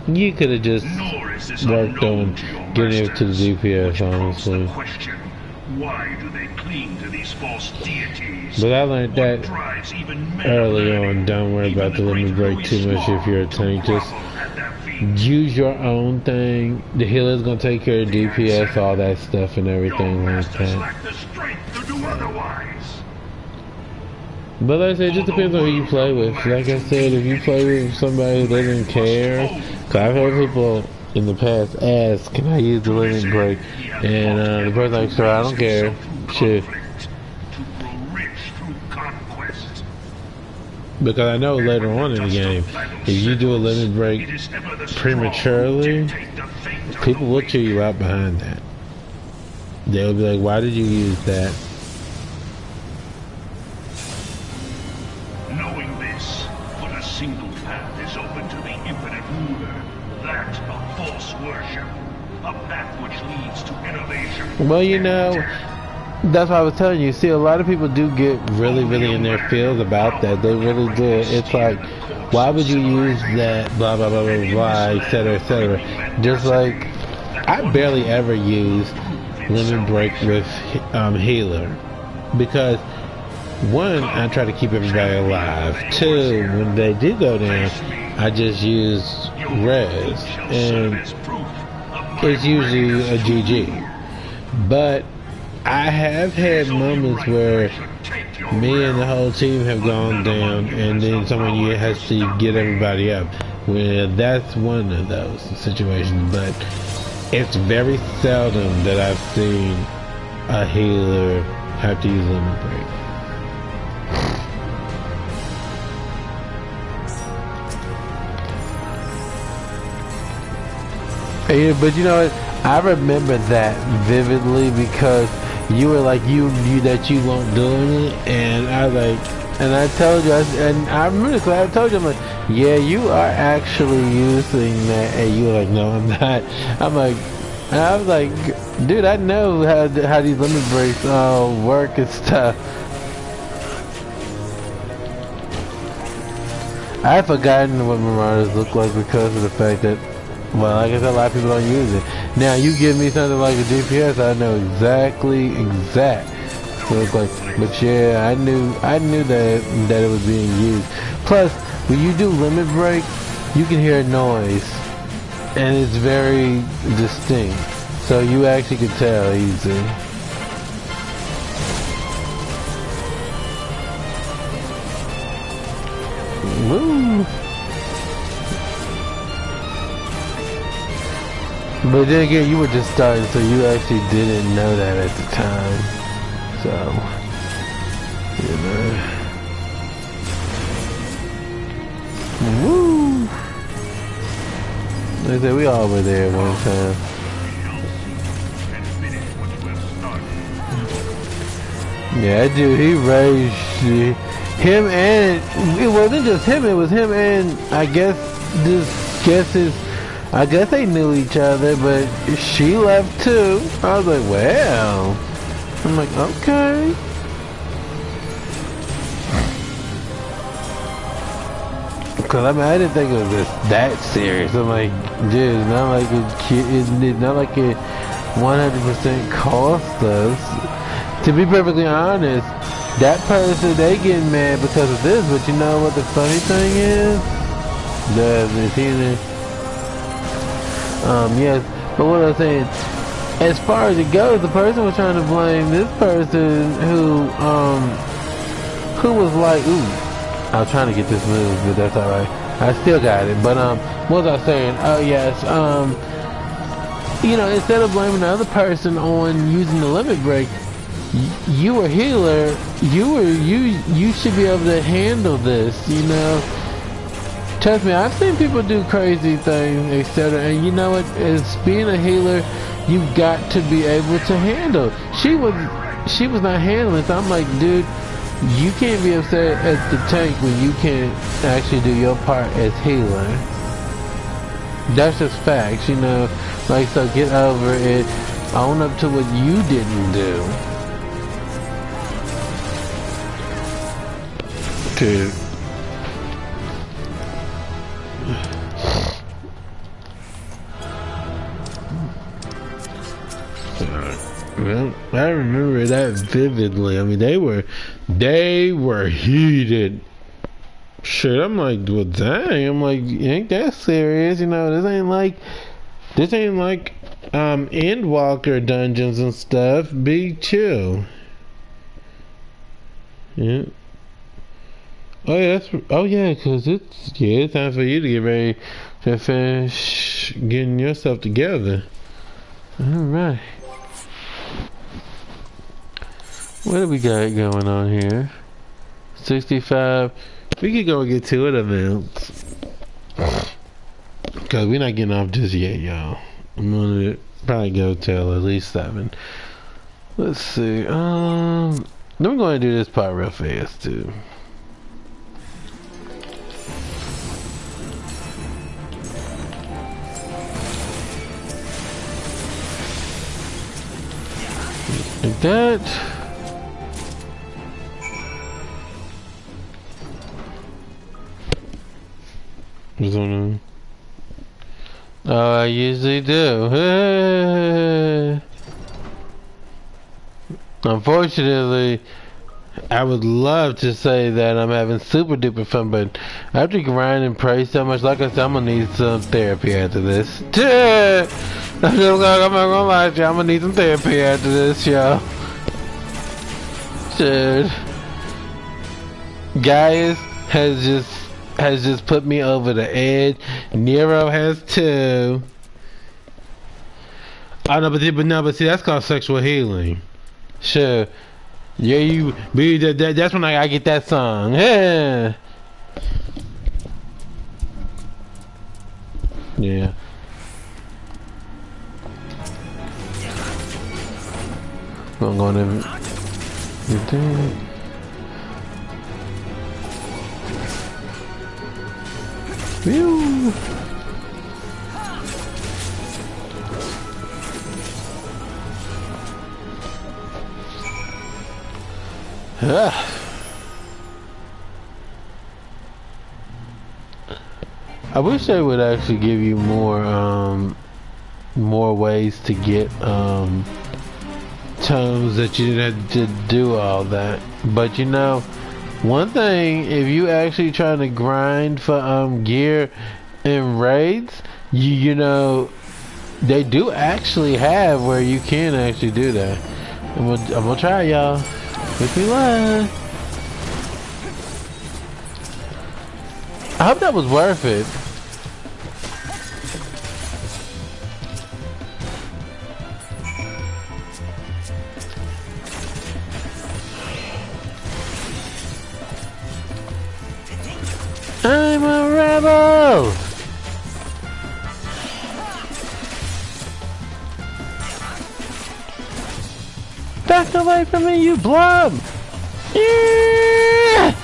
you could have just worked on getting it to the DPS, honestly. Why do they cling to these false deities? But I learned What that drives even men early learning? on. Don't worry Even about the the limit great break too Louis much if you're a Strong tank. Just grovel at their feet. use your own thing. The healer's gonna take care of DPS, all that stuff and Your everything like masters that. lack the strength to do otherwise. But like I said, it just depends on who you play with. Like I said, if you play with somebody who doesn't care, cause I've heard people in the past ask, can I use the limit break? And the person's like, sure, I don't care. Shit. To grow rich through conquest. Because I know later on in the game, if you do a limit break It is ever the strong prematurely, who dictate the fate of people the will weak. chew you out behind that. They'll be like, why did you use that? Knowing this, but a single path is open to the infinite ruler. That of false worship. A path which leads to innovation. Well, you know, that's what I was telling you. See, a lot of people do get really, really in their feels about that. They really do. It's like, why would you use that, blah, blah, blah, blah, blah, etc., etc. Just like, I barely ever use limit break with healer. Because, one, I try to keep everybody alive. Two, when they do go down, I just use res. And it's usually a GG. But I have had moments where me and the whole team have gone down and then someone has to get everybody up. Well, that's one of those situations, but it's very seldom that I've seen a healer have to use limit break. Yeah, but you know what? I remember that vividly because you were like, you knew that you weren't doing it, and I like, and I told you, and I remember because I told you, I'm like, yeah, you are actually using that, and you were like, no, I'm not. I'm like, and I was like, dude, I know how these limit breaks work and stuff. I had forgotten what Marauders look like because of the fact that, well, like I said, a lot of people don't use it. Now, you give me something like a DPS, I know exactly what it looks like. But yeah, I knew that it was being used. Plus, when you do limit break, you can hear a noise, and it's very distinct. So you actually can tell easy. Woo! But then again, you were just starting, so you actually didn't know that at the time. So, you know. Woo! Like I said, we all were there one time. Yeah, that dude, he raged. Him and, it wasn't just him, it was him and, I guess they knew each other, but she left too. I was like, well. I'm like, okay. Cause I mean, I didn't think it was just that serious. I'm like, dude, it's not like it's not like it 100% cost us. To be perfectly honest, that person, they getting mad because of this, but you know what the funny thing is? It's either yes, but what I'm saying, as far as it goes, the person was trying to blame this person who was like, ooh, I was trying to get this move, but that's alright. I still got it. But what was I saying? Oh yes, you know, instead of blaming the other person on using the limit break, you a healer, you should be able to handle this, you know. Trust me, I've seen people do crazy things, etc. And you know what? As being a healer, you've got to be able to handle. She was not handling, so I'm like, dude, you can't be upset at the tank when you can't actually do your part as healer. That's just facts, you know. Like, so get over it. Own up to what you didn't do. Dude. Well, I remember that vividly. I mean, they were heated. Shit, I'm like, well, dang. I'm like, ain't that serious? You know, this ain't like, Endwalker dungeons and stuff. Be chill. Yeah. Oh yeah, cause it's time for you to get ready to finish getting yourself together. All right. What do we got going on here? 65. We could go and get two of them mounts. Cause we're not getting off just yet, y'all. I'm gonna probably go till at least 7. Let's see. Then we're gonna do this part real fast too. Like that. Oh, I usually do. Unfortunately, I would love to say that I'm having super duper fun, but after grinding and pray so much, like I said, I'm gonna need some therapy after this. I'm not gonna lie to you, I'm gonna need some therapy after this, y'all. Dude. Gaius has just put me over the edge. Nero has too. Oh no, but see, that's called sexual healing. Sure. Yeah, that's when I get that song. Yeah. Yeah. I'm going to. Whew. I wish they would actually give you more ways to get tomes that you didn't have to do all that. But you know, one thing, if you actually trying to grind for gear in raids, you know they do actually have where you can actually do that. I'm gonna try, y'all. Wish me luck. I hope that was worth it. I'm a rebel! Back away from me, you blob! Yeah!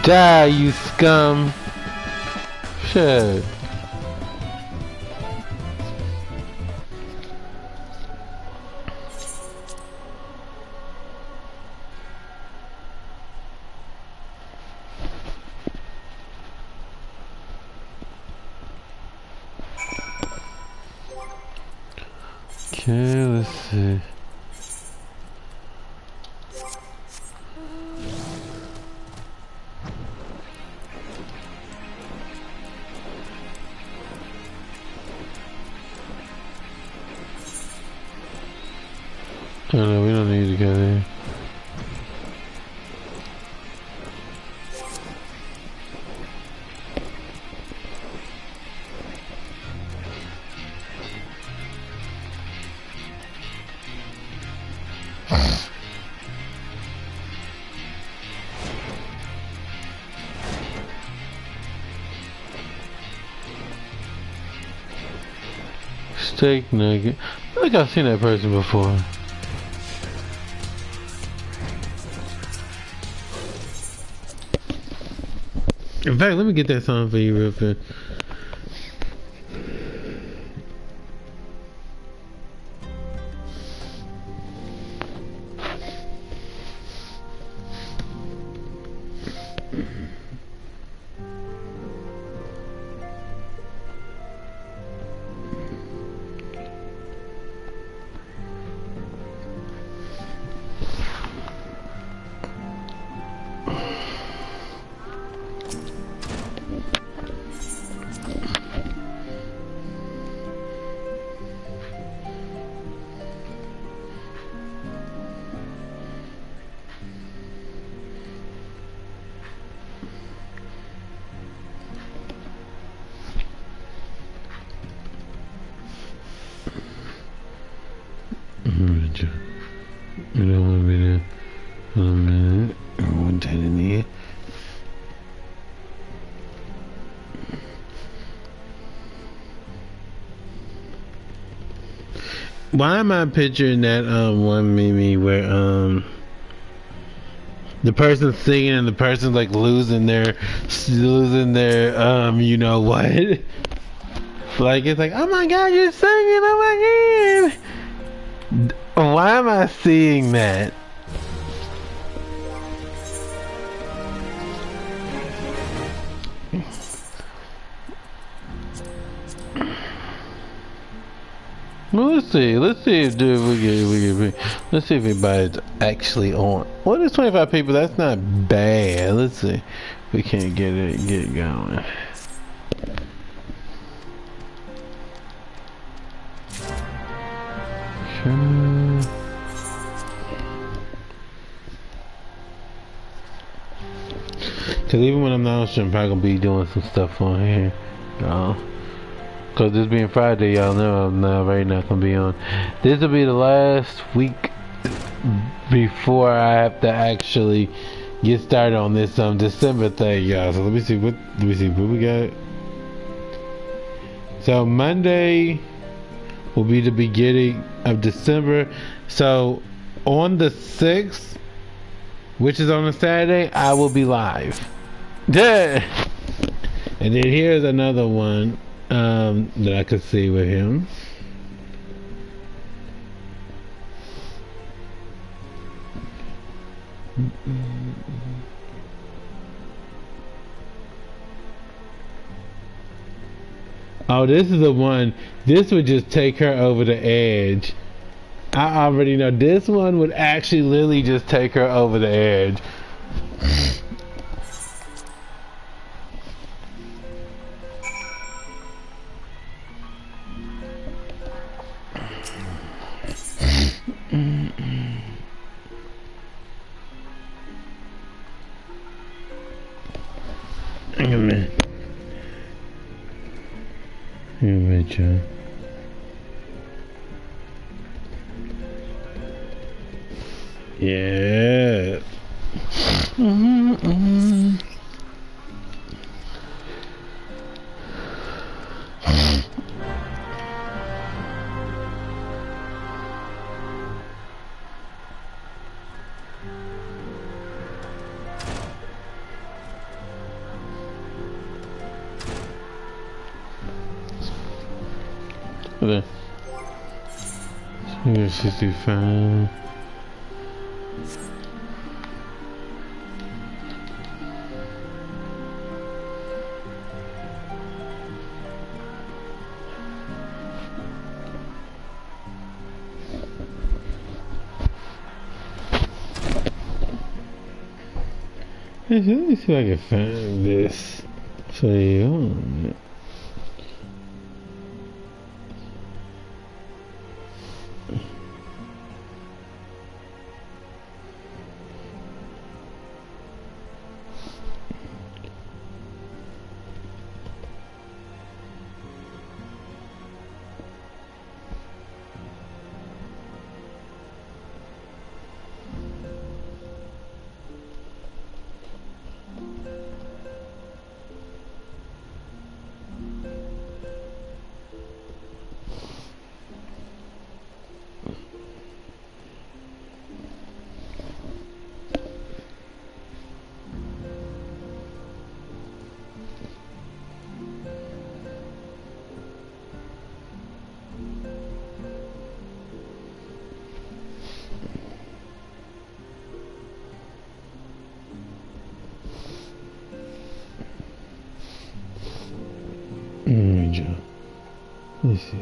Die, you scum! Shit. Okay, let's see. Oh no, we don't need to go there. Steak nugget. I think I've seen that person before. In fact, let me get that song for you real quick. Why am I picturing that one meme where the person's singing and the person's like losing their you know what? Like it's like, oh my god, you're singing, oh my god. Why am I seeing that? Well, let's see if let's see if anybody's actually on. What is 25 people? That's not bad. Let's see if we can't get going. Cause even when I'm not on stream, I'm probably gonna be doing some stuff on here. Cause this being Friday, y'all know I'm not gonna be on. This will be the last week before I have to actually get started on this December thing, y'all. So let me see what we got. So Monday will be the beginning of December. So on the 6th, which is on a Saturday, I will be live. Yeah. And then here's another one that I could see with him. Oh, this is the one. This would just take her over the edge. I already know this one would actually literally just take her over the edge. Hang on a minute. Here, Rachel. Yeah. Okay. 65. Let me see if I can find this for you. Let's see.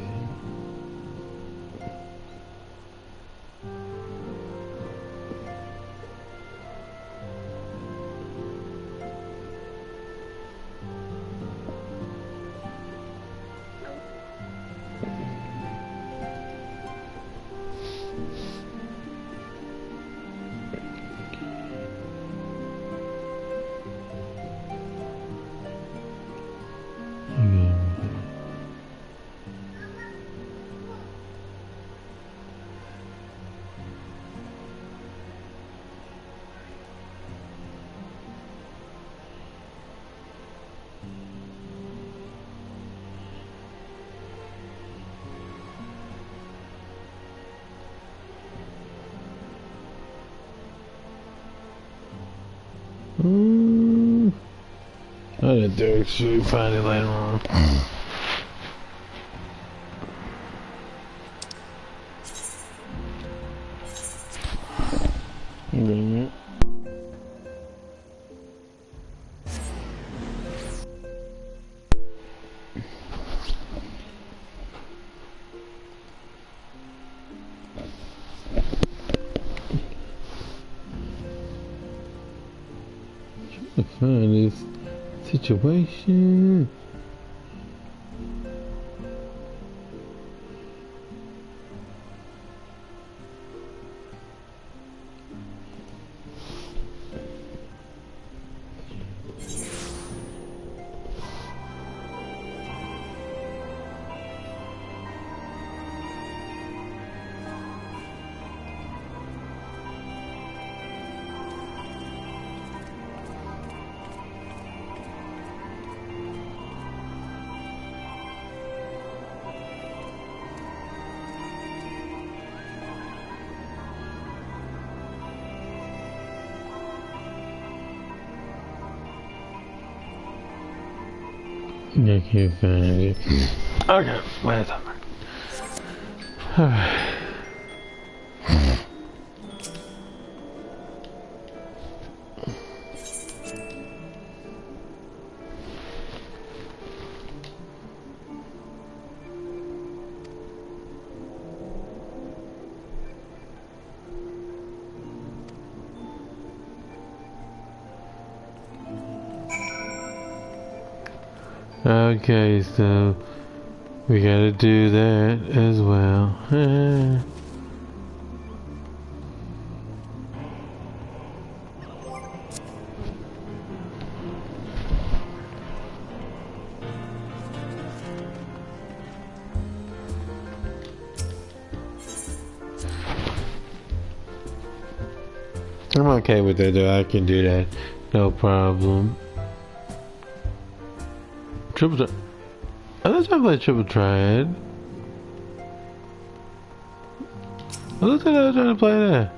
I didn't actually find it later on. To find this situation. I can't find it. Okay, where's that? Alright. Okay, so we gotta do that as well. I'm okay with that though, I can do that. No problem. Triple I thought I played Triple Triad. I looked like I was trying to play that.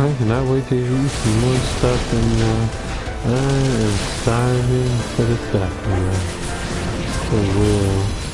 I cannot wait to eat some more stuff and I am starving for the stuff, man. For real.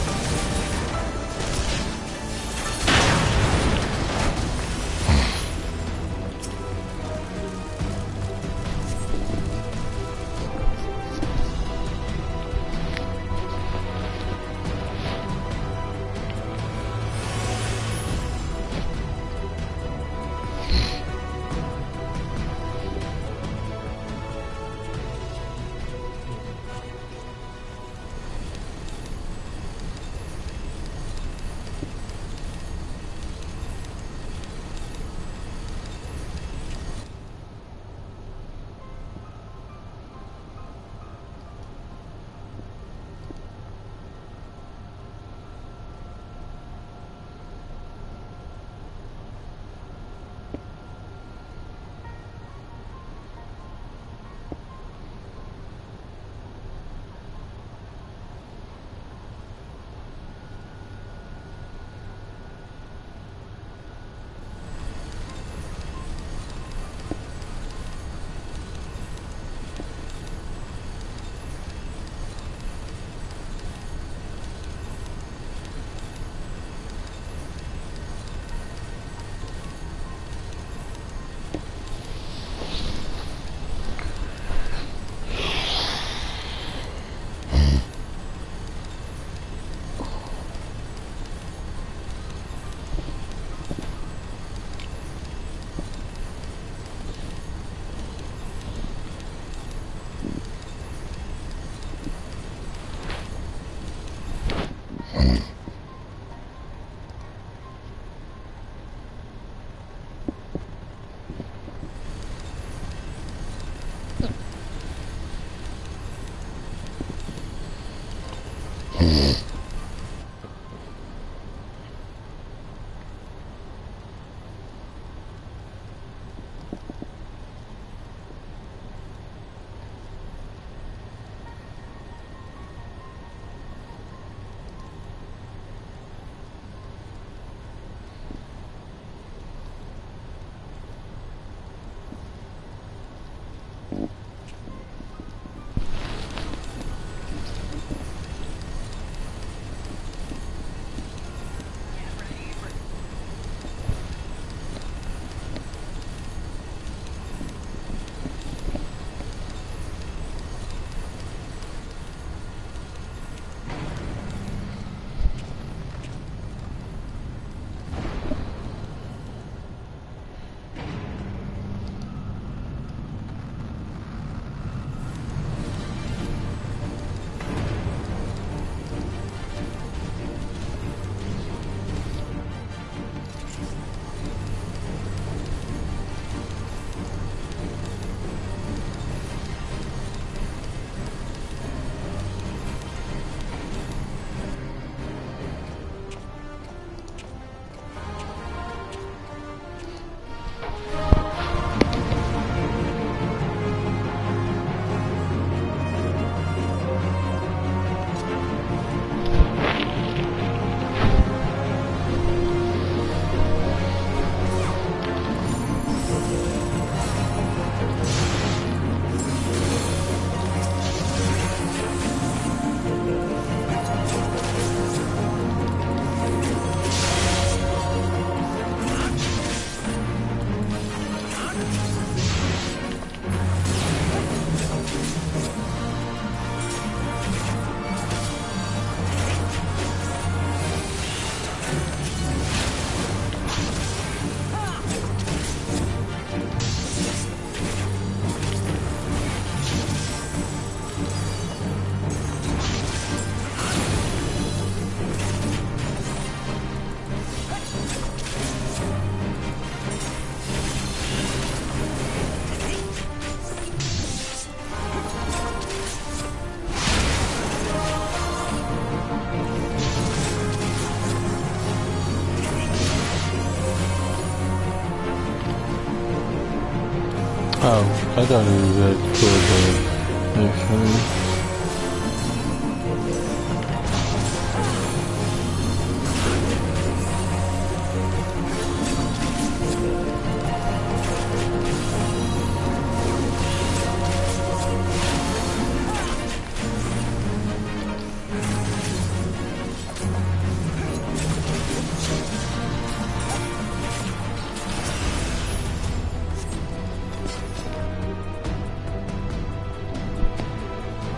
Oh, I thought it was at Twitter, actually.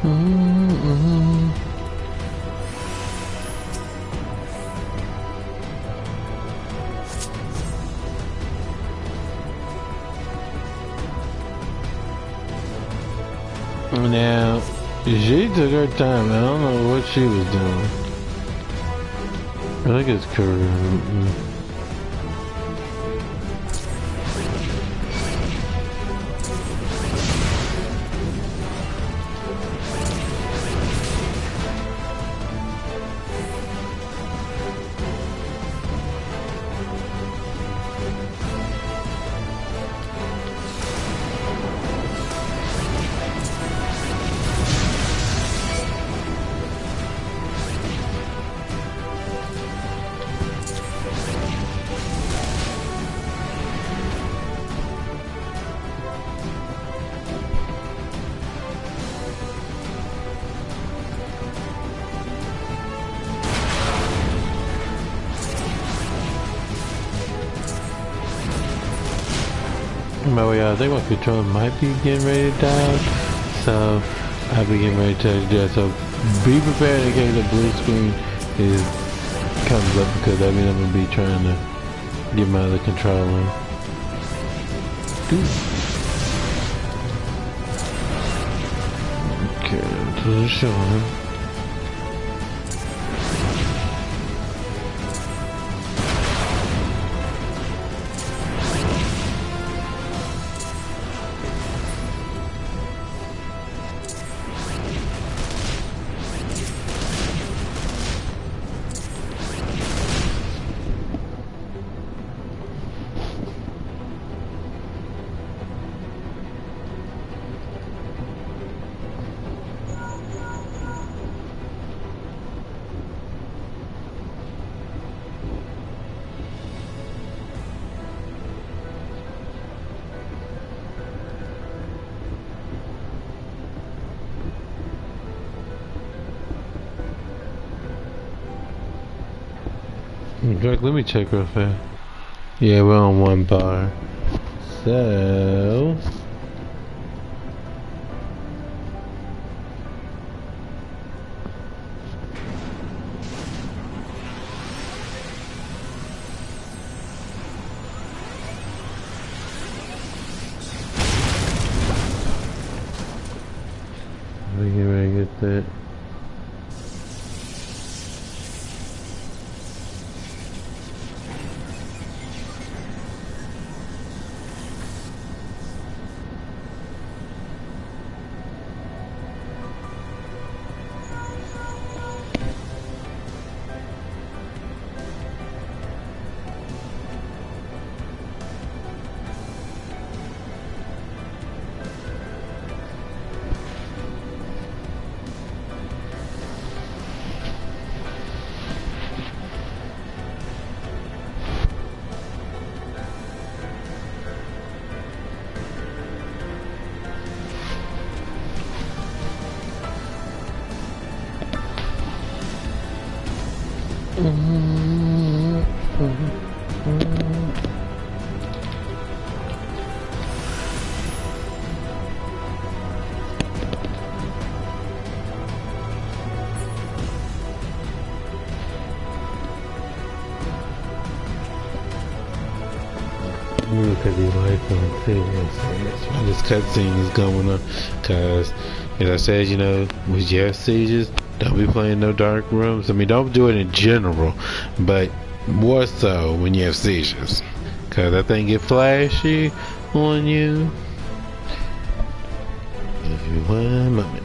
Now, she took her time. I don't know what she was doing. I think it's Korean. But yeah, I think my controller might be getting ready to die, so I'll be getting ready to do that. So be prepared in case the blue screen comes up, because that means I'm gonna be trying to get my other controller. Okay, to the shoulder. Drake, let me check real fast. Yeah, we're on 1 bar. So we get ready to get that. Look at the iPhone too. This cutscene is going on, cause as I said, you know, with your sieges, don't be playing no dark rooms. I mean, don't do it in general, but more so when you have seizures, cause that thing get flashy on you. Give you 1 moment.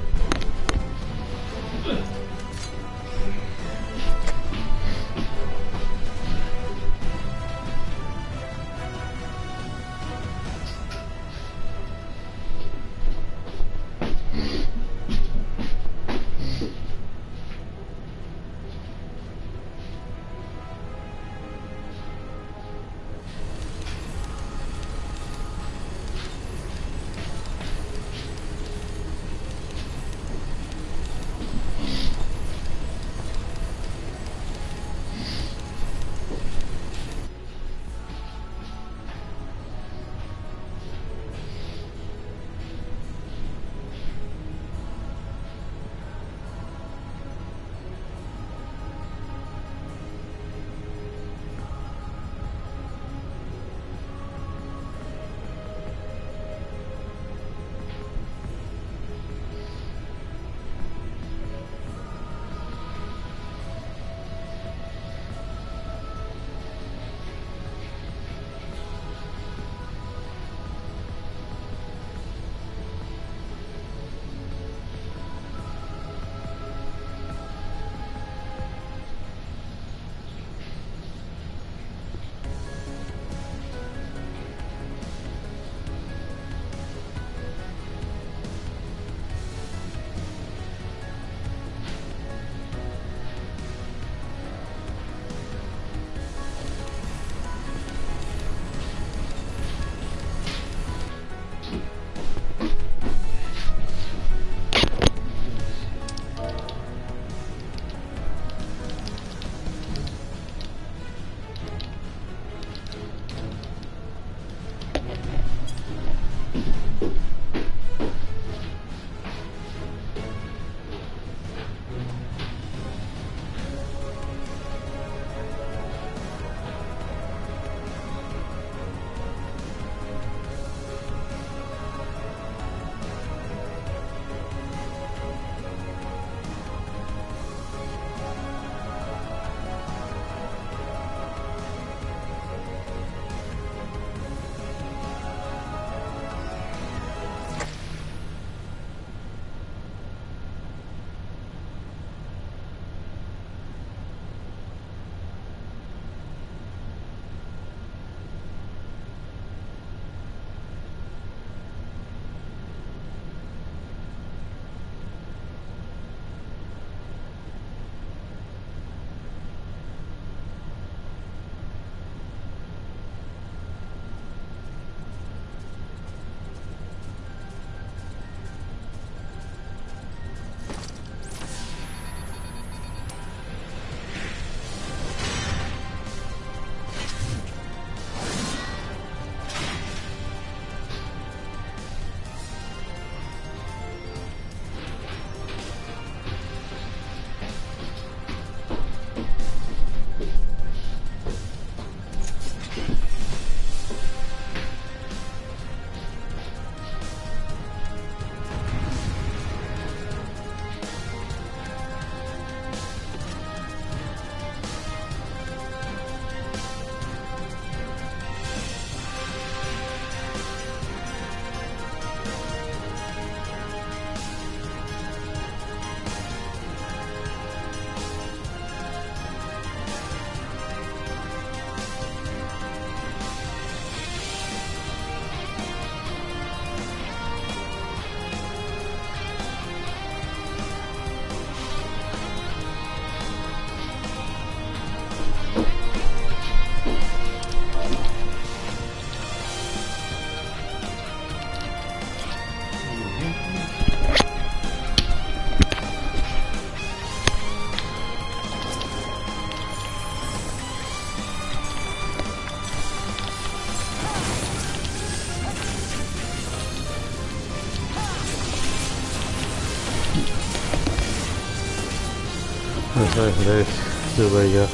Still there you go.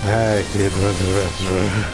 I actually had to run to the restroom.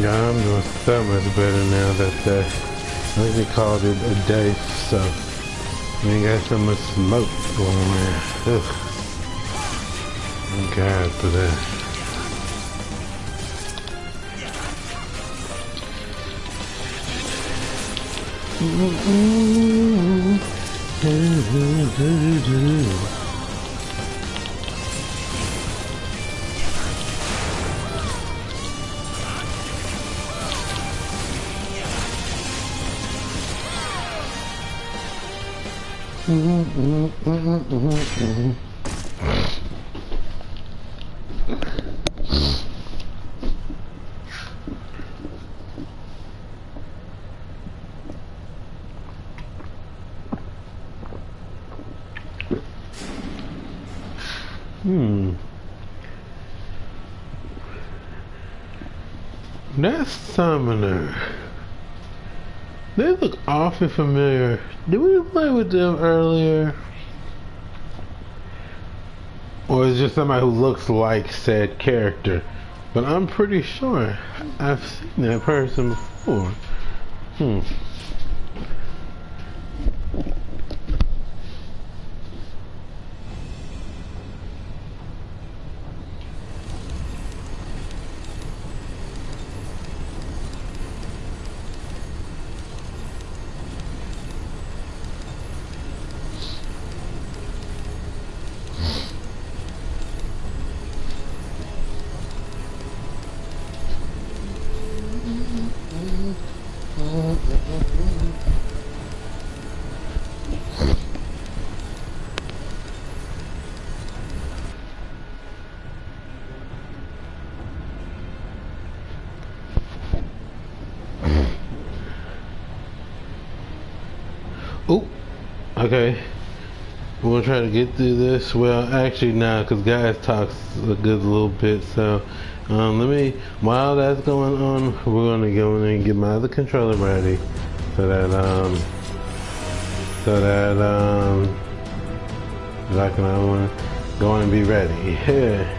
Yeah, I'm doing so much better now that I think they called it a day, so we ain't got so much smoke going on. Ugh. Thank God for that. That summoner. They look awfully familiar. Did we play with them earlier? Or is it just somebody who looks like said character? But I'm pretty sure I've seen that person before. Oh, okay. We're gonna try to get through this. Well, actually, nah, because guys talks a good little bit. So, while that's going on, we're gonna go in and get my other controller ready, so that I can go in and be ready. Yeah.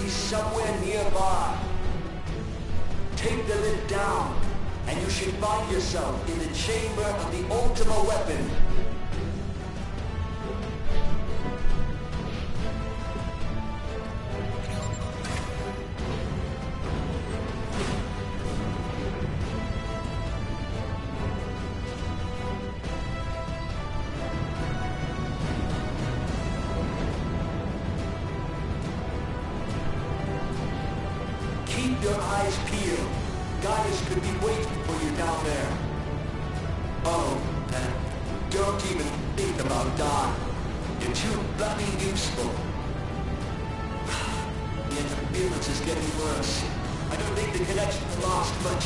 Somewhere nearby. Take the lid down, and you should find yourself in the chamber of the ultimate weapon. Keep your eyes peeled. Goddess could be waiting for you down there. Oh, and don't even think about dying. You're too bloody useful. The interference is getting worse. I don't think the connection's lost much.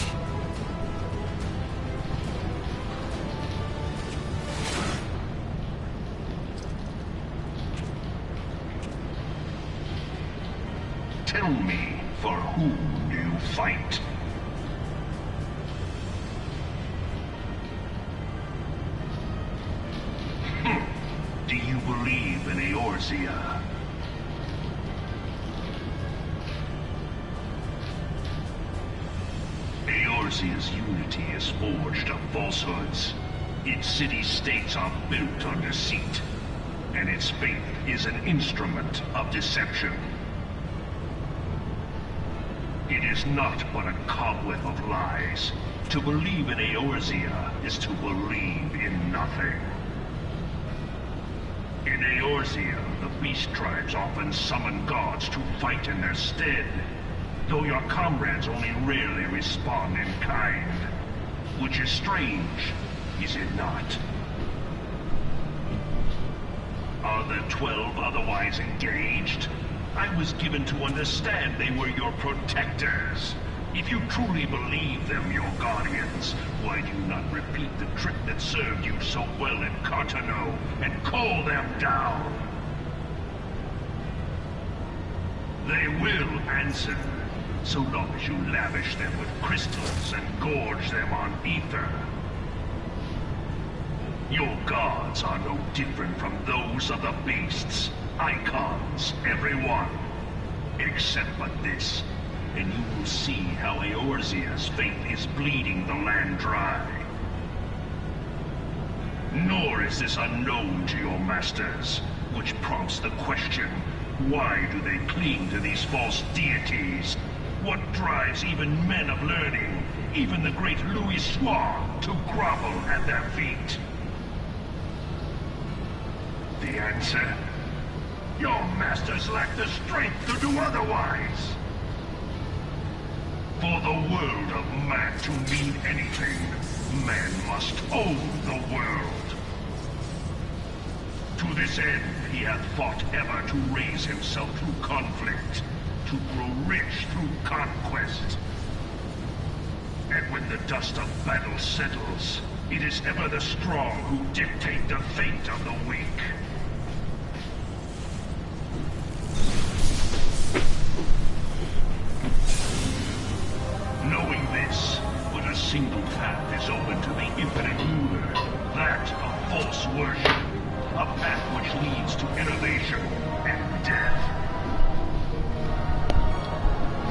Tell me, for whom do you fight? Do you believe in Eorzea? Eorzea's unity is forged of falsehoods. Its city-states are built on deceit, and its faith is an instrument of deception. It is not but a cobweb of lies. To believe in Eorzea is to believe in nothing. In Eorzea, the beast tribes often summon gods to fight in their stead, though your comrades only rarely respond in kind. Which is strange, is it not? Are the 12 otherwise engaged? I was given to understand they were your protectors. If you truly believe them your guardians, why do you not repeat the trick that served you so well in Cartano and call them down? They will answer, so long as you lavish them with crystals and gorge them on ether. Your gods are no different from those of the beasts. Icons, every one. Except but this, and you will see how Eorzea's faith is bleeding the land dry. Nor is this unknown to your masters, which prompts the question, why do they cling to these false deities? What drives even men of learning, even the great Louis Swan, to grovel at their feet? The answer? Your masters lack the strength to do otherwise. For the world of man to mean anything, man must own the world. To this end, he hath fought ever to raise himself through conflict, to grow rich through conquest. And when the dust of battle settles, it is ever the strong who dictate the fate of the weak. Knowing this, but a single path is open to the infinite ruler, that of false worship, a path which leads to innovation and death.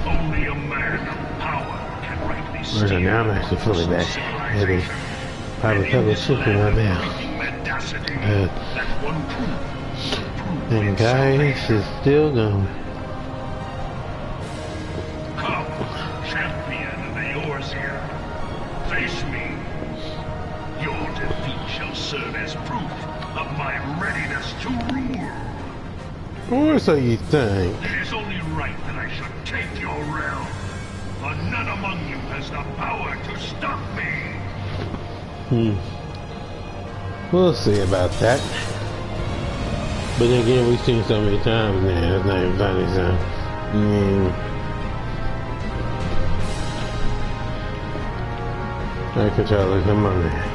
Only a man of power can rightly steer. Okay, now I'm actually fully back. Heavy. Probably covered soup in my mouth. And guys is still going. Come, champion of Eorzea. Face me. Your defeat shall serve as proof of my readiness to rule. Or so you think. It is only right that I should take your realm, but none among you has the power to stop me. We'll see about that. But then again, we've seen so many times now. It's not even funny, so. Alright, controller, come on now.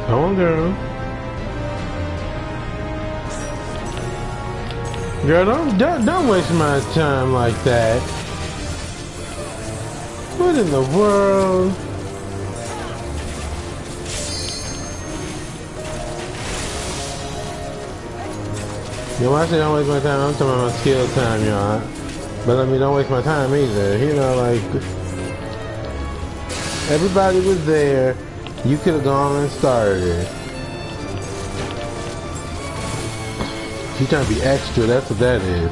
Come on, girl. Girl, don't waste my time like that. What in the world? You know, when I say don't waste my time, I'm talking about my skill time, y'all. But I mean, don't waste my time either. You know, like, everybody was there. You could have gone and started it. She's trying to be extra, that's what that is.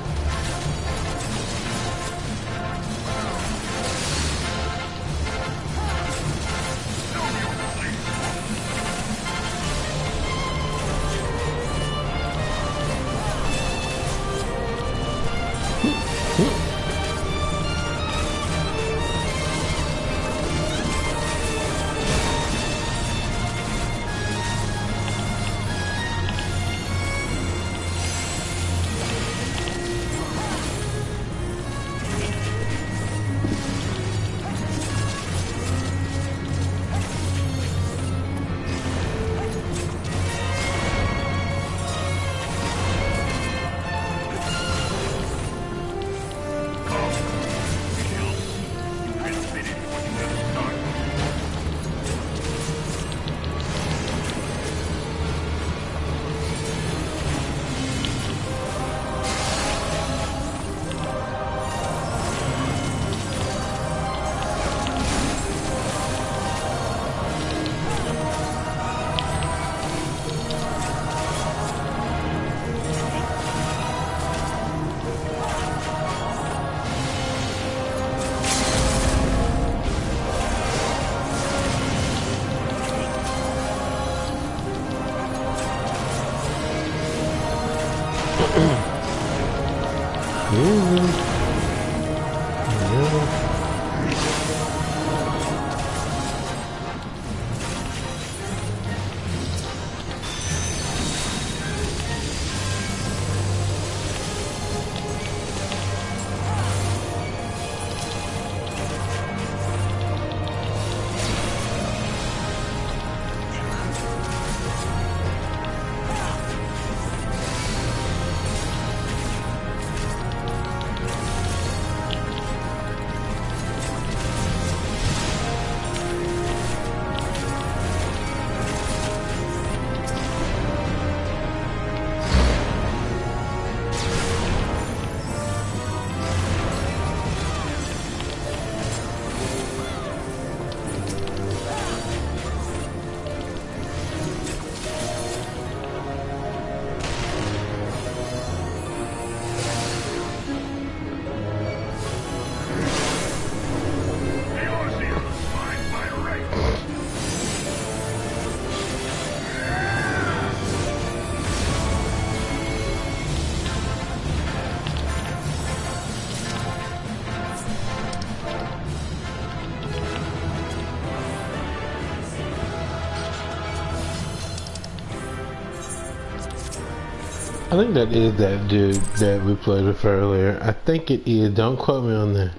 I think that is that dude that we played with earlier. I think it is. Don't quote me on that.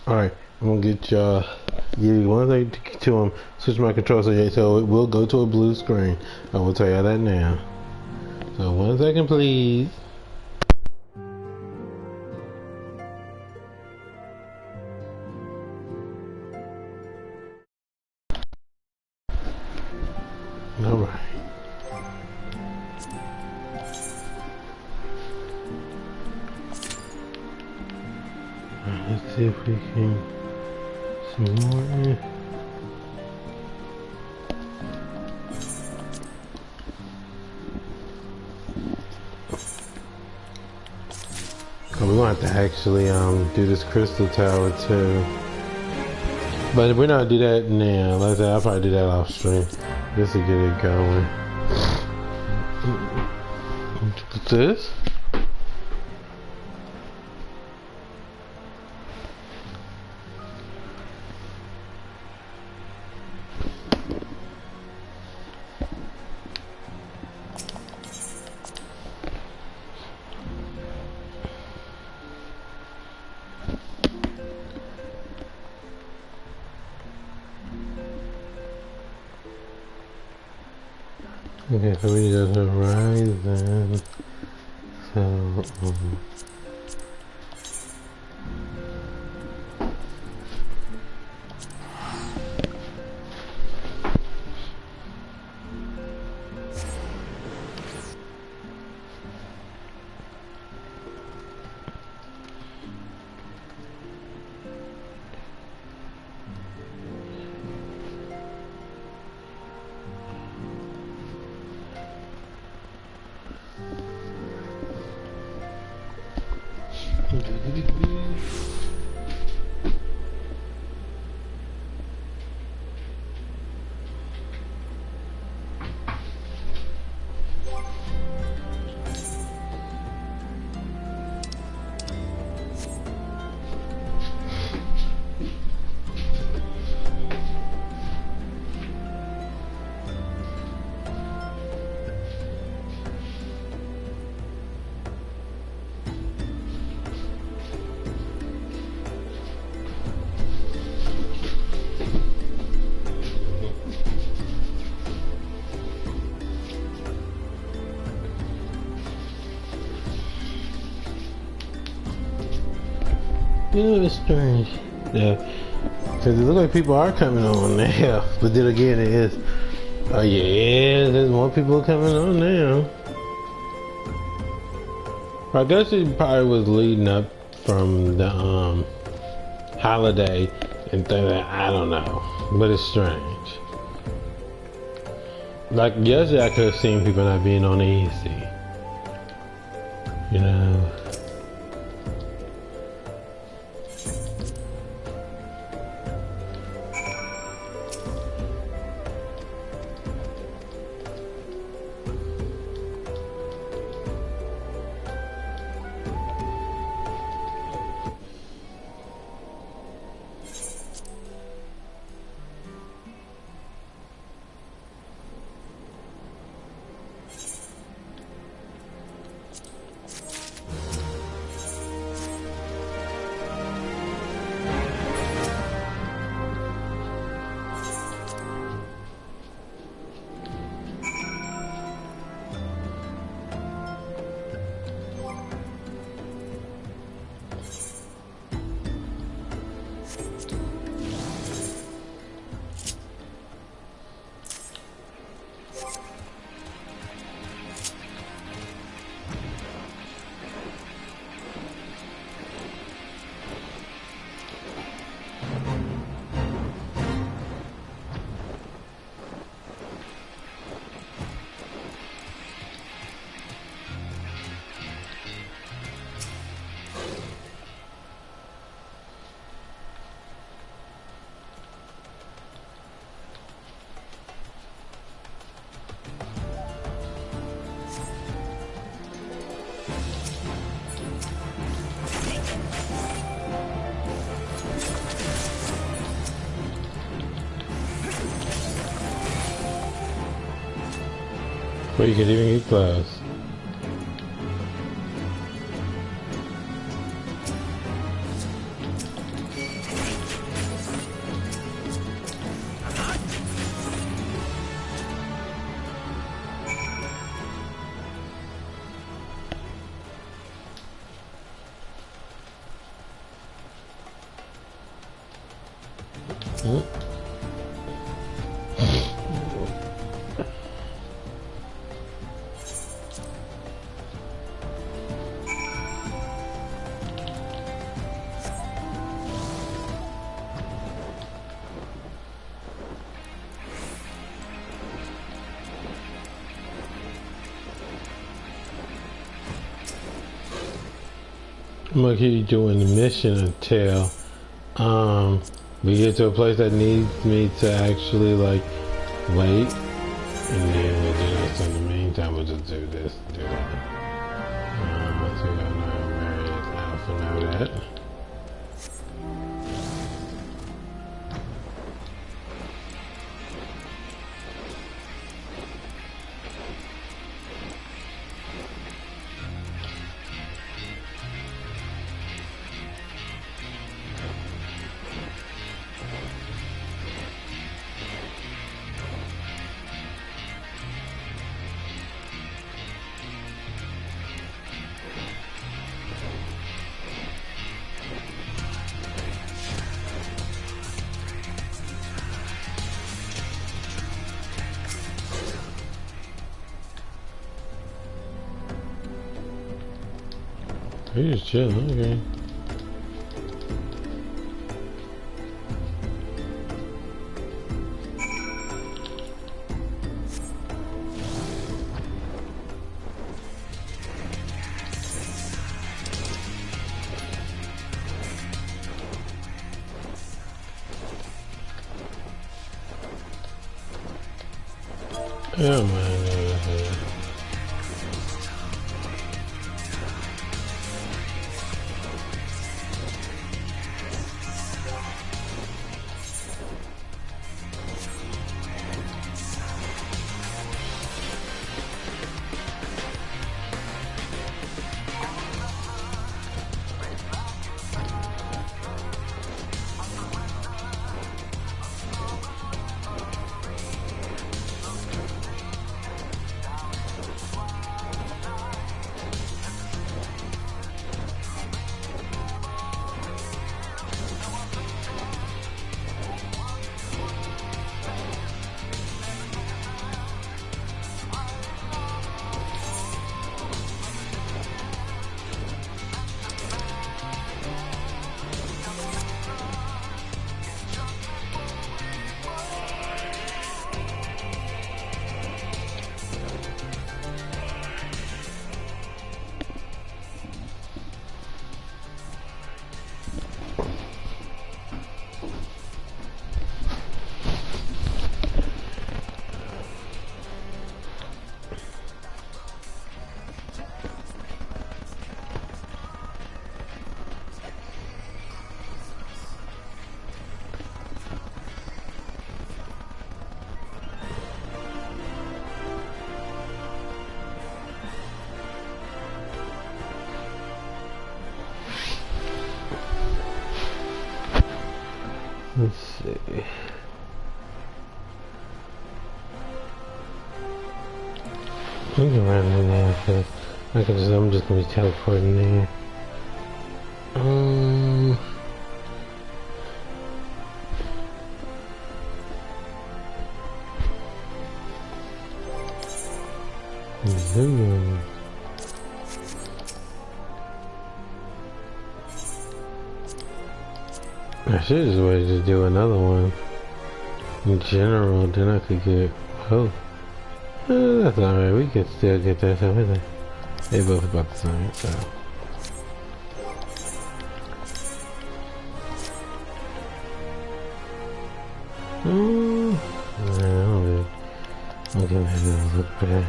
Alright, I'm gonna get y'all. Give you one thing to him. Switch my control so it will go to a blue screen. I will tell you that now. So 1 second, please. Alright. Let's see if we can some more. We're gonna have to actually do this crystal tower too. But if we're not do that now, like I said, I'll probably do that off stream just to get it going. What's this? Okay, so we need to horizon. So, yeah, it's strange. Yeah, because it looks like people are coming on now. But then again, it is. Oh yeah, there's more people coming on now. I guess it probably was leading up from the holiday and things like I don't know, but it's strange. Like yesterday, I could have seen people not being on easy. You know. But you could even get close. I'm gonna keep doing the mission until we get to a place that needs me to actually like wait, and then we'll do that. So in the meantime, we'll just do this, do that. So I know where it is now, so know that. He's just chilling, okay. Oh my God. Let's see. We can run in there because I'm just gonna be teleporting there. Zoom. I should just wait to do another one in general, then I could get both. That's alright, we could still get that stuff, isn't it? They both about the same, so. Nah, I'm gonna have to look bad.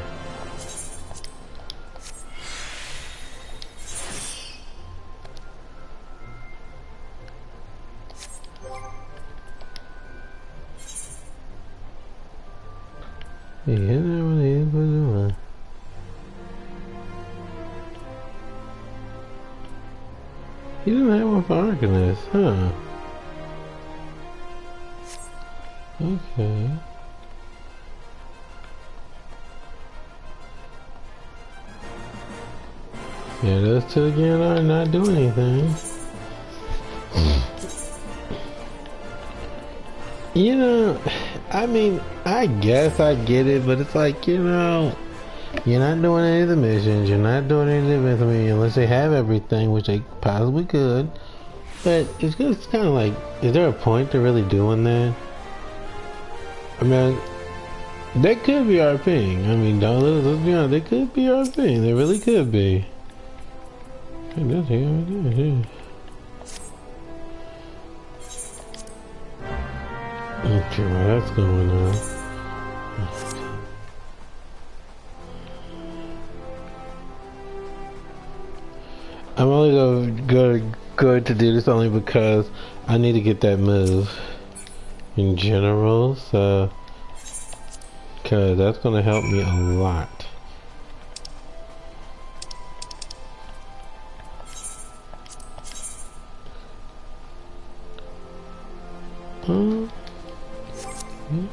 Yeah, you didn't have one for Arcanist, huh? Okay. Yeah, those two again are not doing anything. You know, I mean, I guess I get it, but it's like, you know, you're not doing any of the missions, you're not doing any of the events, I mean, unless they have everything, which they possibly could. But it's just kind of like, is there a point to really doing that? I mean, they could be RPing. I mean, let's be honest, they could be RPing. They really could be. Hey, that's here, yeah. Okay, well, that's going on. I'm only going to do this only because I need to get that move in general, so because that's going to help me a lot.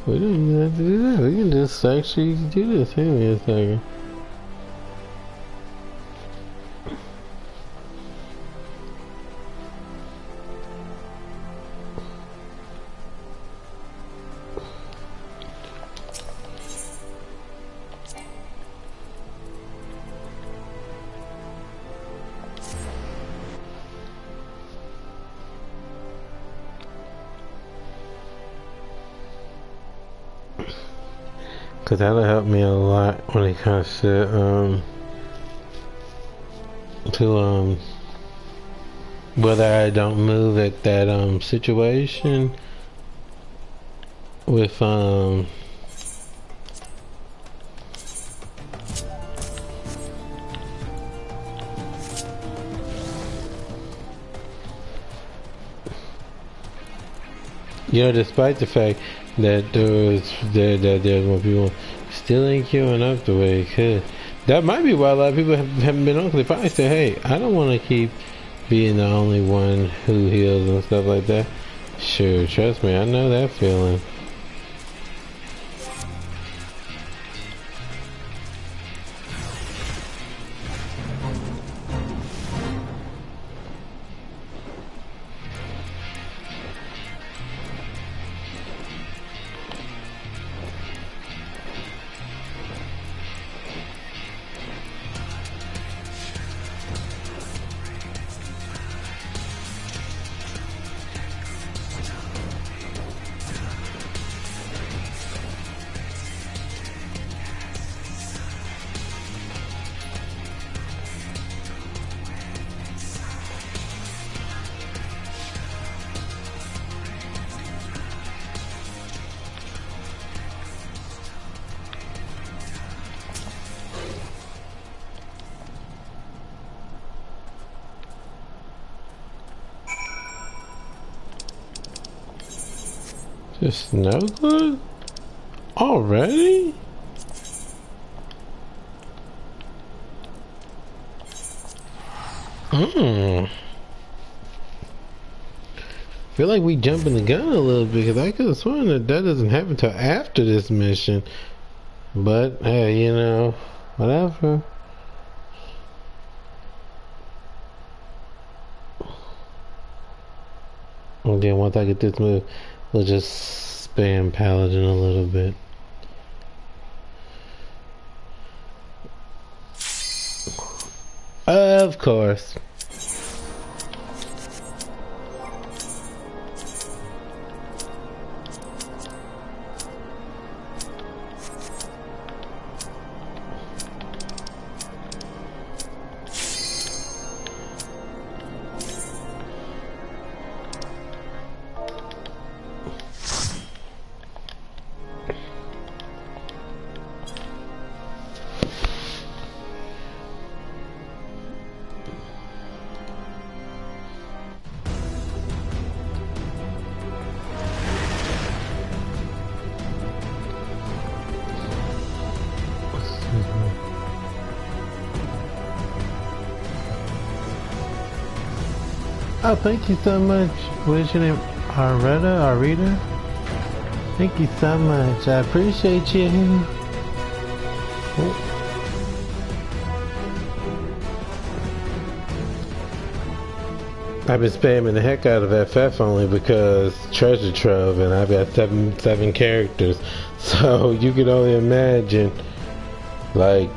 We don't even have to do that. We can just actually do this. Hang on a second. Cause that'll help me a lot when it comes to whether I don't move at that situation with you know, despite the fact that there's more people still ain't queuing up the way it could. That might be why a lot of people haven't been on, because they probably say, hey, I don't want to keep being the only one who heals and stuff like that. Sure, trust me, I know that feeling. Just no good? Already? Feel like we jumping the gun a little bit, because I could have sworn that doesn't happen until after this mission. But hey, you know, whatever. And then once I get this move, we'll just spam Paladin a little bit. Of course. Oh, thank you so much. What is your name? Arita? Thank you so much. I appreciate you. Oh. I've been spamming the heck out of FF only because treasure trove, and I've got seven characters, so you can only imagine, like,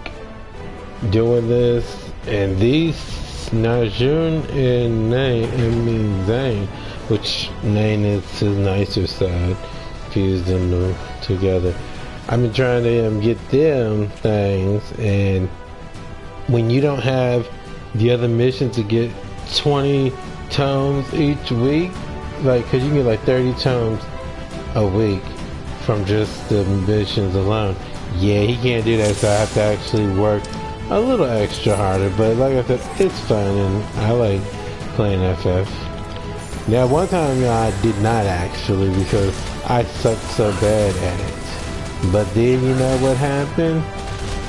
doing this. And these Najun and Zane, which Nain is his nicer side, fused them together. I've been trying to get them things, and when you don't have the other missions to get 20 tomes each week, like, cause you can get like 30 tomes a week from just the missions alone. Yeah, he can't do that, so I have to actually work a little extra harder. But like I said, it's fun, and I like playing FF. Now, one time I did not actually, because I sucked so bad at it. But then, you know what happened?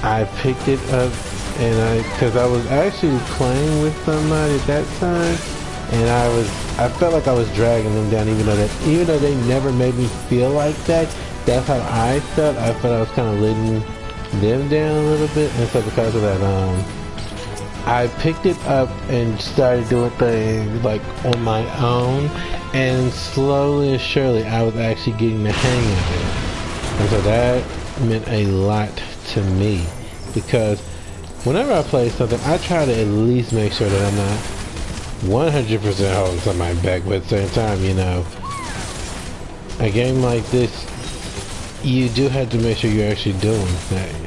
I picked it up, and cause I was actually playing with somebody at that time, and I felt like I was dragging them down, even though they never made me feel like that. That's how I felt. I felt I was kind of letting them down a little bit, and so because of that, I picked it up and started doing things like on my own, and slowly and surely I was actually getting the hang of it. And so that meant a lot to me, because whenever I play something, I try to at least make sure that I'm not 100% holding somebody back, but at the same time, you know, a game like this, you do have to make sure you're actually doing things.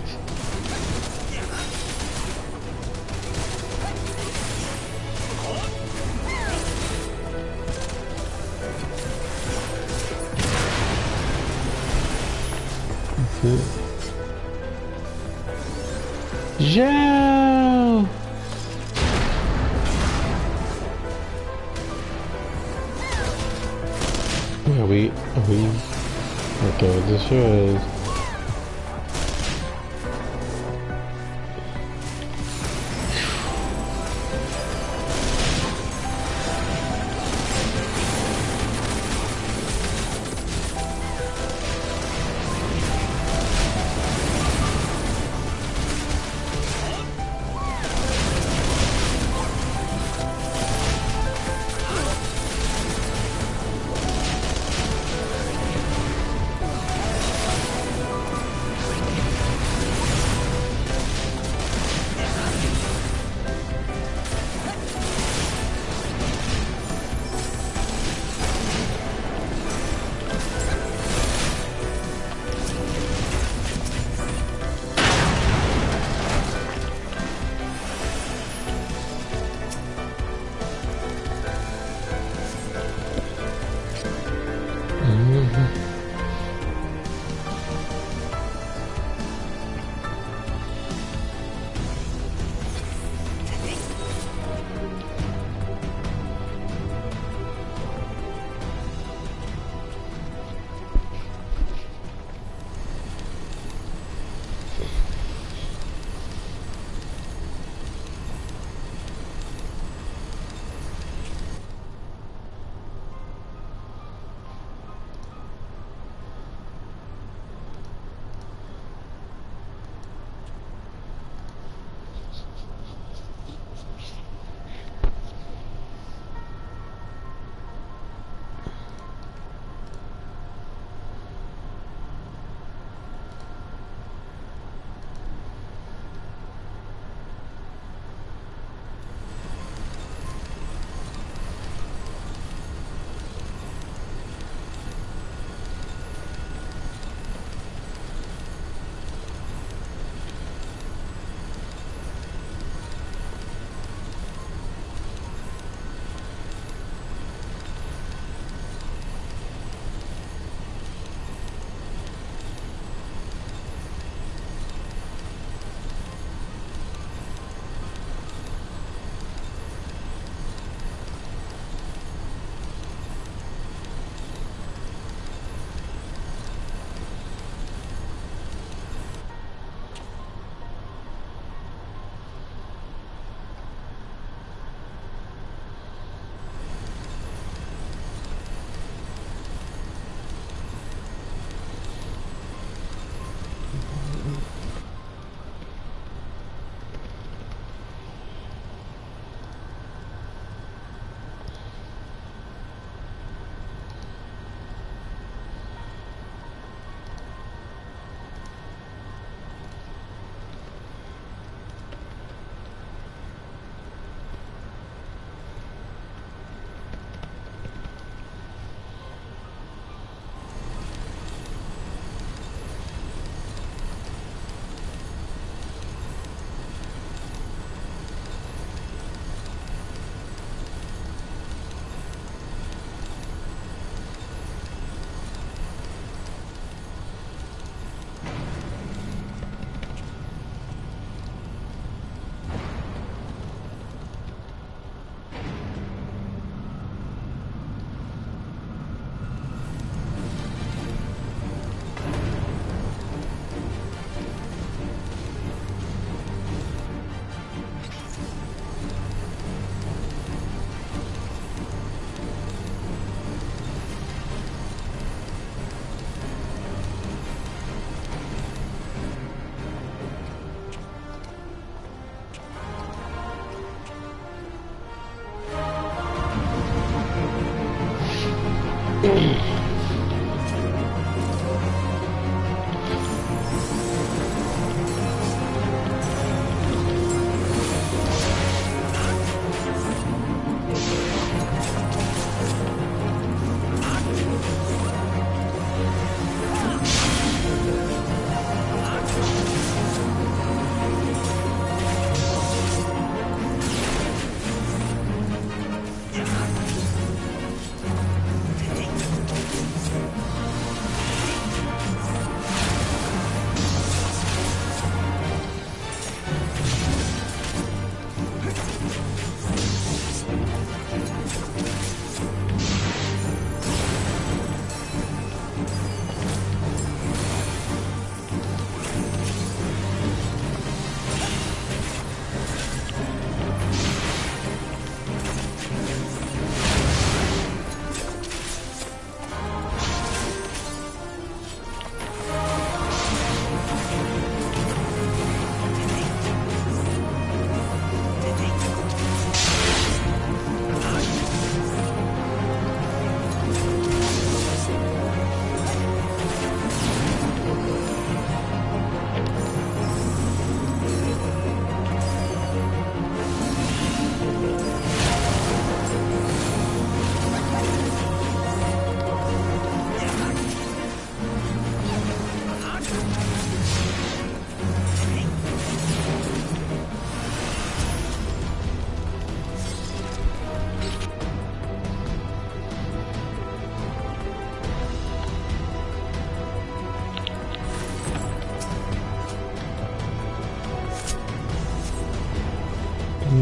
Joe! Are we okay with this is.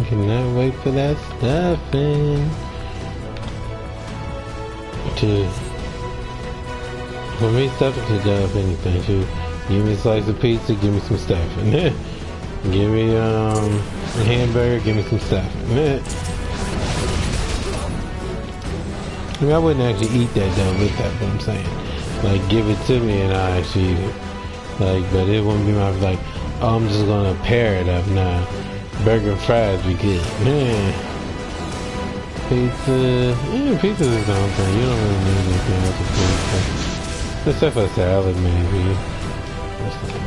cannot wait for that stuffing. For me, stuffing could go up anything. Shoot, give me a slice of pizza, give me some stuffing. Give me a hamburger, give me some stuffing. I mean, I wouldn't actually eat that though with that, but I'm saying, like, give it to me and I actually eat it. Like, but it wouldn't be my, like, oh, I'm just gonna pair it up. Nah, burger and fries be good. Pizza, pizza is the whole thing. You don't really need anything else with pizza. Except for salad, maybe. That's fine.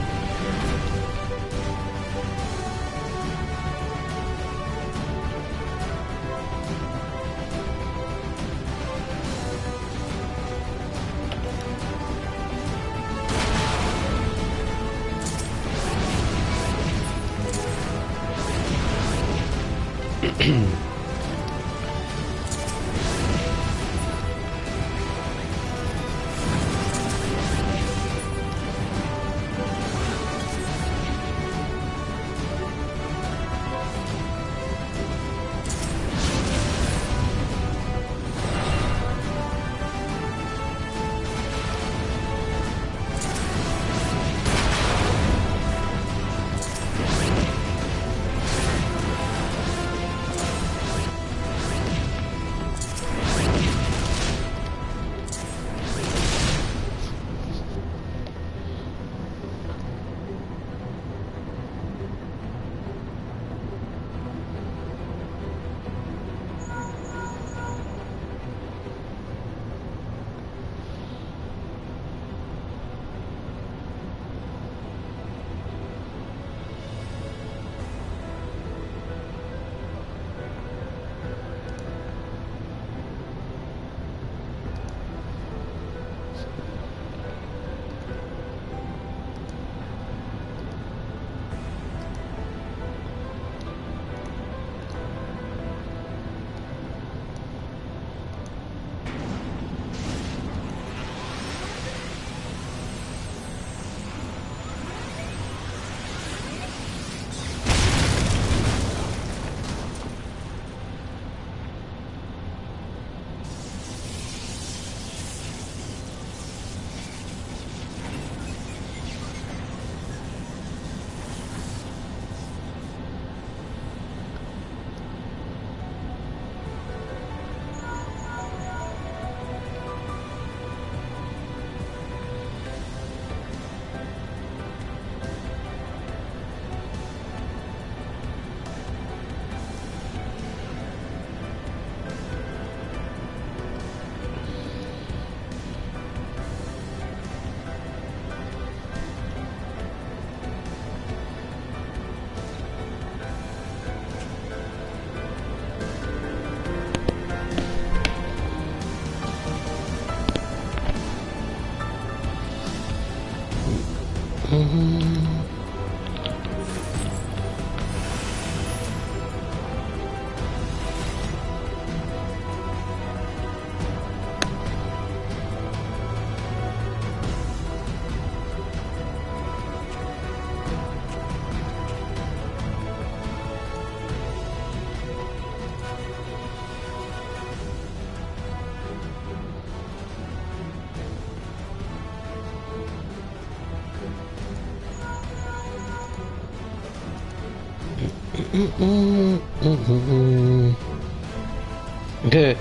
Okay.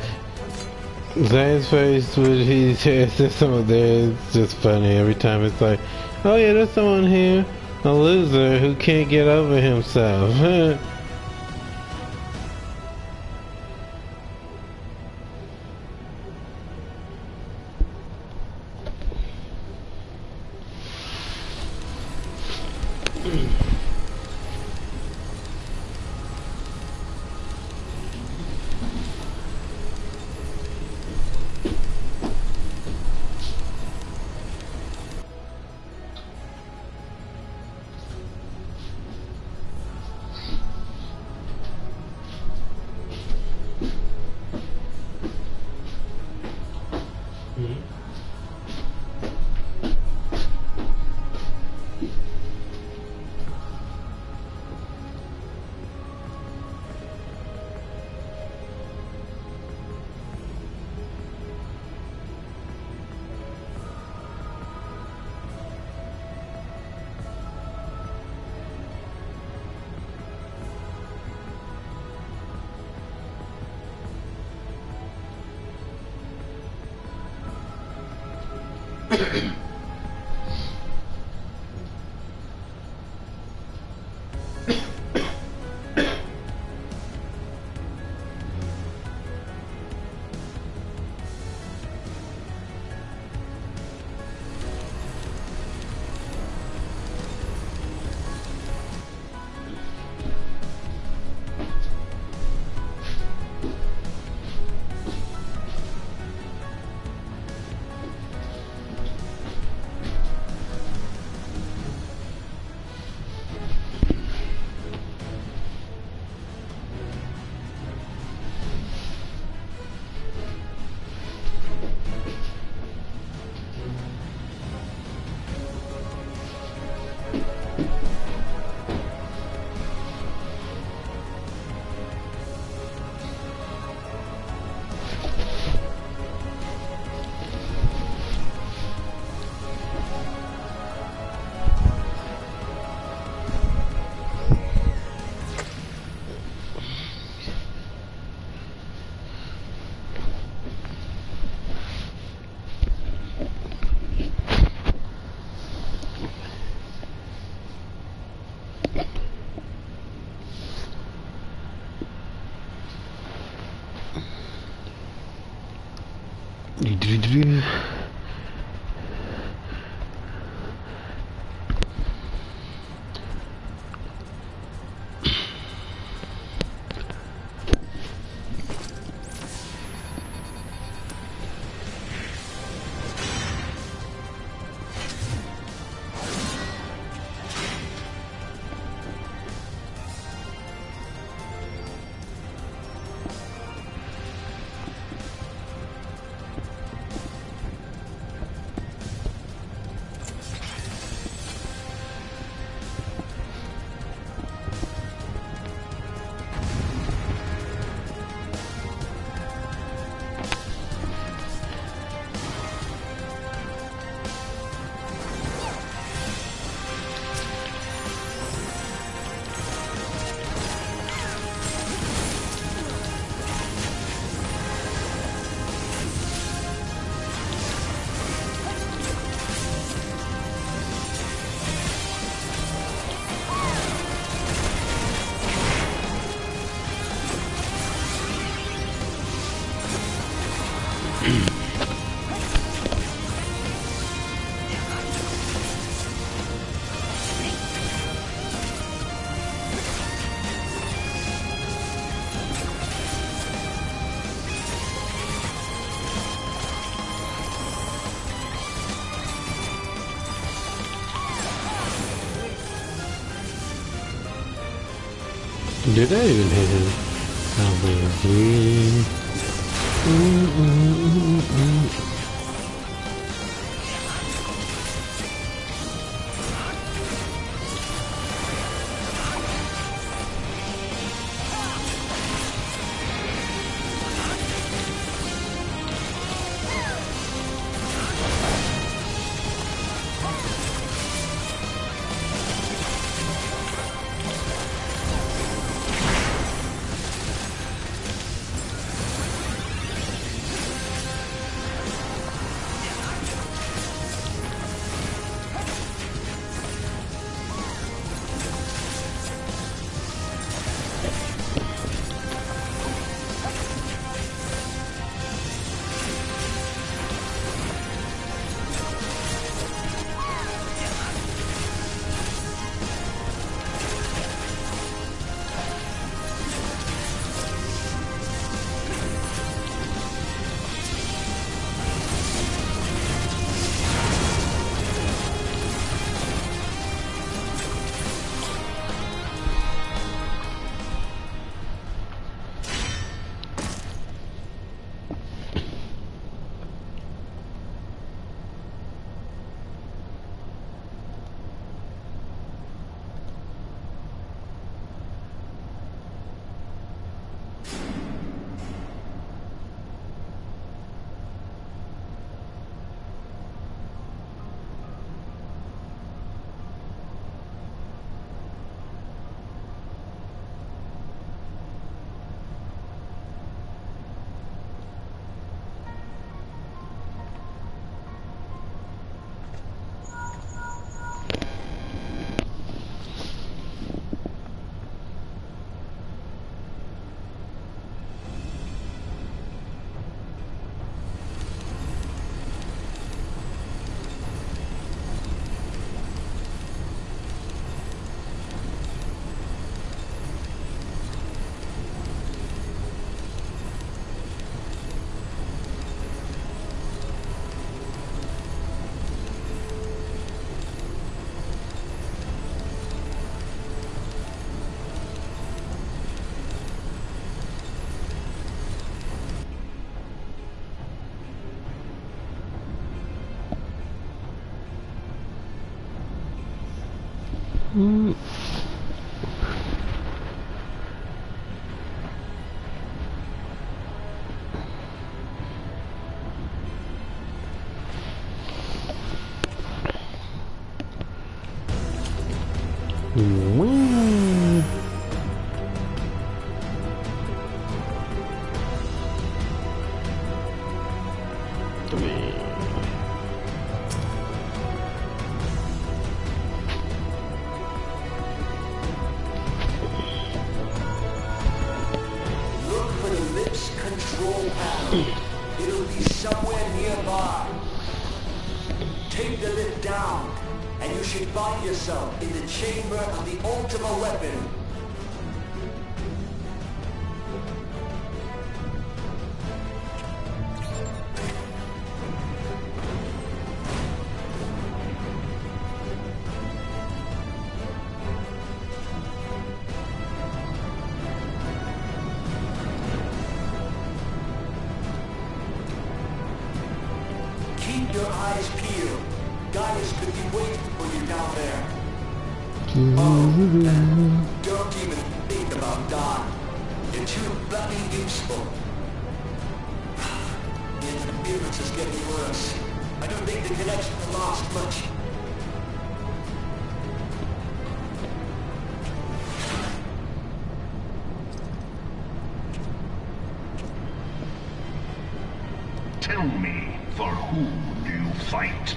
Zane's face when he says there's someone there, it's just funny every time. It's like, oh yeah, there's someone here, a loser who can't get over himself. Did I even hit him? Probably. Mm. Woo. Look for the lift's control panel. It'll be somewhere nearby. Take the lift down, and you should find yourself in the chamber of the ultimate weapon. Keep your eyes peeled. Gaius could be waiting for you down there. Don't even think about dying. You're too bloody useful. The interference is getting worse. I don't think the connection will last much. Tell me, for whom do you fight?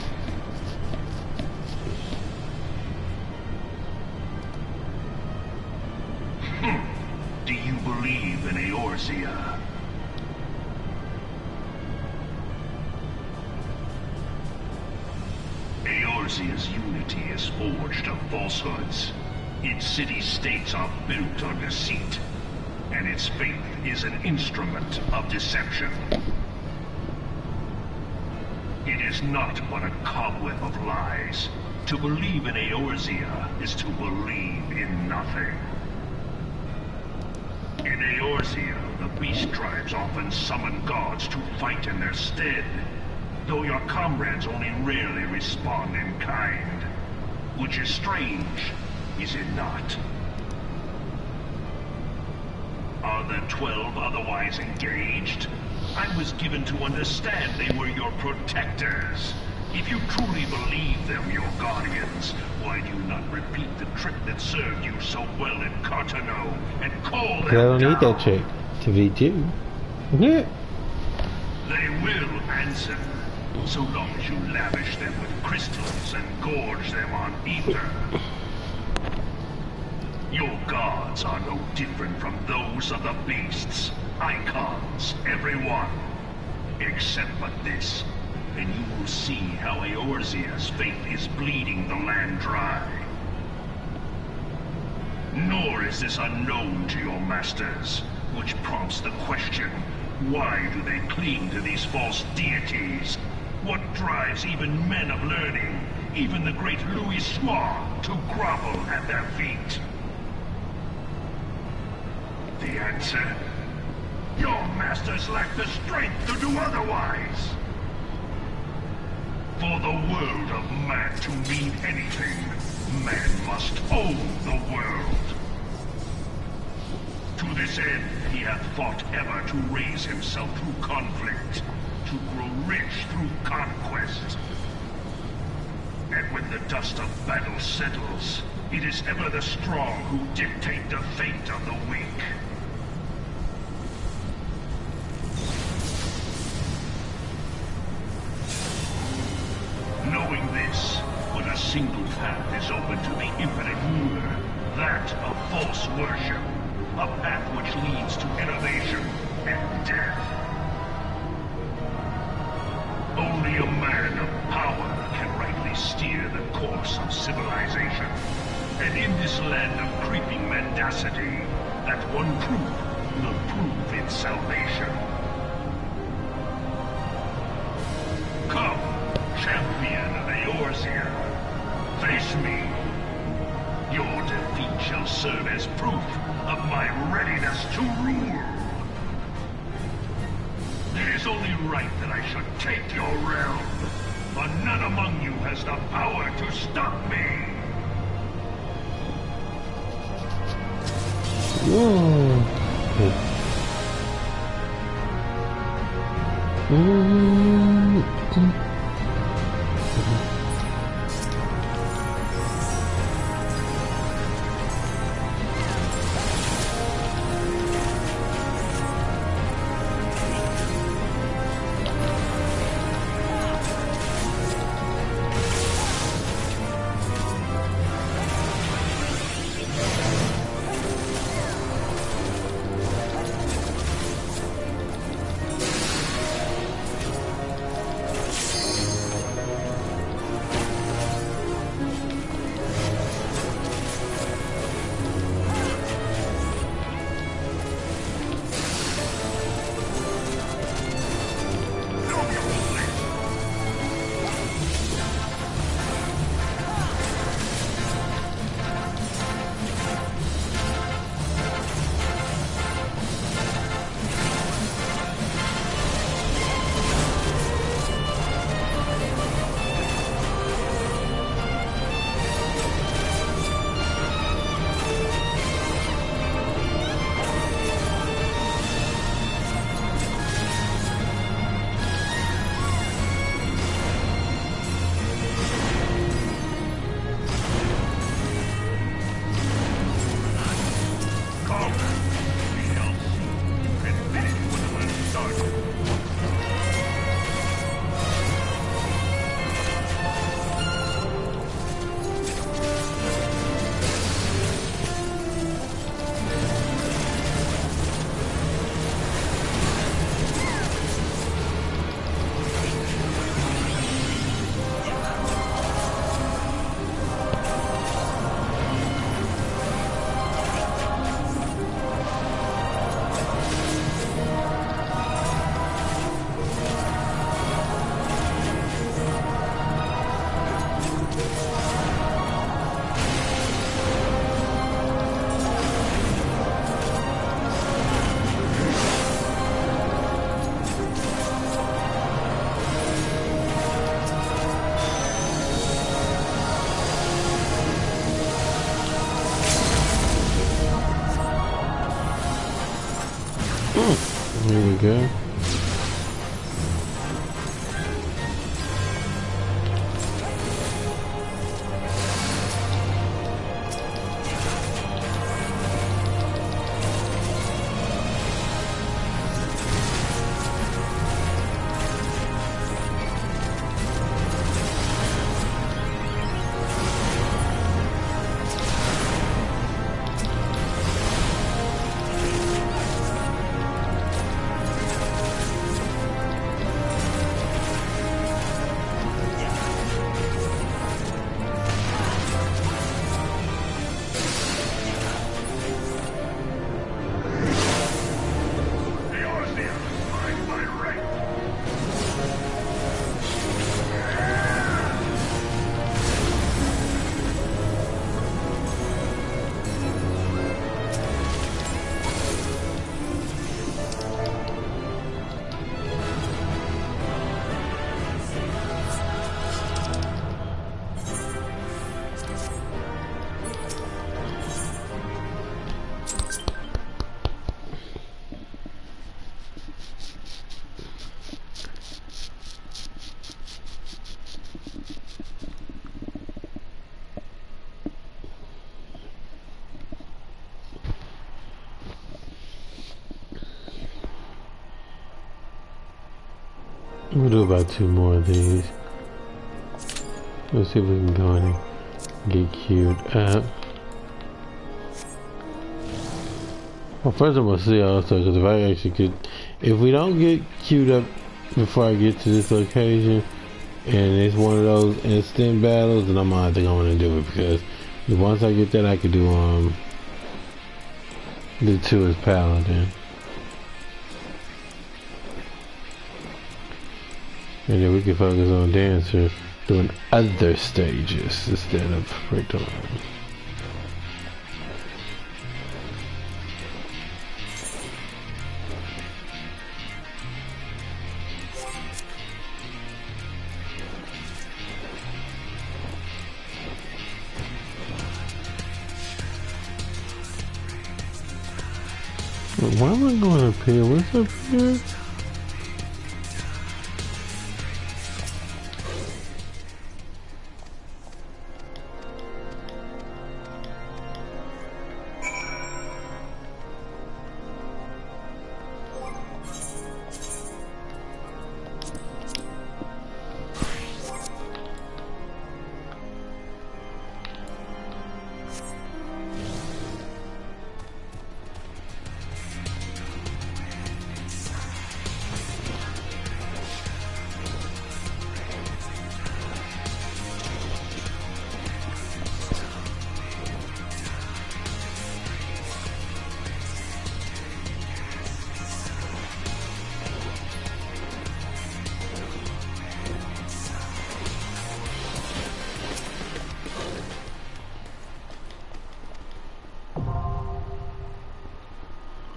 Do you believe in Eorzea? Eorzea's unity is forged of falsehoods. Its city-states are built on deceit, and its faith is an instrument of deception. It is not but a cobweb of lies. To believe in Eorzea is to believe in nothing. In Eorzea, the beast tribes often summon gods to fight in their stead, though your comrades only rarely respond in kind. Which is strange, is it not? Are the 12 otherwise engaged? I was given to understand they were your protectors. If you truly believe them your guardians, why do you not repeat the trick that served you so well in Cartano and call them I don't down? need that trick to V2. Yeah. They will answer, so long as you lavish them with crystals and gorge them on ether. Your gods are no different from those of the beasts. Icons, every one. Except but this, and you will see how Eorzea's faith is bleeding the land dry. Nor is this unknown to your masters, which prompts the question, why do they cling to these false deities? What drives even men of learning, even the great Louis Soir, to grovel at their feet? The answer? Your masters lack the strength to do otherwise. For the world of man to mean anything, man must own the world. To this end, he hath fought ever to raise himself through conflict, to grow rich through conquest. And when the dust of battle settles, it is ever the strong who dictate the fate of the weak. Knowing this, when a single path is open to the infinite ruler, that of false worship, a path which leads to innovation and death. Only a man of power can rightly steer the course of civilization. And in this land of creeping mendacity, that one proof will prove its salvation. Come, champion of Eorzea, face me. Your defeat shall serve as proof of my readiness to rule. It is only right that I should take your realm, but none among you has the power to stop me. Whoa. Mm-hmm. Here we go. We'll do about 2 more of these. Let's see if we can go in and get queued up. Well, first I'm gonna see also, because if I actually could, if we don't get queued up before I get to this location, and it's one of those instant battles, then I'm gonna have to go in and do it, because once I get that, I could do the 2 as Paladin. And then we can focus on Dancer doing other stages instead of Breakdown. Why am I going up here? What's up here?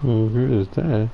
Oh, who is that?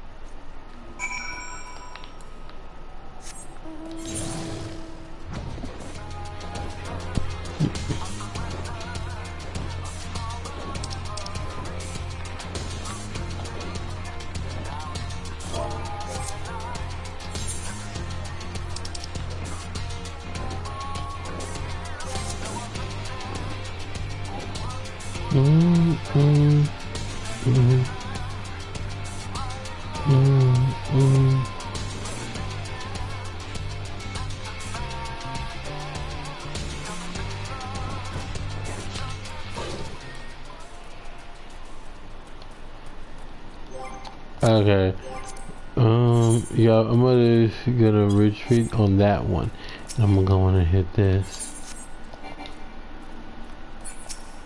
Okay. Yeah, I'm gonna retreat on that one. I'm gonna go in and hit this.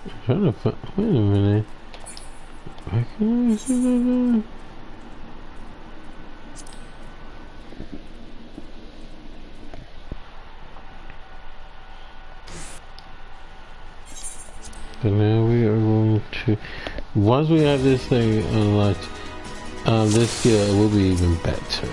I'm trying to find. Wait a minute. Why can't I see that? So now we are going to. Once we have this thing unlocked, this skill will be even better.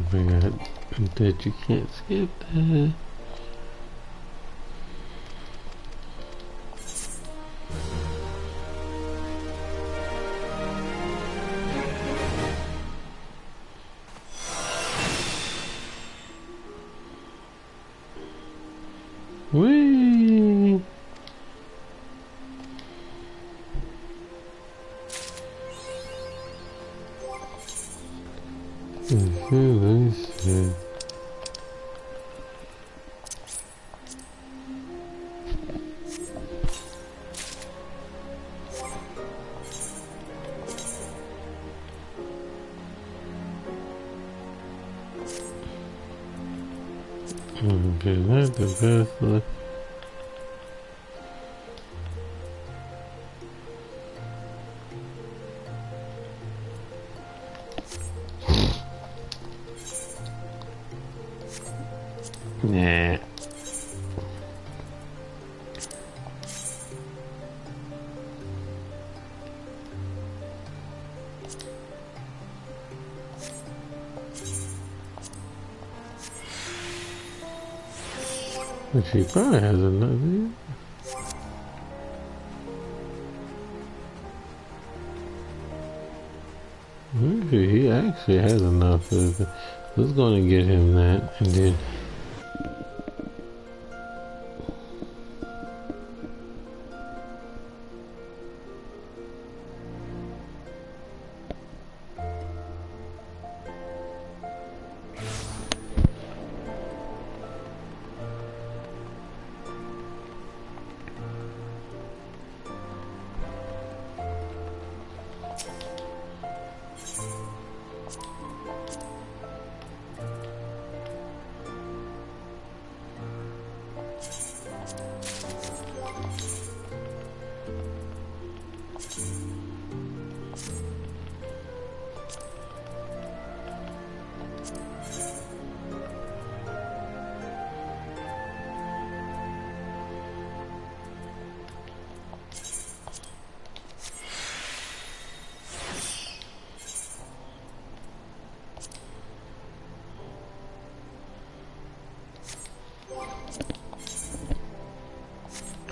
forgot that you can't skip that. Whee! Let's see. Okay, that's the best one. Nah. She probably has another. Maybe he actually has enough. Let's go and get him that, and then.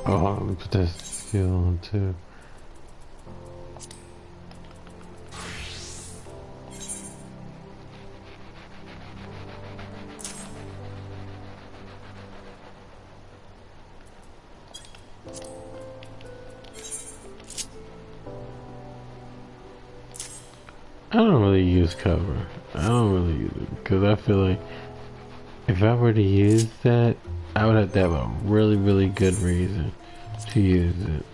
Oh, let me put that skill on too. I don't really use cover. I don't really use it because I feel like if I were to use that, I would have to have a really, really good reason to use it.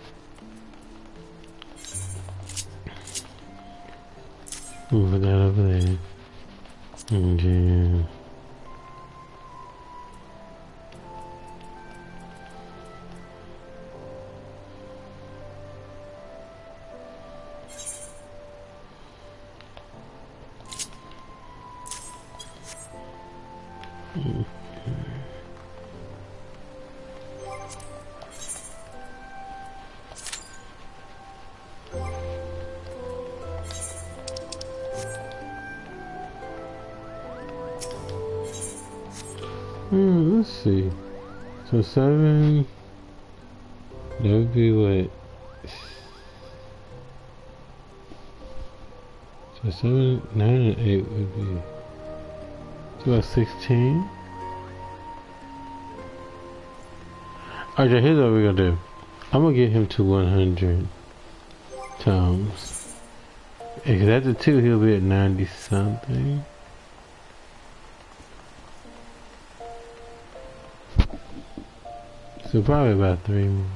Move that over there. Okay. Let's see. So 7, that would be what? So 7, 9, and 8 would be. It's about 16. Okay, here's what we're gonna do. I'm gonna get him to 100 times. Because after 2, he'll be at 90 something. So probably about 3 more.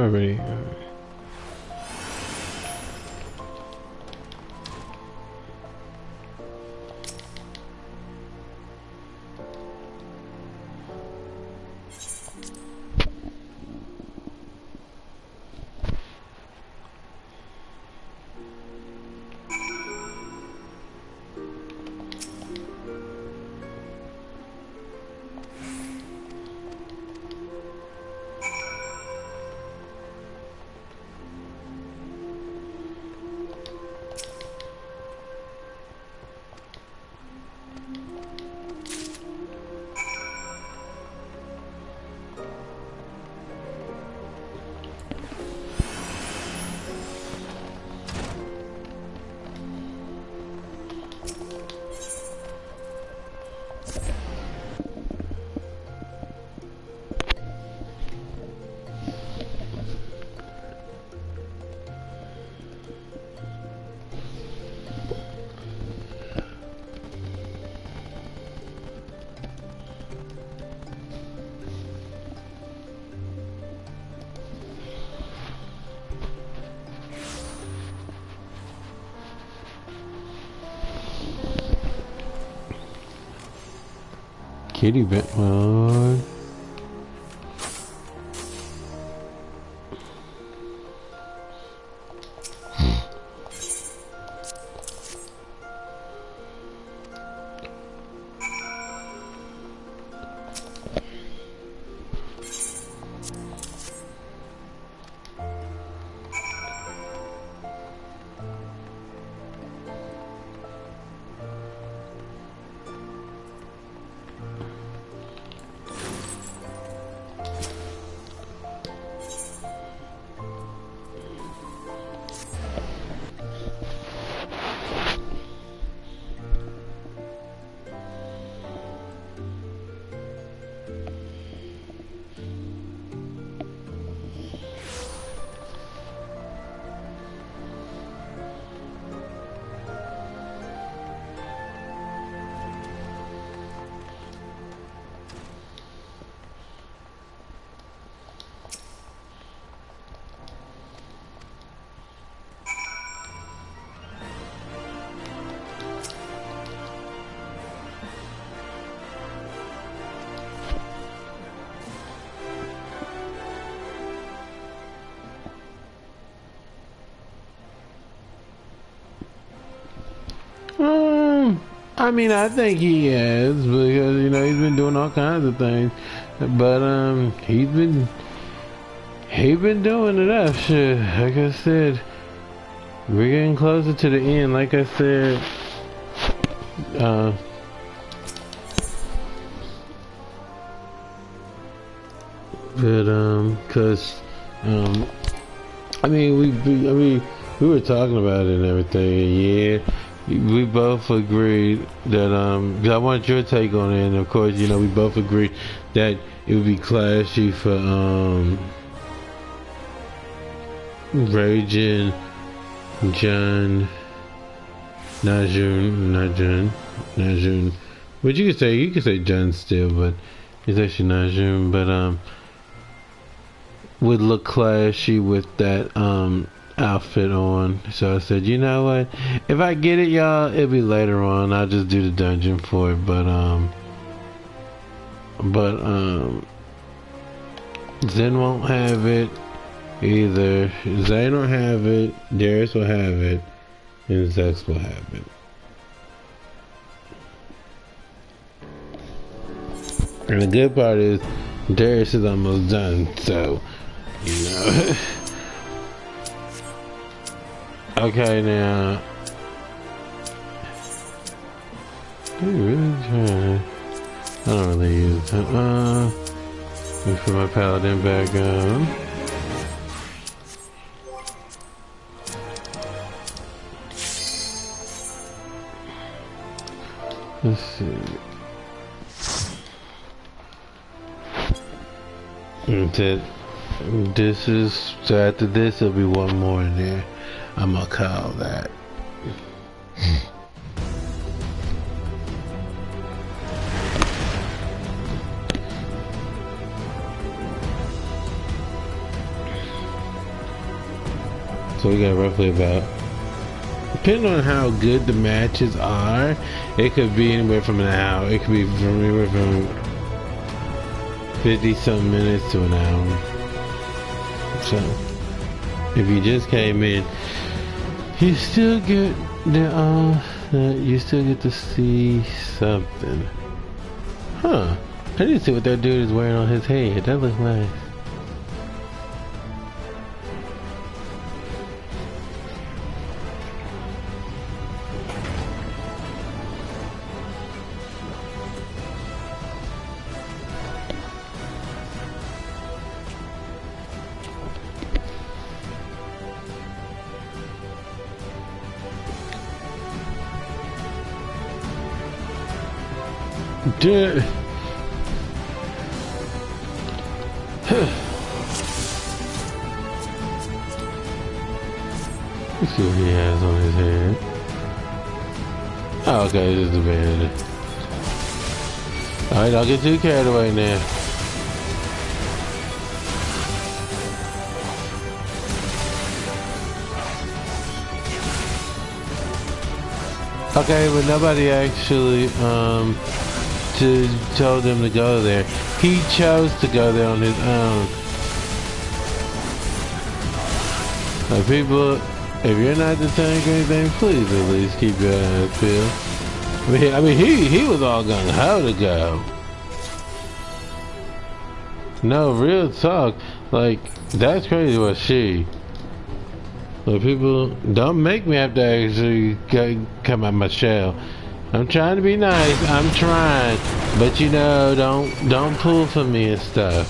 already. Kitty bit mode. I mean, I think he has, because, you know, he's been doing all kinds of things. But, he's been doing enough shit. Like I said, we're getting closer to the end. Like I said, I mean, we were talking about it and everything. Yeah, we both agreed that, 'cause I want your take on it, and of course, you know, we both agreed that it would be clashy for, Raging John, Najun. But you could say John still, but it's actually Najun, but, would look clashy with that, outfit on. So I said, you know what, if I get it, y'all, it'll be later on. I'll just do the dungeon for it. But Zen won't have it either. Zane will have it, Darius will have it, and Zex will have it. And the good part is Darius is almost done, so you know. Okay, now. Do you really try? I don't really use it. Let me put my paladin back on. Let's see. This is, so after this, there'll be one more in there. I'm gonna call that. so we got roughly about, depending on how good the matches are, it could be anywhere from an hour. It could be from anywhere from 50-some minutes to an hour. So, if you just came in, you still get you still get to see something. Huh. I didn't see what that dude is wearing on his head. That looks nice. Dude. Let's see what he has on his head. Oh, okay, this is the bandit. Alright, don't get too carried away now. Okay, but nobody actually, told him to go there. He chose to go there on his own. Like, people, if you're not the tank or anything, please at least keep your eyes peeled. I mean, he was all gung-ho to go. No, real talk. Like, that's crazy what she. But people, don't make me have to actually come out my shell. I'm trying to be nice. I'm trying, but you know, don't pull for me and stuff.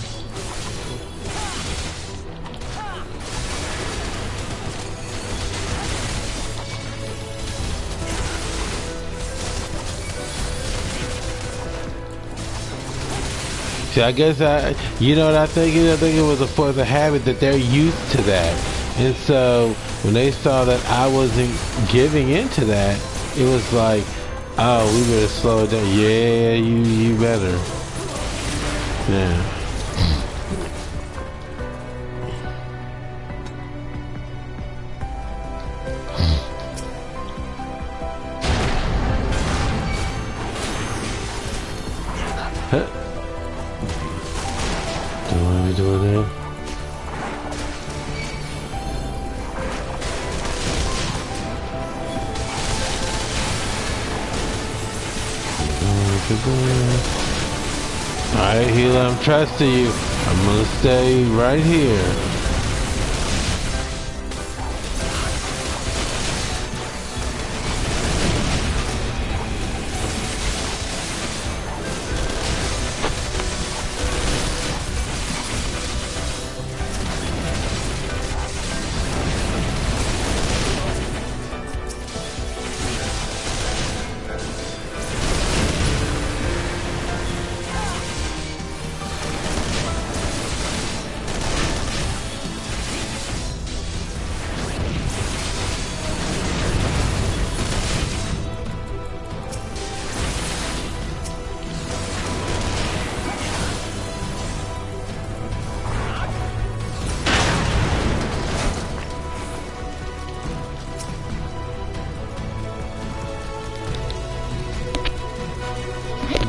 See, I guess you know what I think? I think it was a force of habit that they're used to that, and so when they saw that I wasn't giving into that, it was like, oh, we better slow it down. Yeah, you better. Yeah. Huh. Don't want me doing that. Alright, healer, I'm trusting you. I'm gonna stay right here.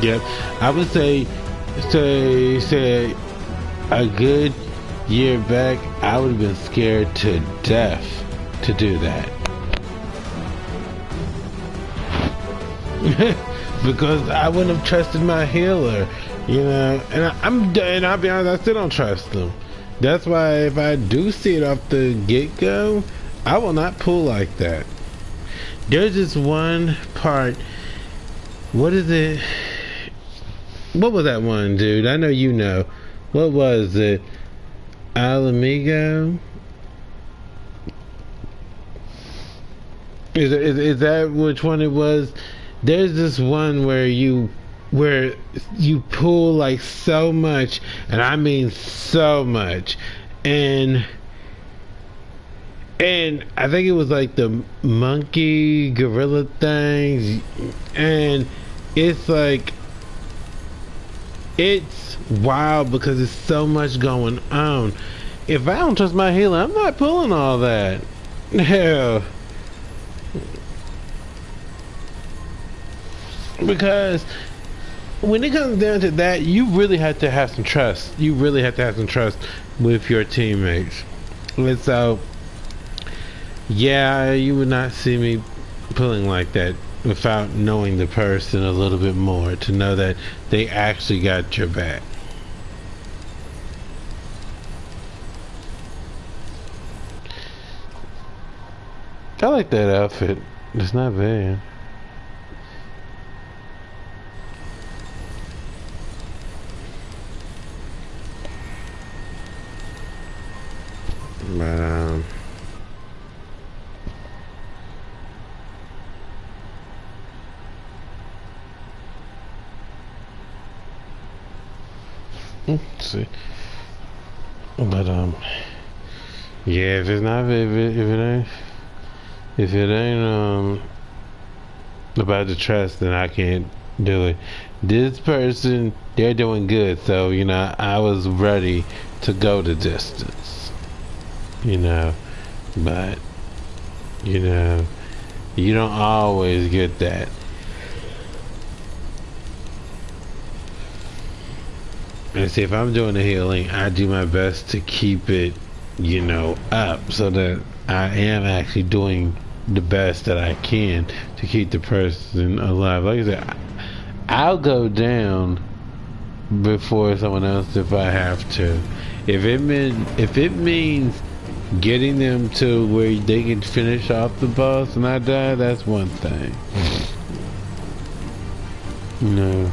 Yep, I would say a good year back, I would have been scared to death to do that. Because I wouldn't have trusted my healer, you know, and I'll be honest, I still don't trust them. That's why if I do see it off the get-go, I will not pull like that. There's this one part, what is it? What was that one, dude? I know you know. What was it? Al Amigo? Is that which one it was? There's this one where you pull like so much, and I mean so much, and I think it was like the monkey gorilla things, and it's like, it's wild because there's so much going on. If I don't trust my healer, I'm not pulling all that. Hell, because when it comes down to that, you really have to have some trust. You really have to have some trust with your teammates. And so, yeah, you would not see me pulling like that without knowing the person a little bit more to know that they actually got your back. I like that outfit. It's not bad. But let's see. But yeah, if it's not if it ain't about the trust, then I can't do it. This person, they're doing good, so you know I was ready to go the distance. You know, but you know you don't always get that. And see, if I'm doing the healing, I do my best to keep it, you know, up so that I am actually doing the best that I can to keep the person alive. Like I said, I'll go down before someone else if I have to. If it means getting them to where they can finish off the boss and I die, that's one thing. No.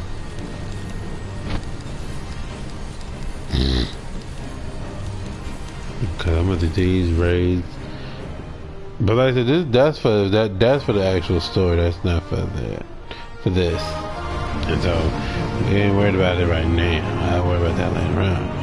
Cause I'm gonna do these raids, but like I said, that's for the actual story. That's not for this. And so we ain't worried about it right now. I'll worry about that later on.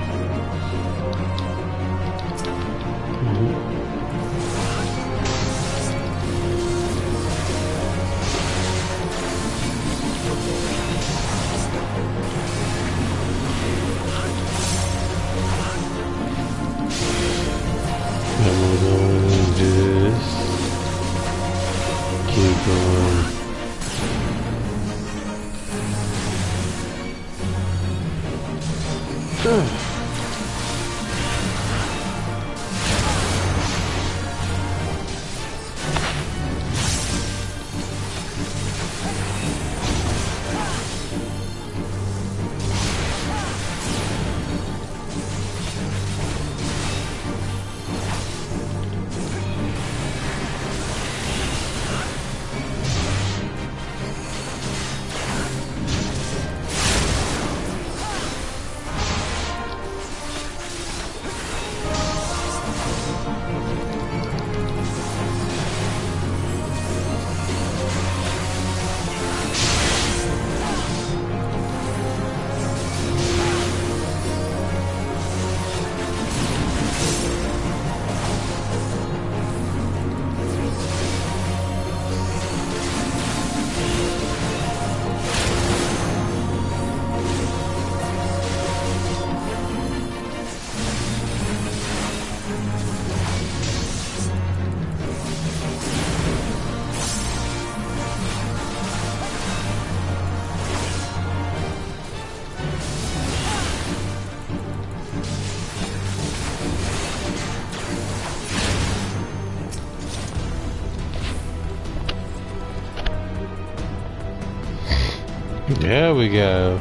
There we go.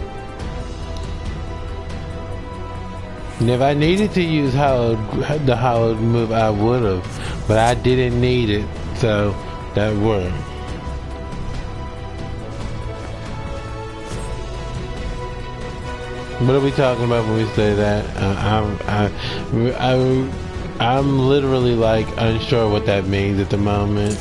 And if I needed to use the Howard move, I would have, but I didn't need it, so that worked. What are we talking about when we say that? I'm literally like unsure what that means at the moment.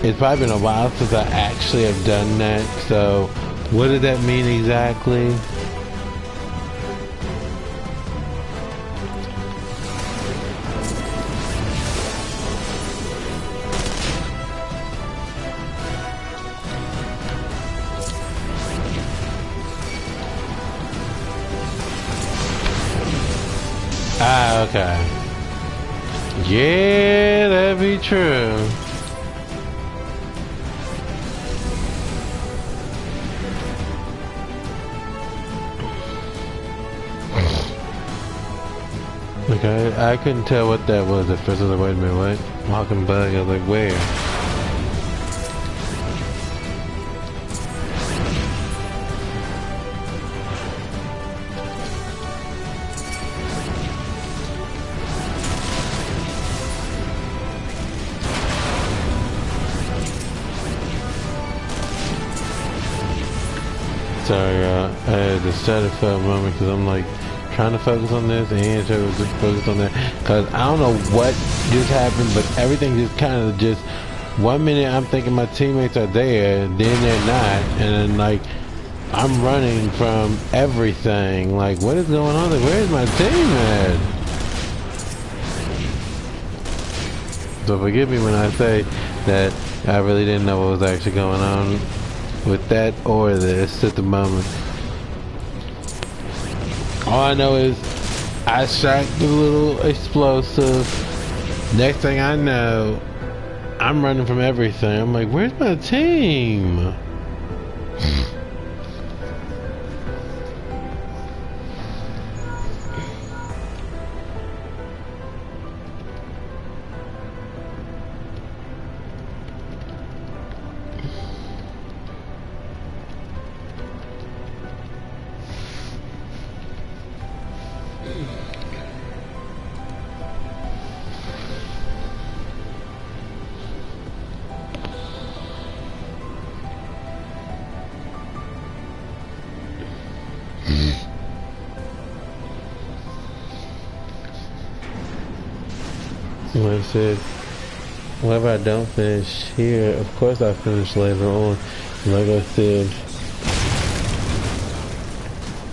It's probably been a while since I actually have done that, so what does that mean exactly? Ah, okay. Yeah, that'd be true. Okay, I couldn't tell what that was at first. I was like, wait a minute, what? Walking bug. I was like, where? Sorry, I had distracted for a moment because I'm like trying to focus on this and trying to focus on that because I don't know what just happened, but everything just kind of just 1 minute I'm thinking my teammates are there, then they're not, and then like I'm running from everything. Like, what is going on? Like, where's my team at? So forgive me when I say that I really didn't know what was actually going on with that or this at the moment. All I know is I shot the little explosive. Next thing I know, I'm running from everything. I'm like, where's my team? Like I said, whatever I don't finish here, of course I'll finish later on. Like I said,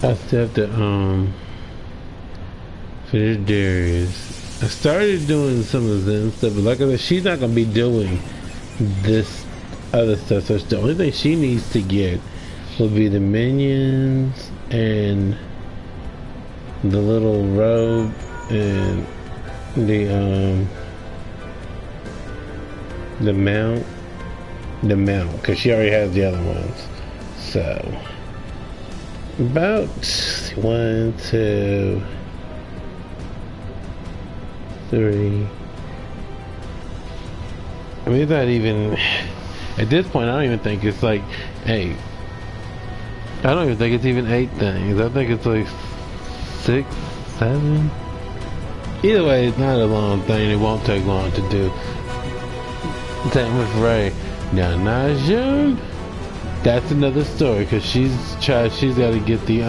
I still have to finish Darius. I started doing some of the Zen stuff, but like I said, she's not gonna be doing this other stuff. So the only thing she needs to get will be the minions and the little robe and the mount, because she already has the other ones. So about 1, 2, 3. I mean, it's not even at this point. I don't even think it's like 8. I don't even think it's even 8 things. I think it's like 6, 7. Either way, it's not a long thing. It won't take long to do. Same with Ray. Now, Najum, that's another story because she's got to get the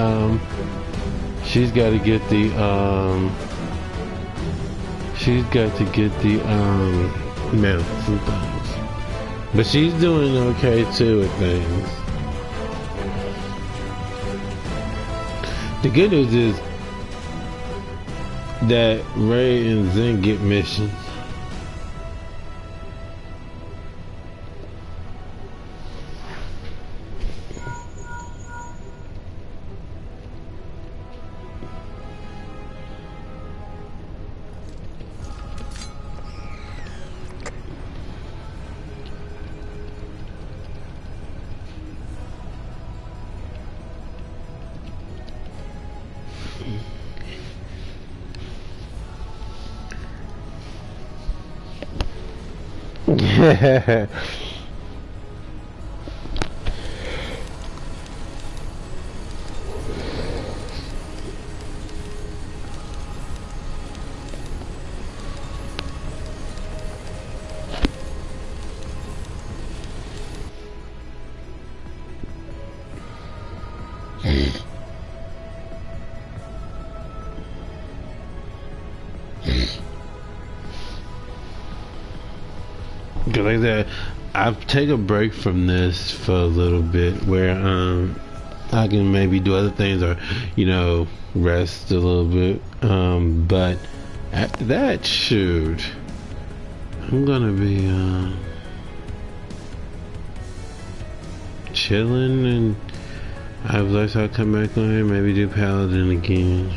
mounts and things. But she's doing okay too with things. The good news is that Ray and Zen get missions. Cause like that, I've taken a break from this for a little bit, where I can maybe do other things or rest a little bit. But after that, shoot, I'm gonna be chilling, and I'll come back on here, maybe do Paladin again.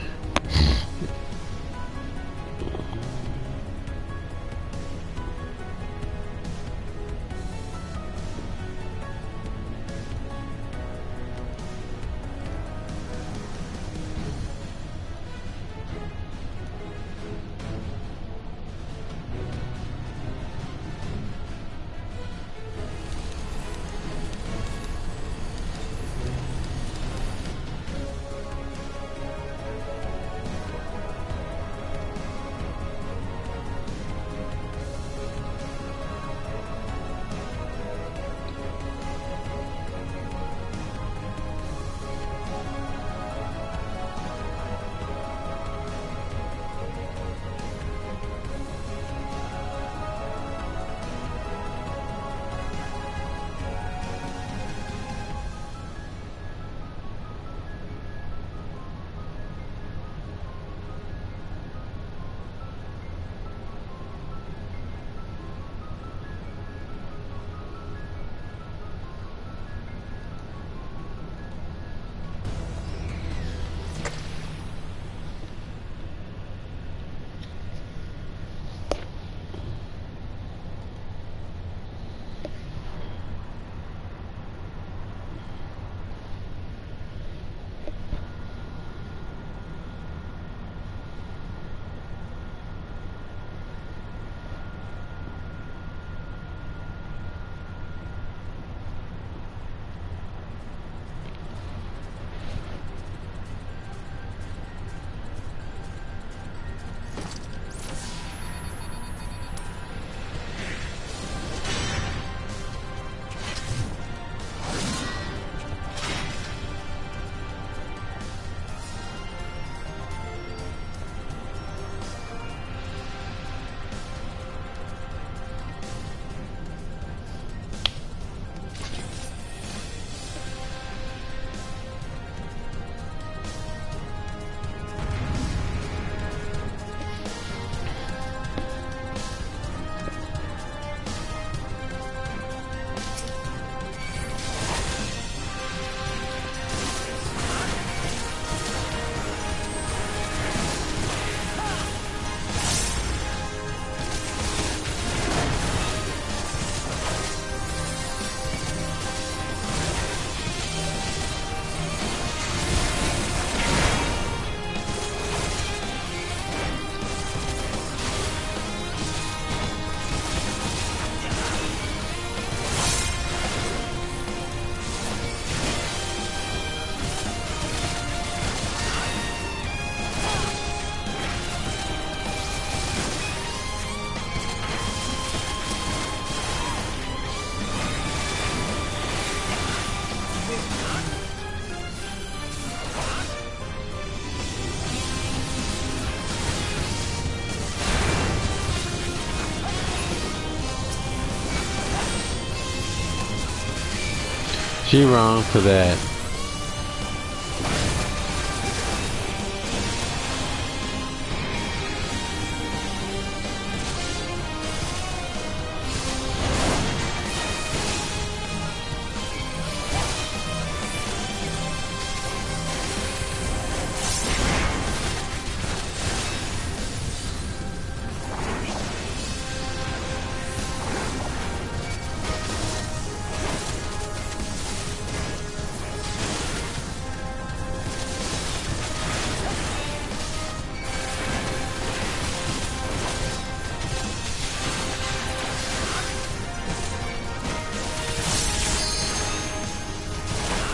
She wrong for that.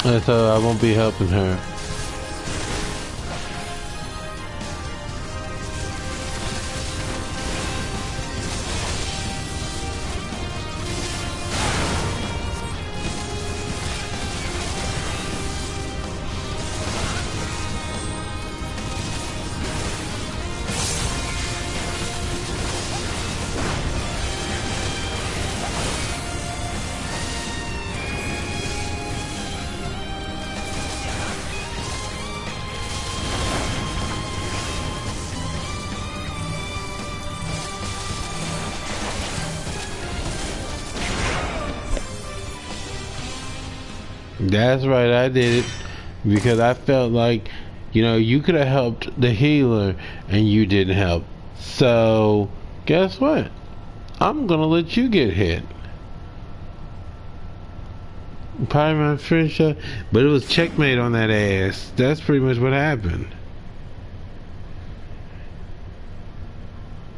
And so I won't be helping her. That's right, I did it because I felt like, you know, you could have helped the healer and you didn't help. So, guess what? I'm gonna let you get hit. Probably my first shot, but it was checkmate on that ass. That's pretty much what happened.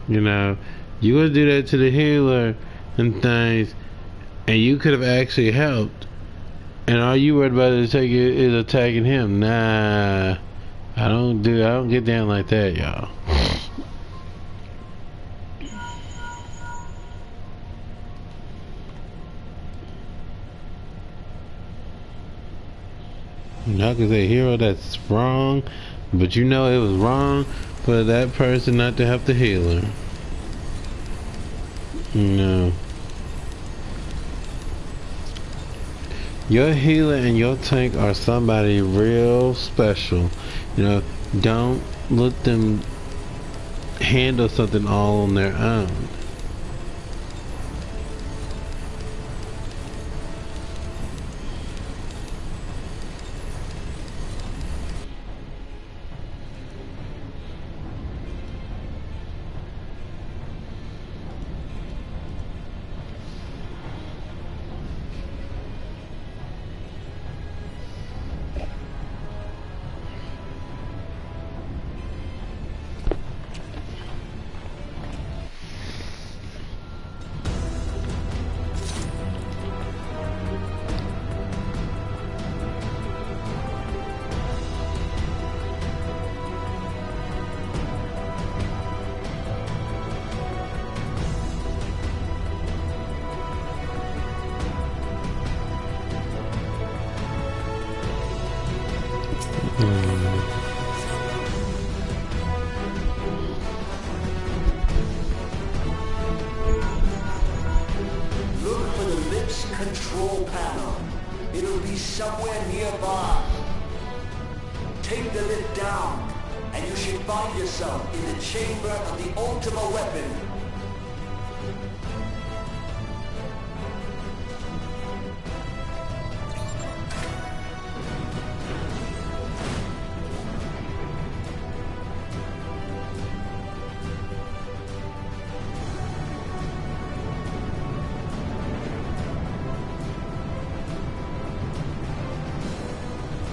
You know, you would do that to the healer and things, and you could have actually helped. And all you worried about is attacking him. Nah, I don't get down like that, y'all. Y'all can say hero that's wrong, but you know it was wrong for that person not to help the healer. No. Your healer and your tank are somebody real special. You know, don't let them handle something all on their own. Look for the lift's control panel. It'll be somewhere nearby. Take the lift down, and you should find yourself in the chamber of the Ultima weapon.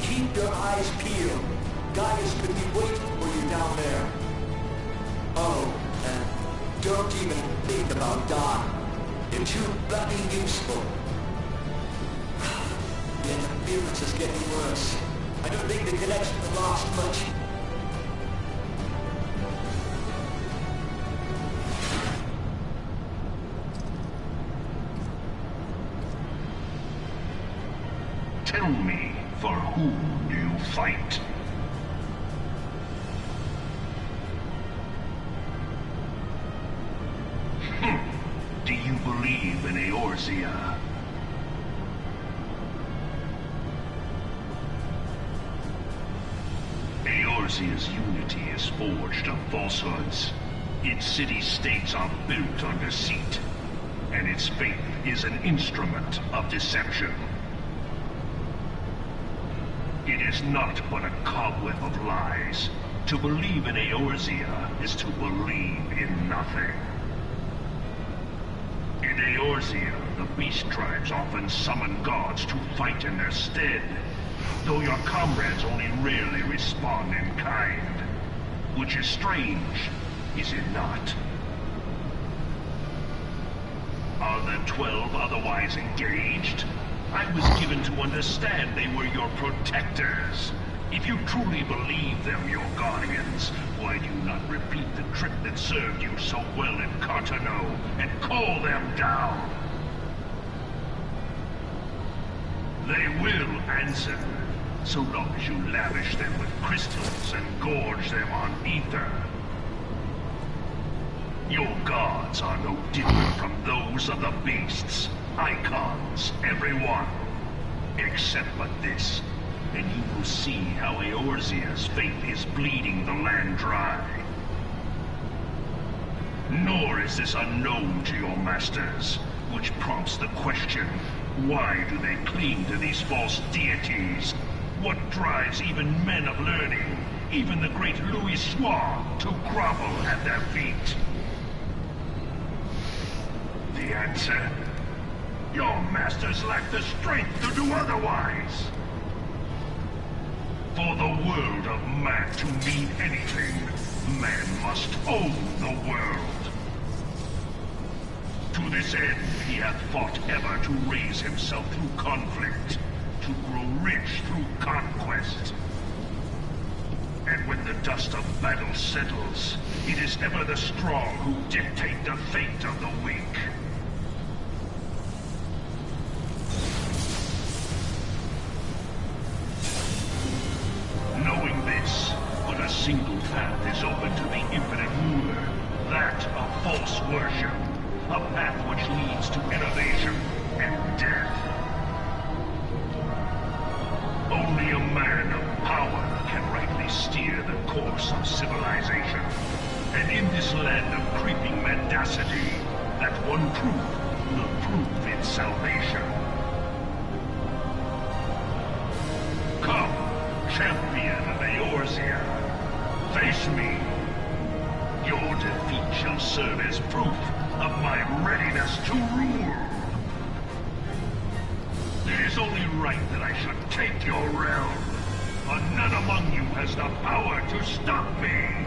Keep your eyes peeled. Gaius could be waiting for you down there. Oh, and don't even think about dying. You're too bloody useful. The interference is getting worse. I don't think the connection will last much. Tell me, for whom do you fight? Do you believe in Eorzea? Eorzea's unity is forged of falsehoods. Its city-states are built on deceit, and its faith is an instrument of deception. It is not but a cobweb of lies. To believe in Eorzea is to believe in nothing. In Eorzea, the beast tribes often summon gods to fight in their stead, though your comrades only rarely respond in kind. Which is strange, is it not? Are the 12 otherwise engaged? I was given to understand they were your protectors. If you truly believe them your guardians, why do you not repeat the trick that served you so well in Cartano and call them down? They will answer, so long as you lavish them with crystals and gorge them on ether. Your gods are no different from those of the beasts. Icons, everyone. Except but this, and you will see how Eorzea's faith is bleeding the land dry. Nor is this unknown to your masters, which prompts the question, why do they cling to these false deities? What drives even men of learning, even the great Louis Soir, to grovel at their feet? The answer? Your masters lack the strength to do otherwise. For the world of man to mean anything, man must own the world. To this end, he hath fought ever to raise himself through conflict, to grow rich through conquest. And when the dust of battle settles, it is ever the strong who dictate the fate of the weak. Knowing this, but a single path is open to the infinite ruler, that of false worship, a path which leads to innovation and death. Only a man of power can rightly steer the course of civilization, and in this land of creeping mendacity, that one truth will prove its salvation. Come, champion of Eorzea, face me. Your defeat shall serve as proof of my readiness to rule. It is only right that I should take your realm, but none among you has the power to stop me.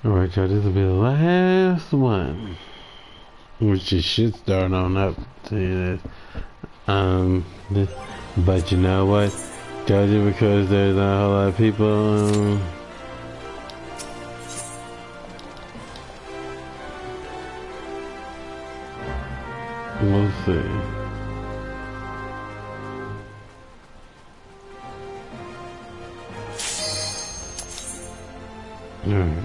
Alright, y'all, this will be the last one. Which you should start on up to this. But you know what? Judging because there's not a whole lot of people. We'll see. Alright.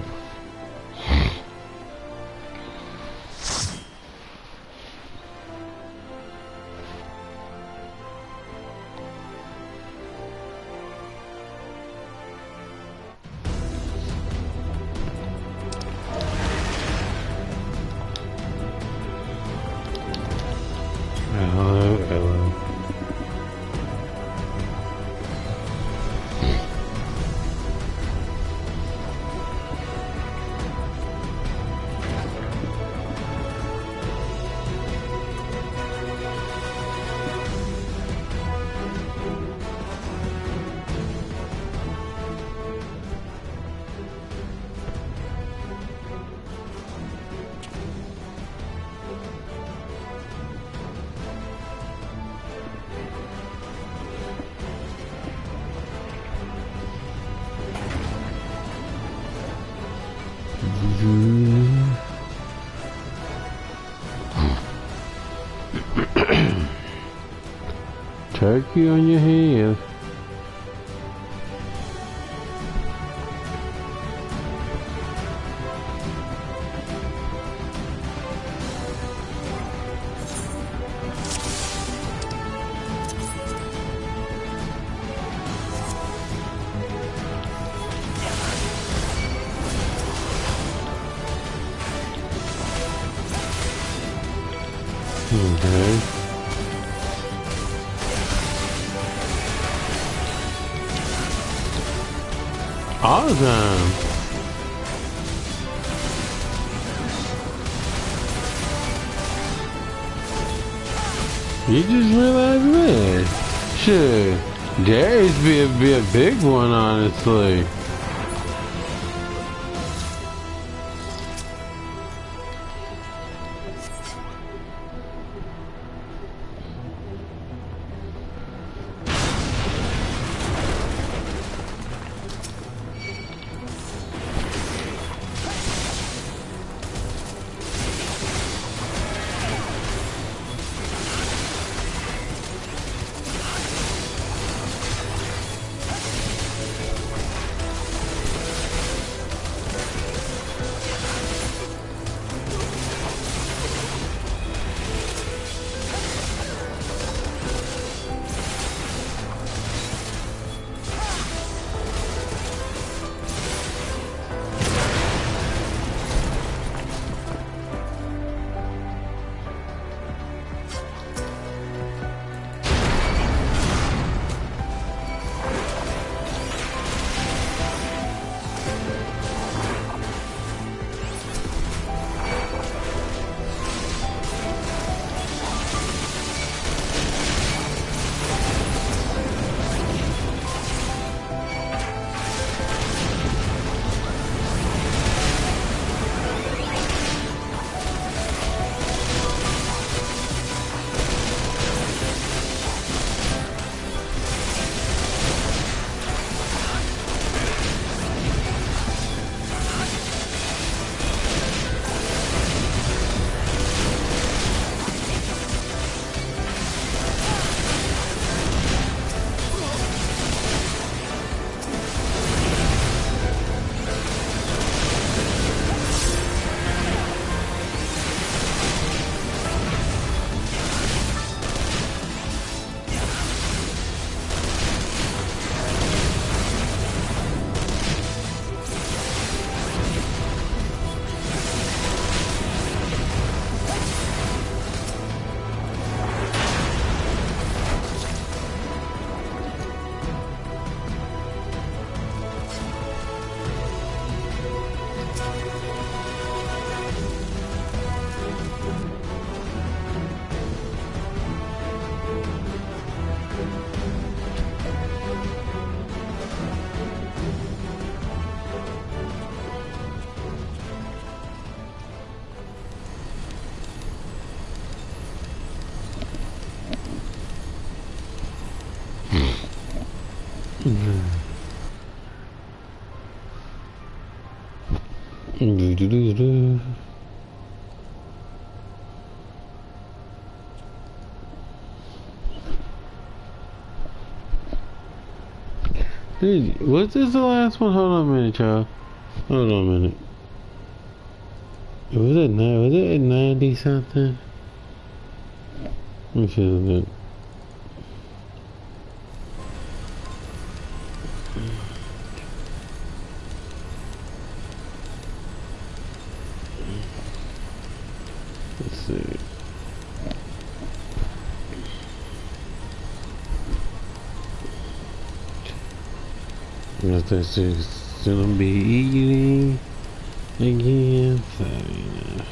Hello, hello. Turkey on your head. Okay. Awesome. You just realized that. Shit. There used to be a big one, honestly. Do-do-do-do. Dude, was this the last one? Hold on a minute, y'all. Hold on a minute. Was it at 90 something? Let me see that. Let's see. This is gonna be eating again. Fine.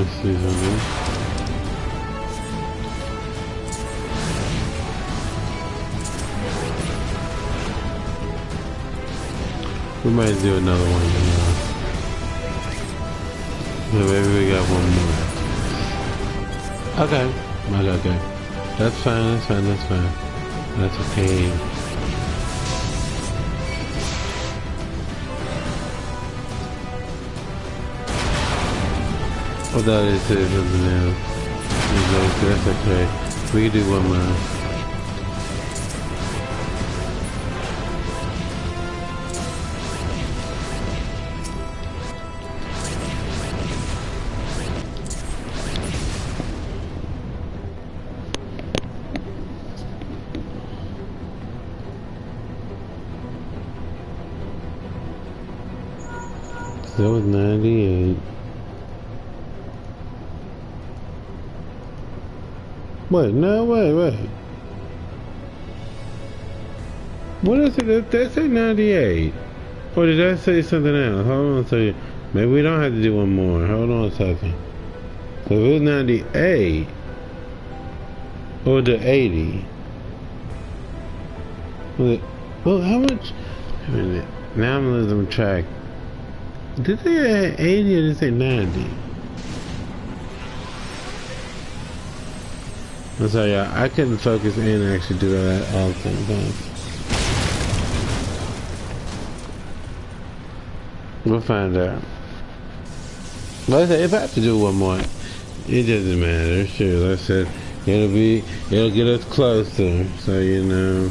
Let's see something. We might do another one tomorrow. So maybe we got one more. Okay. Okay. That's fine. That's okay. I thought it said something else. That's okay. We can do one more. That was 98. Wait. What is it? Did that say 98? Or did that say something else? Hold on a second. Maybe we don't have to do one more. Hold on a second. So it was 98. Or the 80. Well, how much? Wait a minute. Now I'm losing track. Did they say 80 or did they say 90? I'm sorry, I couldn't focus and actually do that all the same time. We'll find out. But I said, if I have to do one more, it doesn't matter. Sure, like I said, it'll get us closer. So, you know.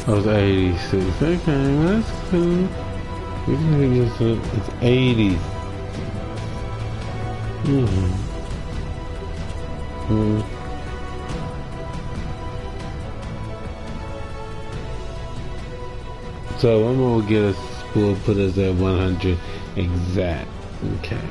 I was 86. Okay, that's cool. We can do this. It's 80. So one more will get us, will put us at 100 exact. Okay.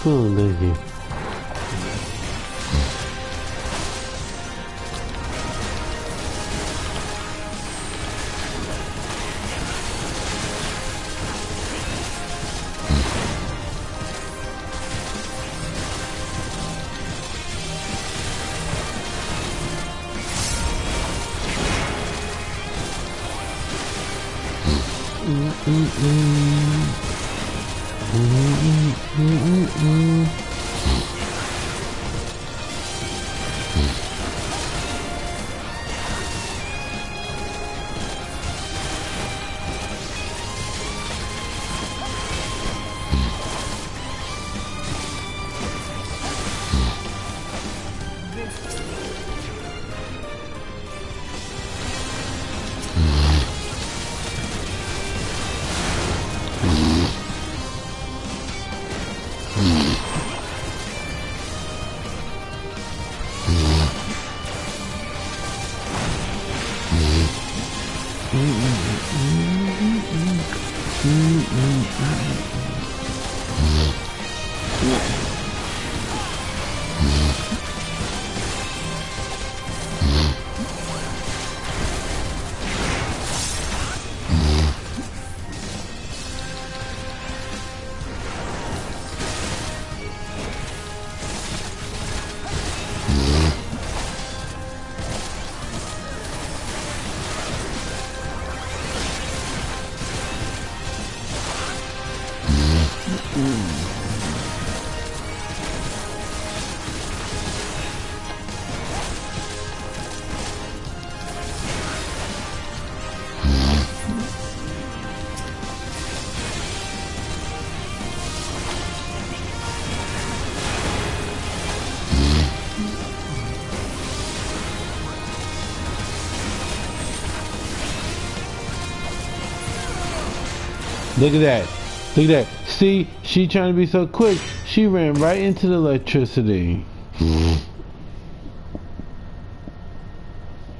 feeling, lady? Look at that. Look at that. See, she trying to be so quick. She ran right into the electricity.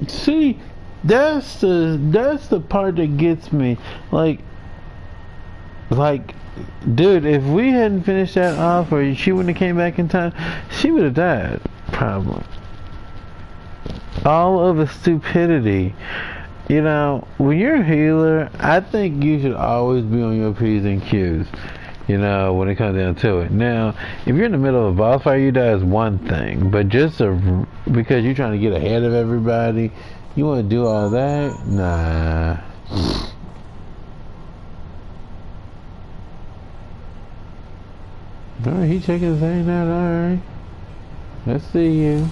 See, that's the part that gets me. Like, dude, if we hadn't finished that off, or she wouldn't have came back in time, she would have died, probably. All of the stupidity. You know, when you're a healer, I think you should always be on your P's and Q's, you know, when it comes down to it. Now, if you're in the middle of a boss fight, you die is one thing, but just because you're trying to get ahead of everybody, you want to do all that? Nah. Alright, he checking his thing out, alright. Let's see you.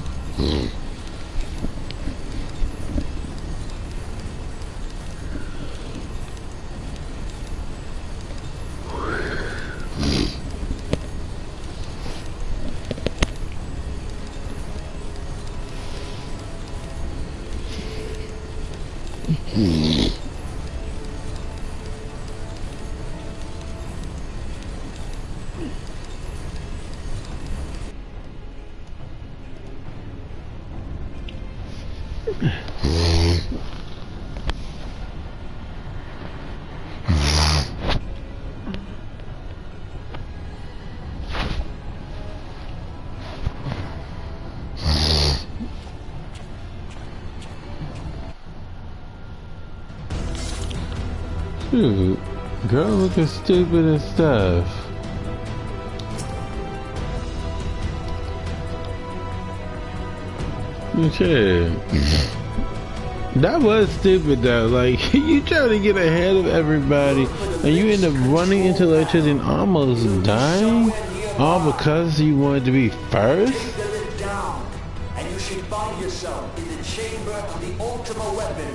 Dude, girl looking stupid and stuff. Shit. That was stupid though. Like, you trying to get ahead of everybody and you end up running into electricity and almost dying? All because you wanted to be first? Take the lid down, and you should find yourself in the chamber of the ultimate weapon.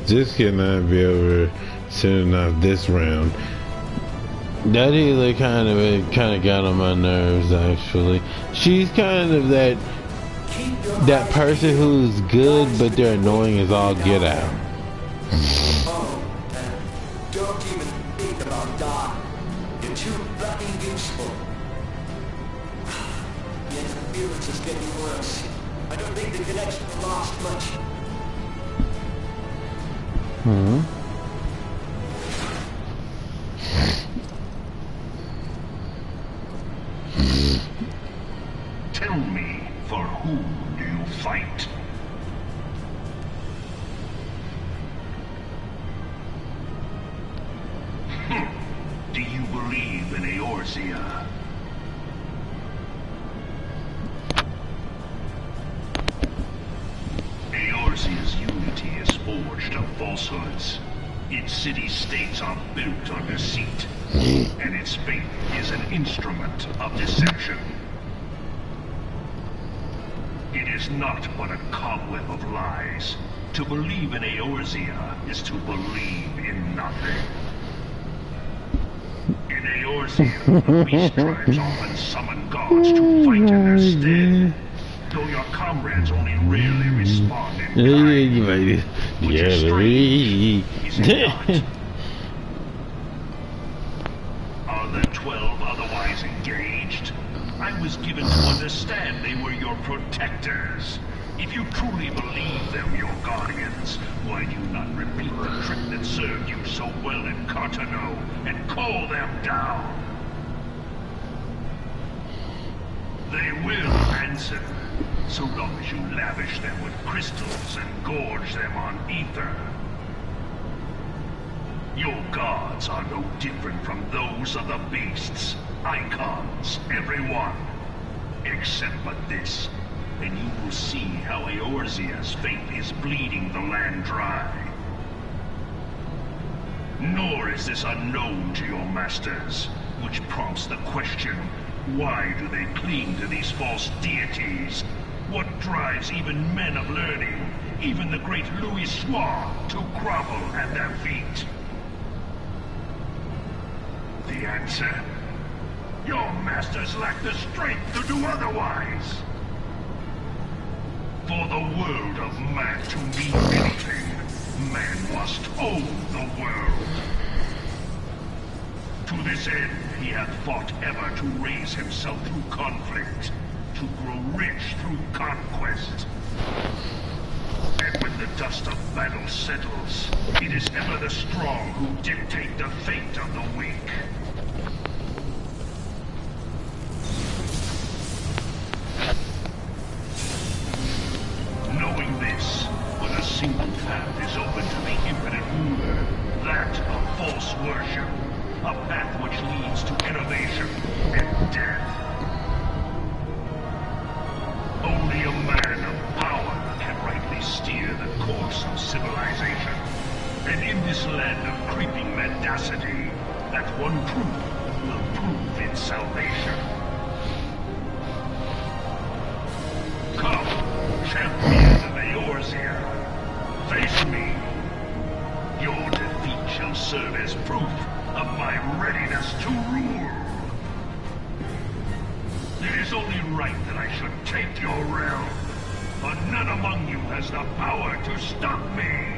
This cannot be over soon enough this round. That healer kind of got on my nerves actually. She's kind of that person who's good but they're annoying as all get out. Don't even think about dying. You're too fucking useful. interference is getting worse. I don't think the connection will last much. Hmm. Tell me, for whom do you fight? Do you believe in Eorzea? Eorzea's unity is forged of falsehoods. Its city-states are built on deceit, and its faith is an instrument of deception. It is not but a cobweb of lies. To believe in Eorzea is to believe in nothing. In Eorzea, the beast tribes often summon gods to fight in their stead. Though your comrades only rarely respond in kind, which is strange, is it not? Are the 12 otherwise engaged? I was given to understand they were your protectors. If you truly believe them your guardians, why do you not repeat the trick that served you so well in Cartano and call them down? They will answer, so long as you lavish them with crystals and gorge them on ether. Your gods are no different from those of the beasts. Icons, every one. Except but this, and you will see how Eorzea's faith is bleeding the land dry. Nor is this unknown to your masters, which prompts the question, why do they cling to these false deities? What drives even men of learning, even the great Louis Soir, to grovel at their feet? The answer? Your masters lack the strength to do otherwise. For the world of man to mean anything, man must own the world. To this end, he hath fought ever to raise himself through conflict, to grow rich through conquest. And when the dust of battle settles, it is ever the strong who dictate the fate of the weak. Knowing this, but a single path is open to the impotent ruler, that of false worship, a path which leads to innovation and death. Only a man of power can rightly steer the course of civilization. And in this land of creeping mendacity, that one truth will prove its salvation. Come, champions of Eorzea, face me. Your defeat shall serve as proof of my readiness to rule. It is only right that I should take your realm, but none among you has the power to stop me.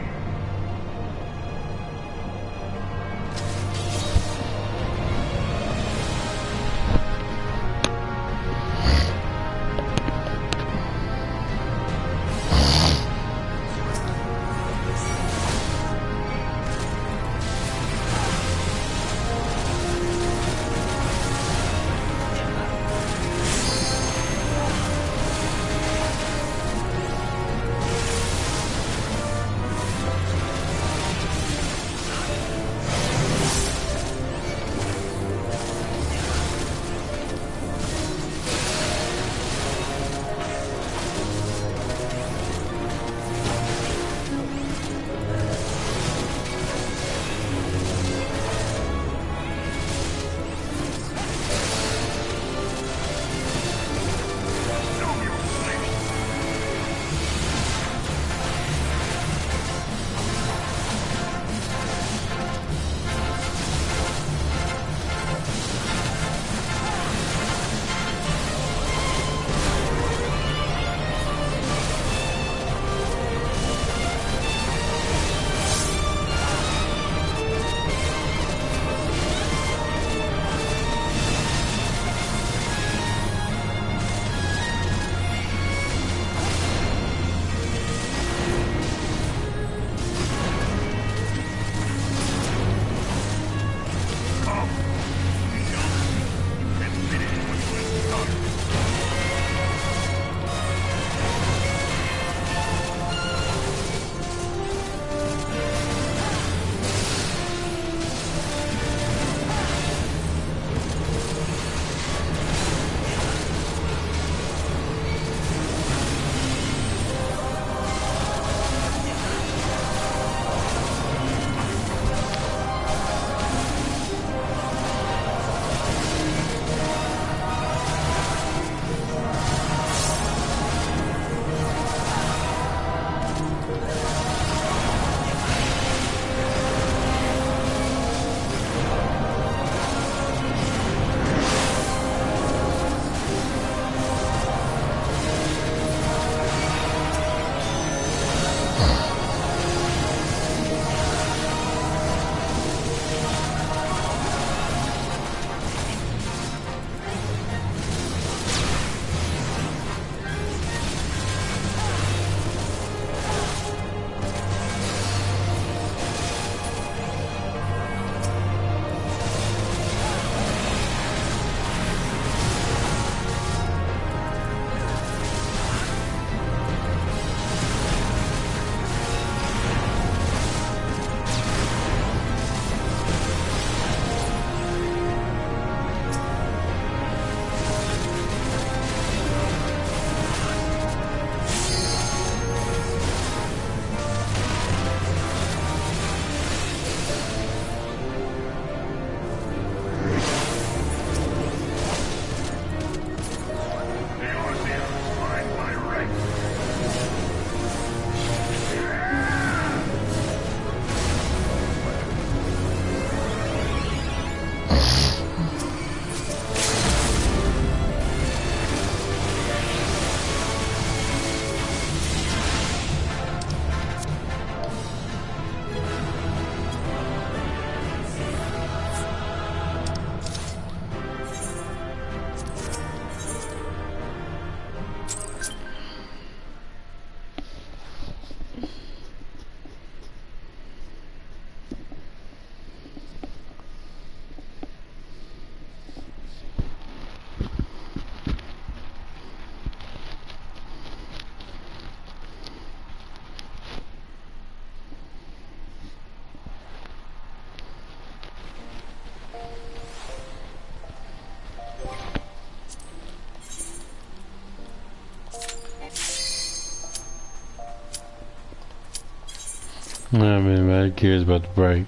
I mean, my gear's about to break.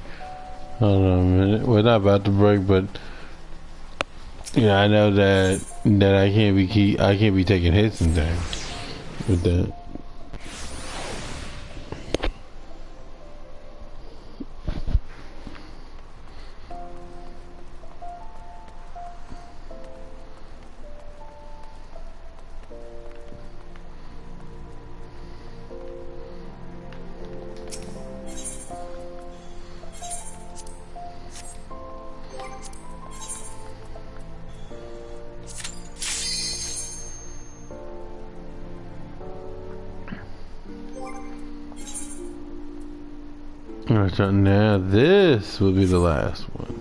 Hold on a minute. Well, not about to break, but yeah, I know that I can't be taking hits and things with that. Alright, so now this will be the last one.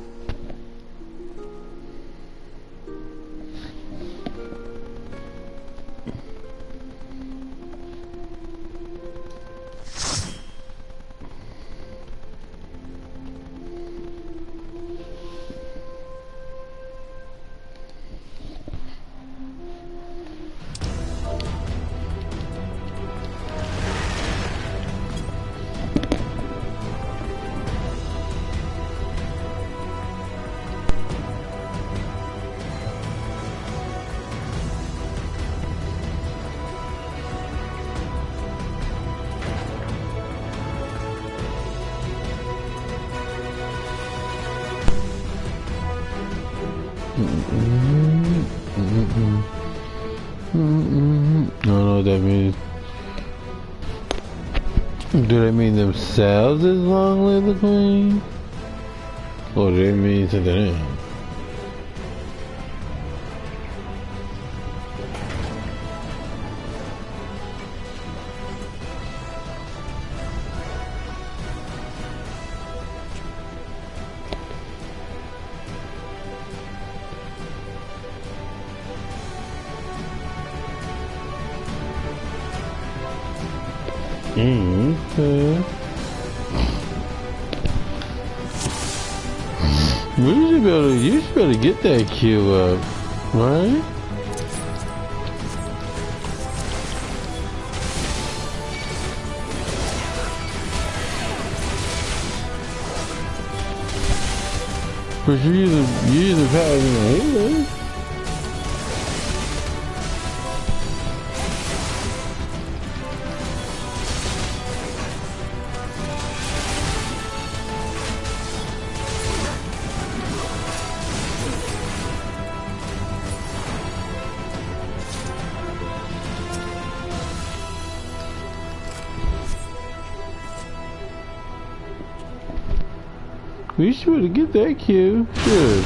I don't know what that means. Do they mean themselves as long live the queen? Or do they mean something else? Okay. You should be able to get that queue up, right? But you're using powers in the Halo. You should be able to get that queue. Sure.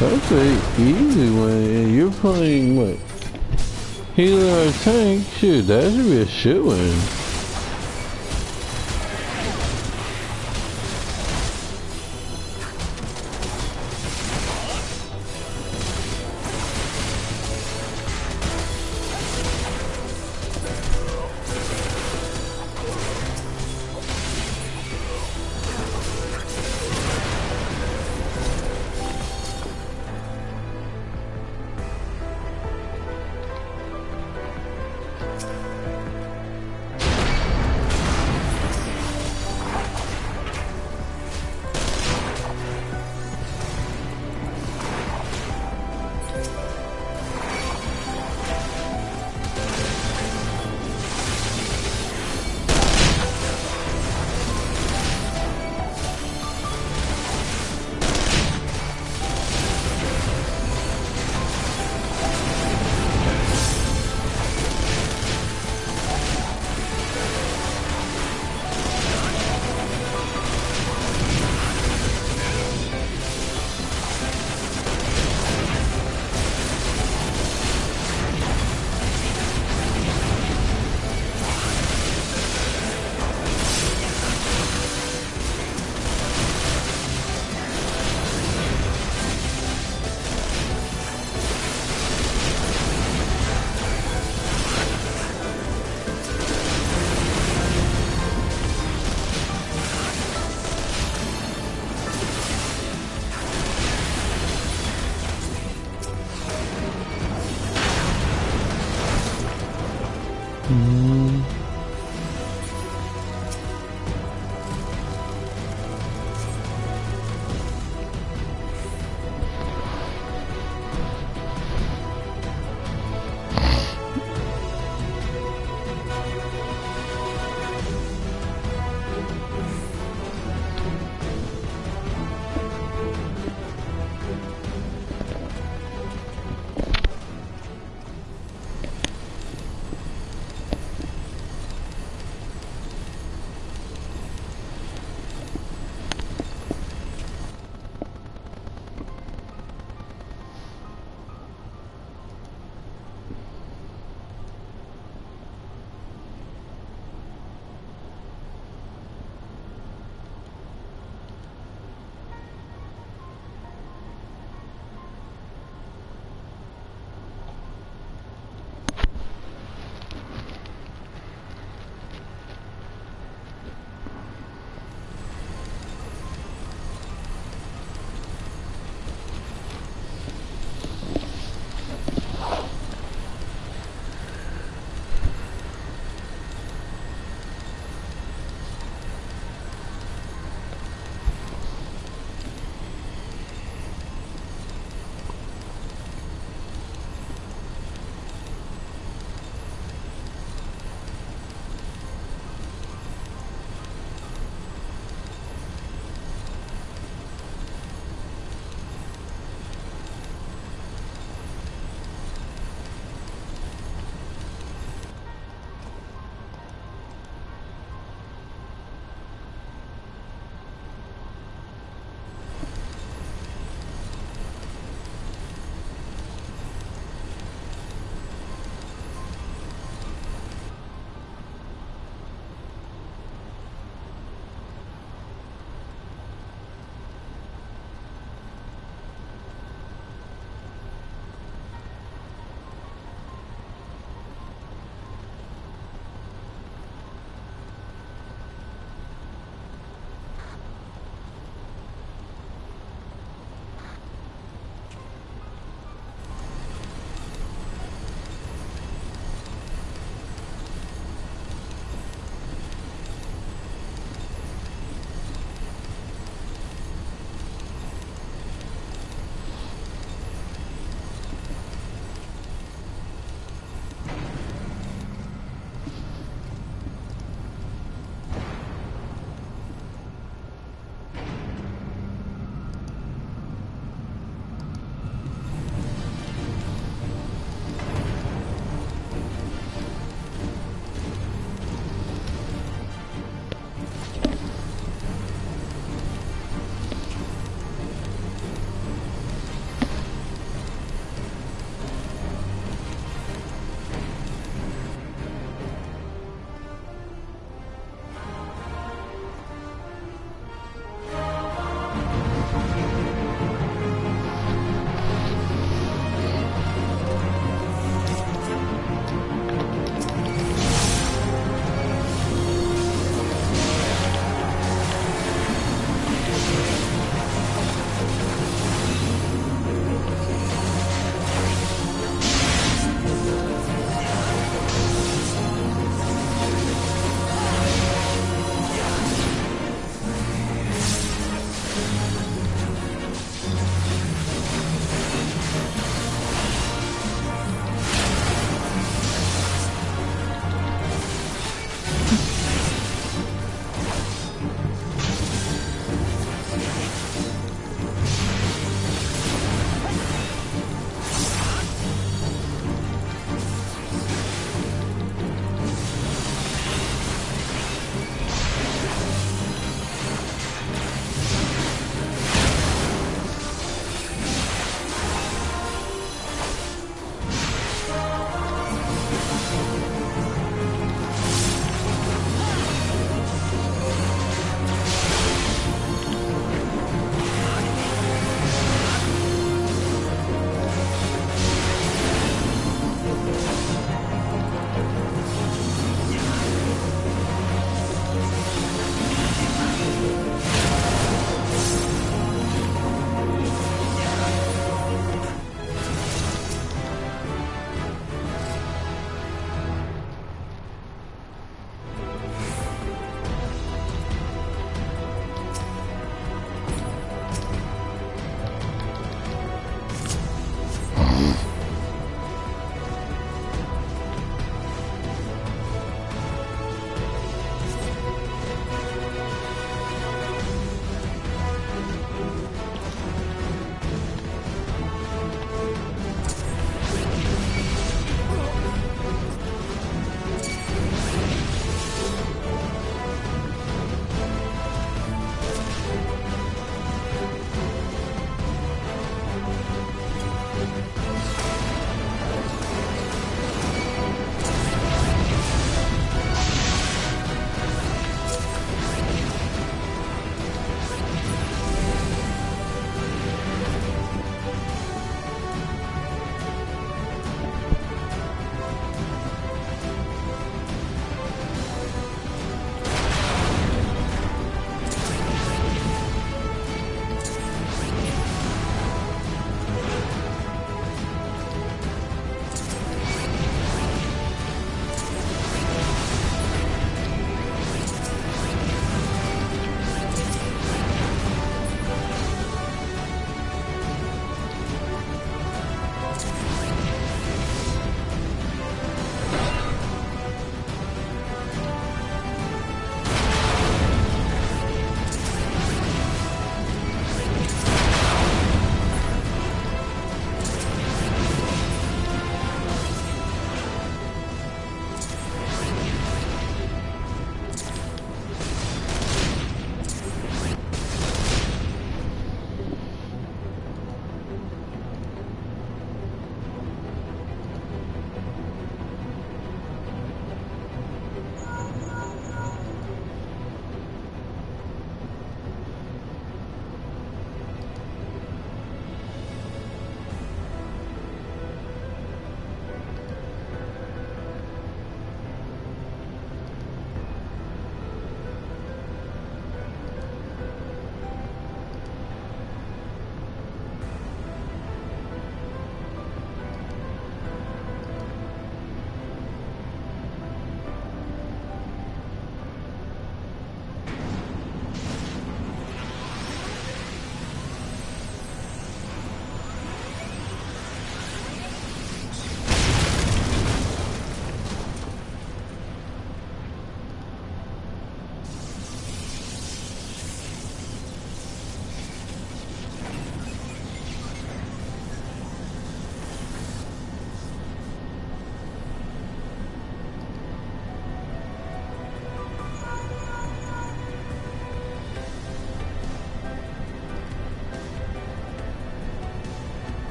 That's an easy one. And you're playing what? Healer or tank? Shoot, that should be a shit win.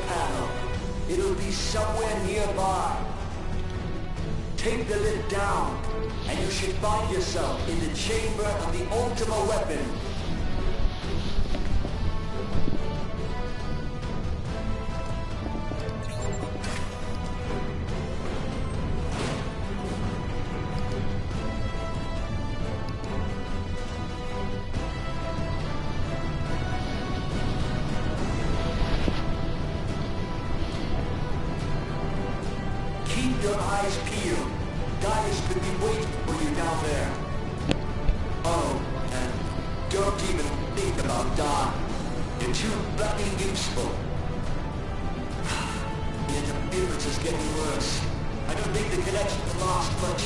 panel. It'll be somewhere nearby. Take the lid down, and you should find yourself in the chamber of the ultimate weapon. Keep your eyes peeled. Guys could be waiting for you down there. Oh, and don't even think about dying. You're too bloody useful. The interference is getting worse. I don't think the connection will last much.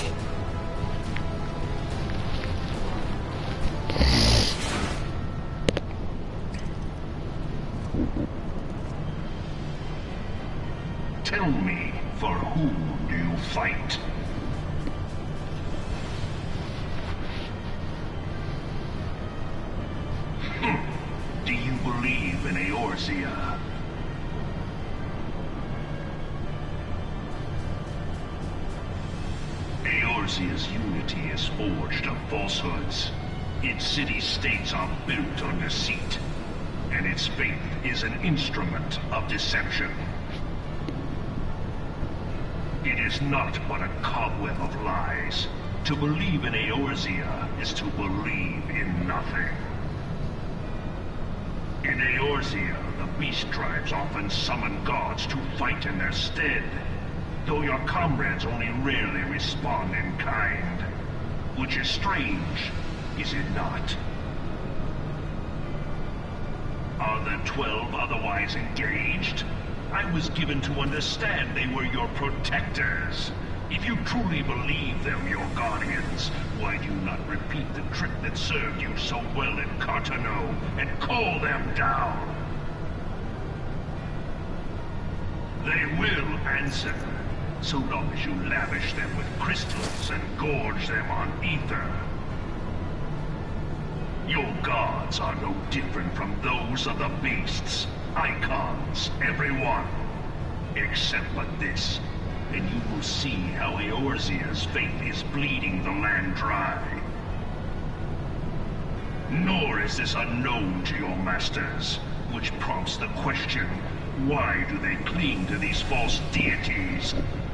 Tell me, for whom do you fight? Do you believe in Eorzea? Eorzea's unity is forged of falsehoods. Its city-states are built on deceit, and its faith is an instrument of deception. It is not but a cobweb of lies. To believe in Eorzea is to believe in nothing. In Eorzea, the beast tribes often summon gods to fight in their stead, though your comrades only rarely respond in kind. Which is strange, is it not? Are the 12 otherwise engaged? I was given to understand they were your protectors. If you truly believe them your guardians, why do you not repeat the trick that served you so well in Cartano and call them down? They will answer, so long as you lavish them with crystals and gorge them on ether. Your gods are no different from those of the beasts. Icons, everyone. Except but this, and you will see how Eorzea's faith is bleeding the land dry. Nor is this unknown to your masters, which prompts the question, why do they cling to these false deities?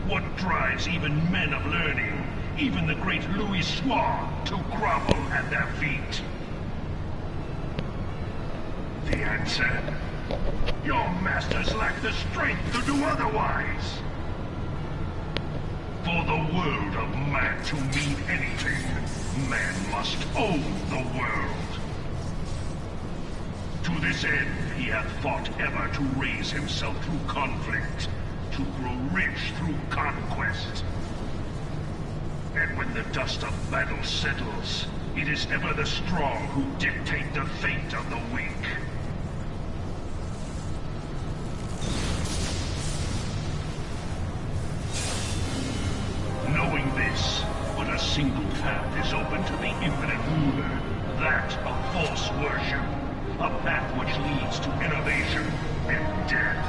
What drives even men of learning, even the great Louis Swan, to grovel at their feet? The answer? Your masters lack the strength to do otherwise. For the world of man to mean anything, man must own the world. To this end, he hath fought ever to raise himself through conflict, to grow rich through conquest. And when the dust of battle settles, it is ever the strong who dictate the fate of the weak. Knowing this, but a single path is open to the infinite ruler, that of false worship, a path which leads to innovation and death.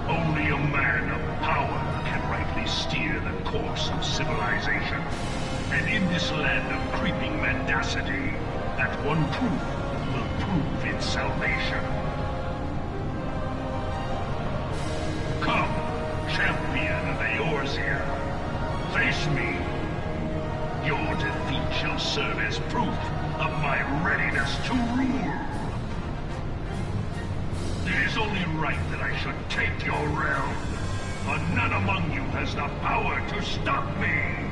Only a man of power can rightly steer the course of civilization, and in this land of creeping mendacity, that one truth will prove its salvation. Come, champion of Eorzea, face me. Your defeat shall serve as proof of my readiness to rule. It is only right that I should take your realm, but none among you has the power to stop me.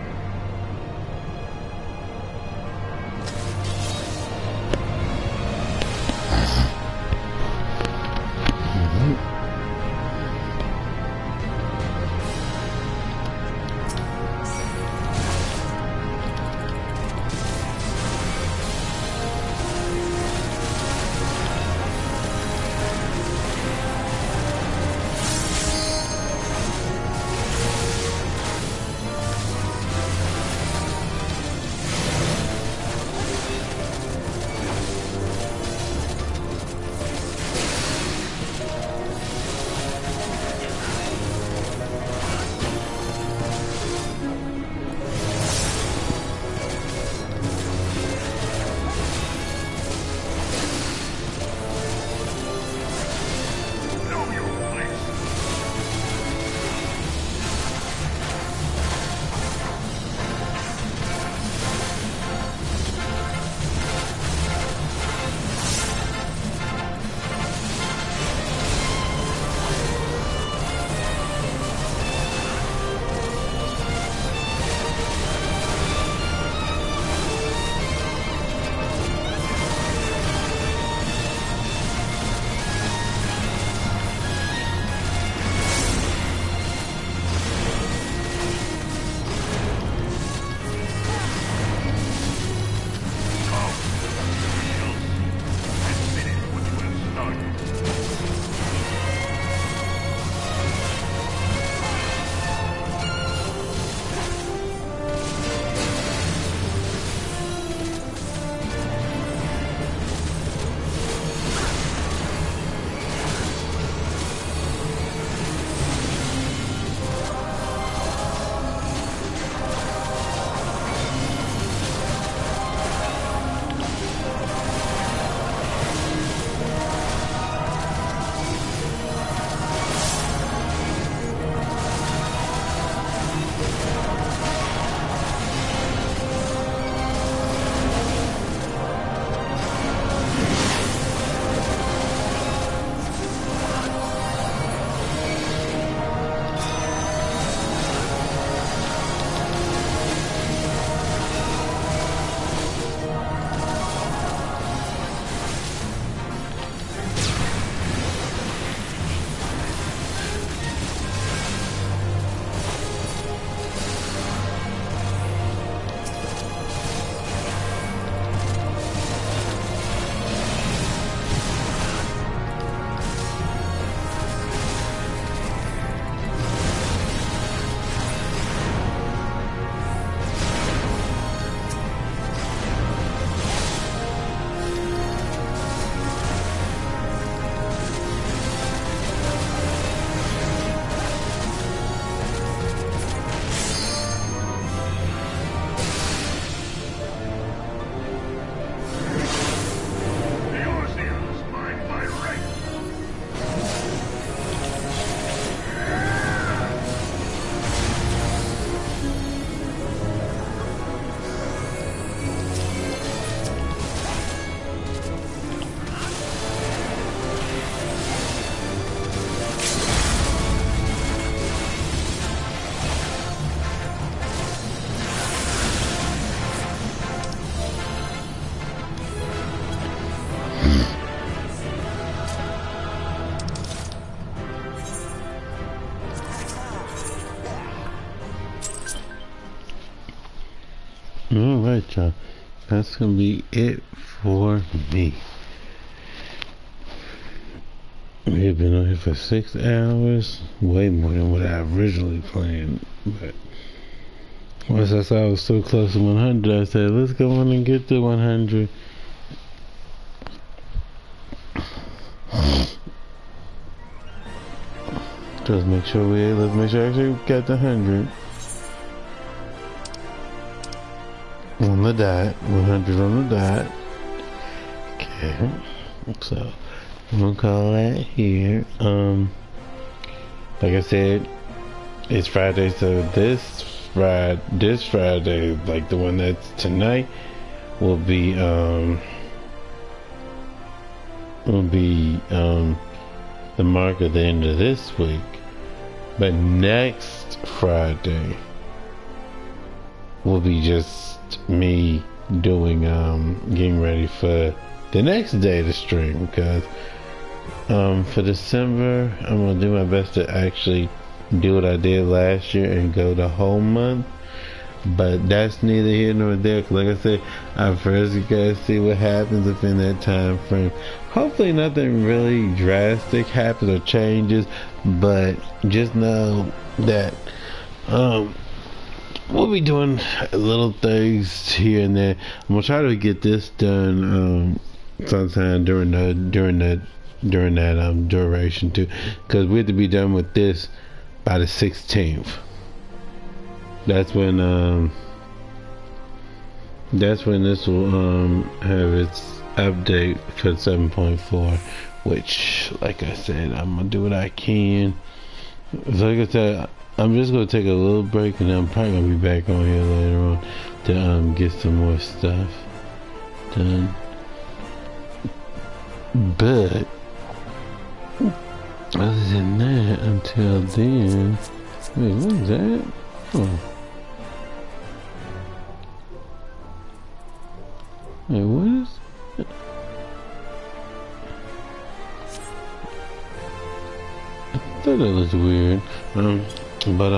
Alright, y'all. That's gonna be it for me. We've been on here for 6 hours. Way more than what I originally planned. But once I saw I was so close to 100, I said, let's go on and get to 100. Let's make sure I actually got the 100. On the dot. 100 on the dot. Okay. So, I'm gonna call that here. Like I said, it's Friday, so this Friday, like the one that's tonight, will be the mark of the end of this week. But next Friday will be just me doing getting ready for the next day to stream, because for December I'm gonna do my best to actually do what I did last year and go the whole month. But that's neither here nor there, because like I said, I first gotta see what happens within that time frame. Hopefully nothing really drastic happens or changes, but just know that we'll be doing little things here and there. I'm gonna try to get this done sometime during that duration too, because we have to be done with this by the 16th. That's when this will have its update for 7.4, which, like I said, I'm gonna do what I can. So like I said, I'm just gonna take a little break, and I'm probably gonna be back on here later on to get some more stuff done. But other than that, until then, wait, what is that? Oh. Wait, what is that? I thought that was weird. But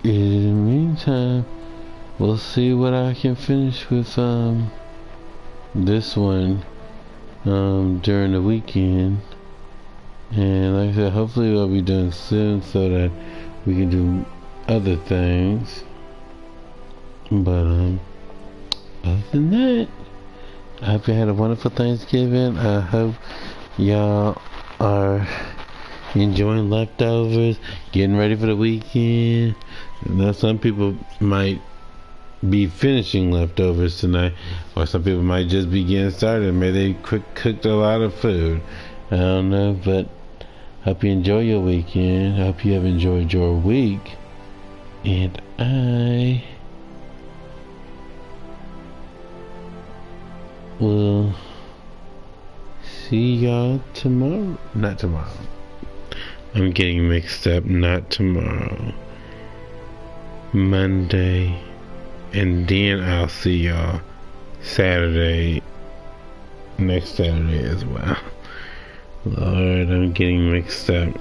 in the meantime, we'll see what I can finish with this one during the weekend. And like I said, hopefully we'll be done soon so that we can do other things. But other than that, I hope you had a wonderful Thanksgiving. I hope y'all are enjoying leftovers, getting ready for the weekend. Now some people might be finishing leftovers tonight, or some people might just be getting started. Maybe they cooked a lot of food. I don't know, but hope you enjoy your weekend. I hope you have enjoyed your week. And I will see y'all tomorrow. Not tomorrow. I'm getting mixed up. Not tomorrow. Monday. And then I'll see y'all Saturday. Next Saturday as well. Lord, I'm getting mixed up.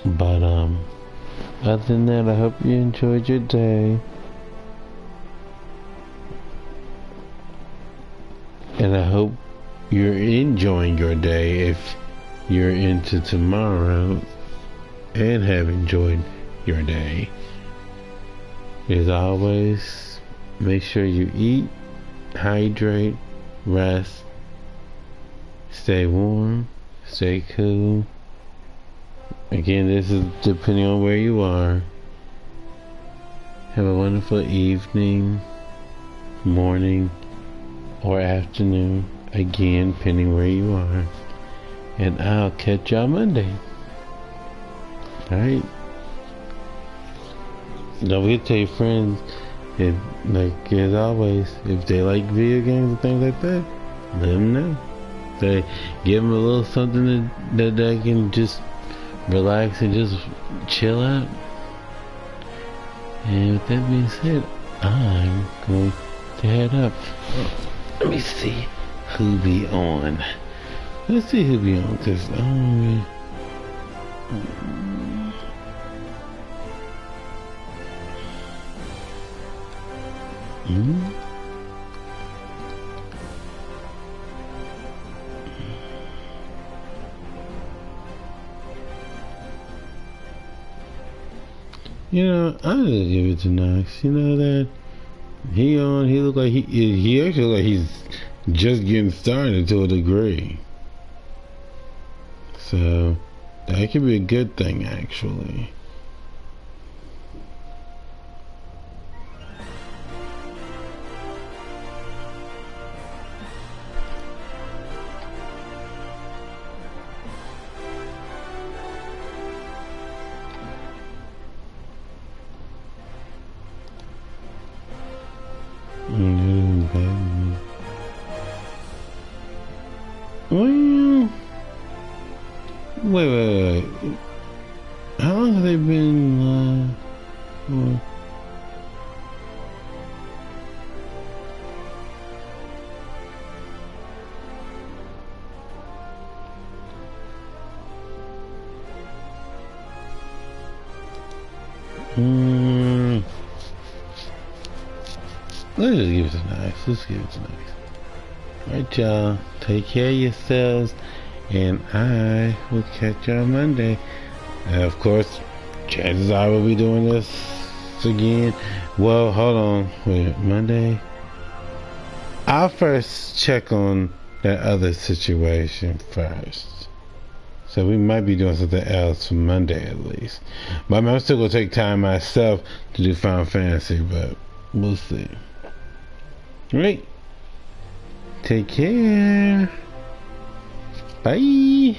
But other than that, I hope you enjoyed your day. And I hope you're enjoying your day if you're into tomorrow and have enjoyed your day. As always, make sure you eat, hydrate, rest, stay warm, stay cool. Again, this is depending on where you are. Have a wonderful evening, morning, or afternoon. Again, depending where you are. And I'll catch y'all Monday. Alright? Don't forget to tell your friends, if, like as always, if they like video games and things like that, let them know. Say, give them a little something that they can just relax and just chill out. And with that being said, I'm going to head up. Let me see who be on. Let's see who be on, because Mm-hmm. You know, I'm gonna give it to Knox. You know that he look like he actually look like he's just getting started to a degree. So that could be a good thing, actually. Well, wait. How long have they been for? Let's just give it to Nice. Let's give it to Nice. Alright, y'all. Take care of yourselves. And I will catch you on Monday. And of course, chances are we'll be doing this again. Well, hold on. Wait, Monday? I'll first check on that other situation first. So we might be doing something else for Monday at least. But I mean, I'm still going to take time myself to do Final Fantasy, but we'll see. Alright. Take care. Bye.